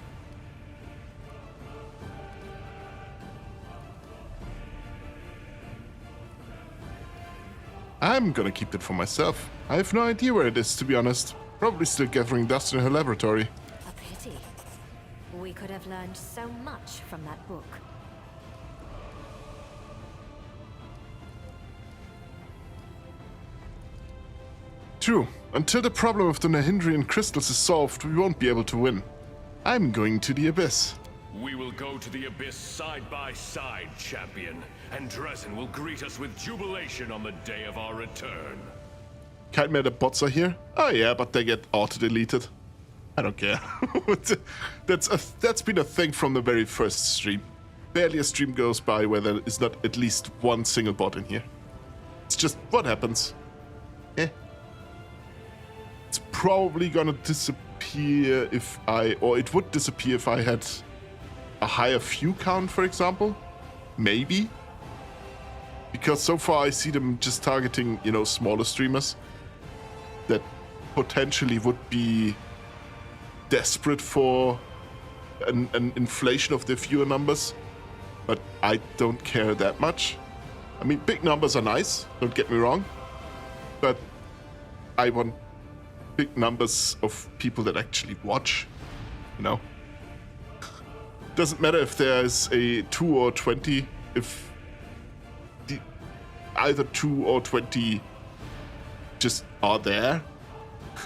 I'm gonna keep that for myself. I have no idea where it is, to be honest. Probably still gathering dust in her laboratory. A pity. We could have learned so much from that book. True. Until the problem of the Nihindrian crystals is solved, we won't be able to win. I'm going to the Abyss. We will go to the Abyss side by side, champion, and Dresden will greet us with jubilation on the day of our return. Can't matter bots are here? Oh yeah, but they get auto-deleted. I don't care. That's been a thing from the very first stream. Barely a stream goes by where there is not at least one single bot in here. It's just what happens. Eh. It's probably gonna disappear if or it would disappear if I had a higher view count, for example. Maybe. Because so far I see them just targeting, you know, smaller streamers that potentially would be desperate for an inflation of their viewer numbers. But I don't care that much. I mean, big numbers are nice, don't get me wrong. But I want big numbers of people that actually watch, you know? Doesn't matter if there's a 2 or 20, if either 2 or 20 just are there.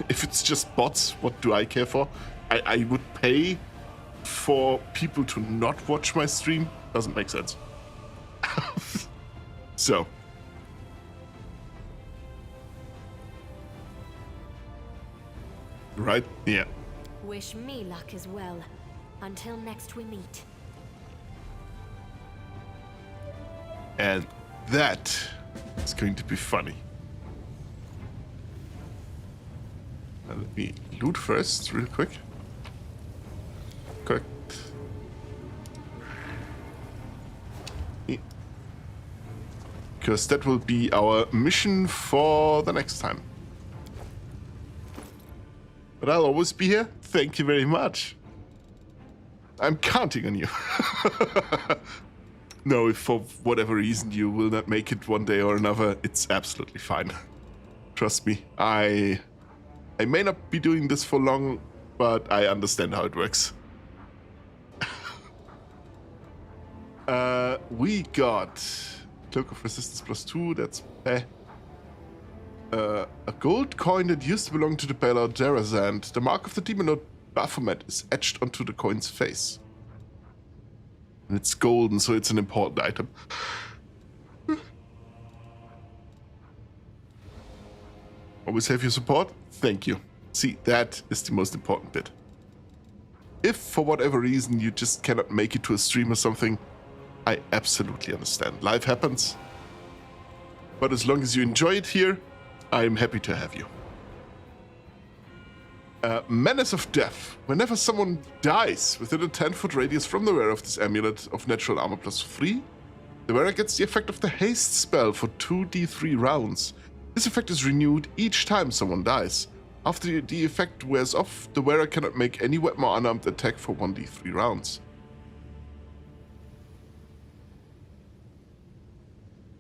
If it's just bots, what do I care for? I would pay for people to not watch my stream. Doesn't make sense. So. Right? Yeah. Wish me luck as well. Until next we meet. And that is going to be funny. Now let me loot first, real quick. Correct. Because that will be our mission for the next time. But I'll always be here. Thank you very much. I'm counting on you. No, if for whatever reason you will not make it one day or another, it's absolutely fine. Trust me, I may not be doing this for long, but I understand how it works. We got Cloak of Resistance +2, that's a gold coin that used to belong to the Baylor Jarazand. The mark of the demon Lord Baphomet is etched onto the coin's face. And it's golden, so it's an important item. Always have your support? Thank you. See, that is the most important bit. If for whatever reason you just cannot make it to a stream or something, I absolutely understand. Life happens. But as long as you enjoy it here, I'm happy to have you. Menace of Death. Whenever someone dies within a 10-foot radius from the wearer of this amulet of natural armor +3, the wearer gets the effect of the haste spell for 2d3 rounds. This effect is renewed each time someone dies. After the effect wears off, the wearer cannot make any weapon or unarmed attack for 1d3 rounds.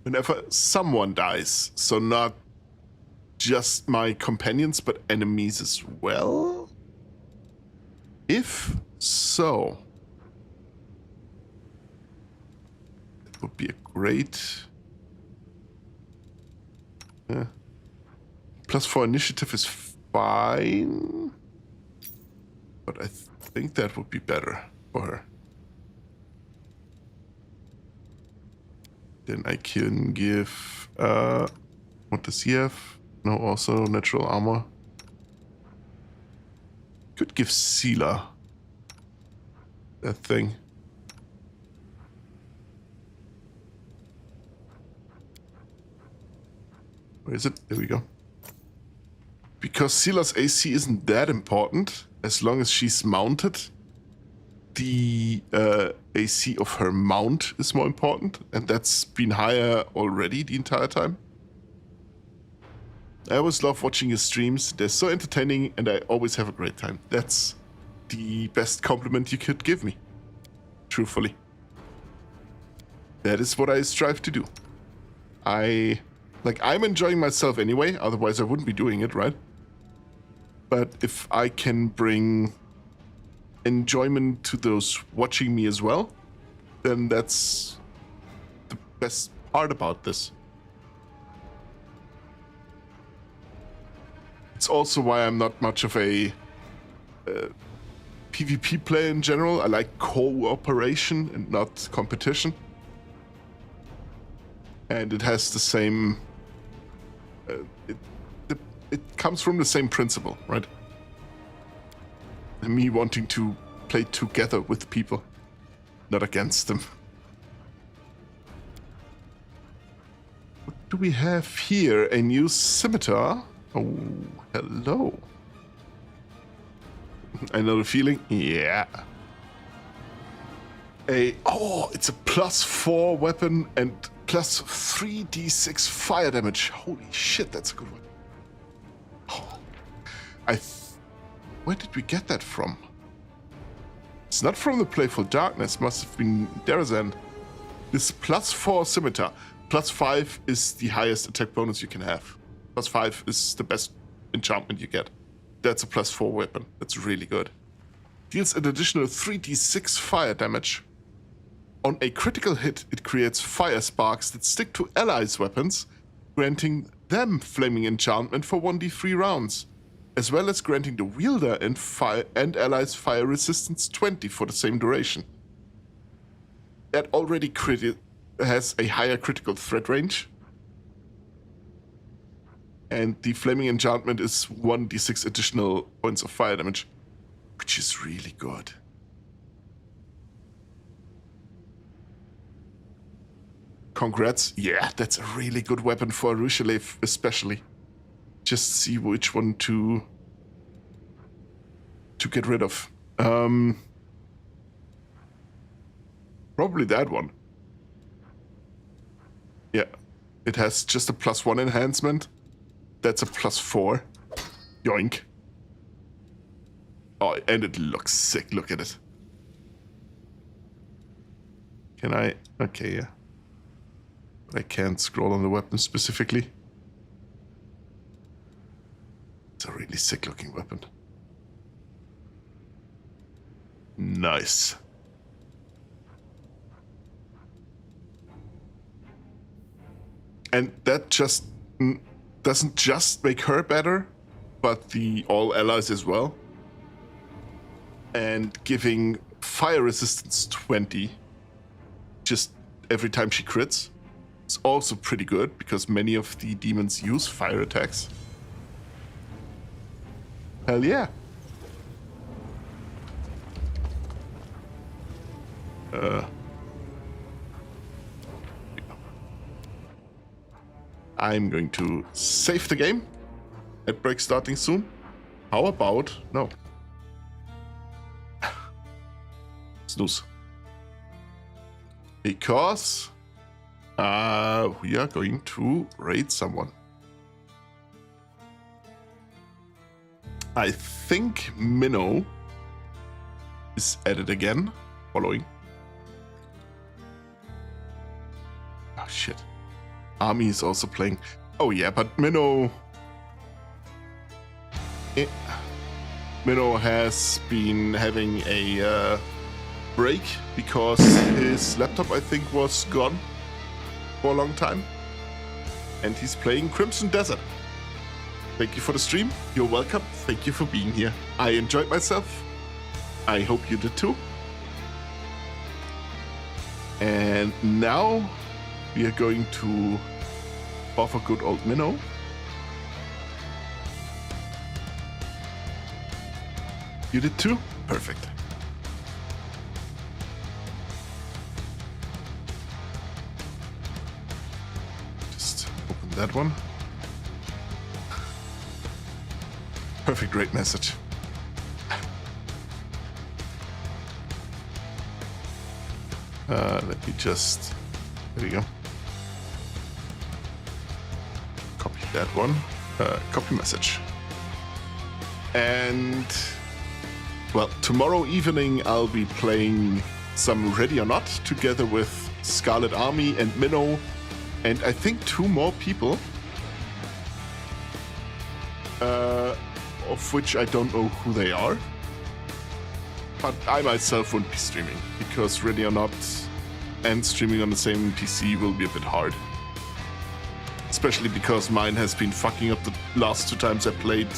Whenever someone dies, so not just my companions, but enemies as well? If so, it would be a great... +4 initiative is fine, but I think that would be better for her. Then I can give... what does he have? No, also natural armor. Could give Sealer that thing. Where is it? There we go. Because Sealer's AC isn't that important, as long as she's mounted, the AC of her mount is more important, and that's been higher already the entire time. I always love watching your streams. They're so entertaining, and I always have a great time. That's the best compliment you could give me. Truthfully. That is what I strive to do. I'm enjoying myself anyway, otherwise I wouldn't be doing it, right? But if I can bring enjoyment to those watching me as well, then that's the best part about this. It's also why I'm not much of a PvP player in general. I like cooperation and not competition. And it has the same... it comes from the same principle, right? Me wanting to play together with people, not against them. What do we have here? A new scimitar? Oh, hello. I know the feeling. Yeah. It's a +4 weapon and plus 3d6 fire damage. Holy shit, that's a good one. Oh, where did we get that from? It's not from the Playful Darkness. Must have been Derazan. This +4 scimitar. +5 is the highest attack bonus you can have. +5 is the best enchantment you get. That's a +4 weapon. That's really good. Deals an additional 3d6 fire damage. On a critical hit, it creates fire sparks that stick to allies' weapons, granting them flaming enchantment for 1d3 rounds, as well as granting the wielder and allies fire resistance 20 for the same duration. That already has a higher critical threat range, and the flaming enchantment is 1d6 additional points of fire damage, which is really good. Congrats. Yeah, that's a really good weapon for Rochelle, especially. Just see which one to get rid of. Probably that one. Yeah, it has just a +1 enhancement. That's a +4. Yoink. Oh, and it looks sick. Look at it. Can I? Okay, yeah. But I can't scroll on the weapon specifically. It's a really sick looking weapon. Nice. And that just doesn't just make her better, but the all allies as well. And giving fire resistance 20 just every time she crits. It's also pretty good because many of the demons use fire attacks. Hell yeah. I'm going to save the game. Ad break starting soon. How about... No. Snooze. Because we are going to raid someone. I think Minnow is at it again. Following. Oh shit. Army is also playing. Oh yeah, but Minnow... Minnow has been having a break because his laptop, I think, was gone for a long time. And he's playing Crimson Desert. Thank you for the stream. You're welcome. Thank you for being here. I enjoyed myself. I hope you did too. And now we are going to offer good old Minnow. You did too? Perfect. Just open that one. Perfect, great message. Let me just... There we go. Copy that one. Copy message. And... Well, tomorrow evening I'll be playing some Ready or Not together with Scarlet Army and Minnow, and I think 2 more people, of which I don't know who they are. But I myself won't be streaming, because Ready or Not and streaming on the same PC will be a bit hard. Especially because mine has been fucking up the last 2 times I played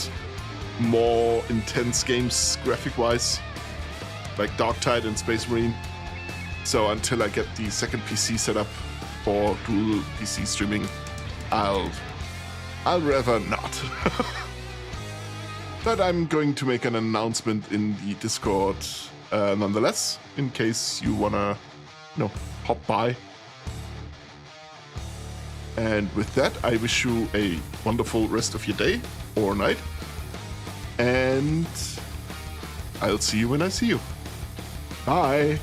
more intense games graphic-wise, like Darktide and Space Marine. So until I get the second PC set up for dual PC streaming, I'll rather not. But I'm going to make an announcement in the Discord nonetheless, in case you wanna, hop by. And with that, I wish you a wonderful rest of your day or night. And I'll see you when I see you. Bye.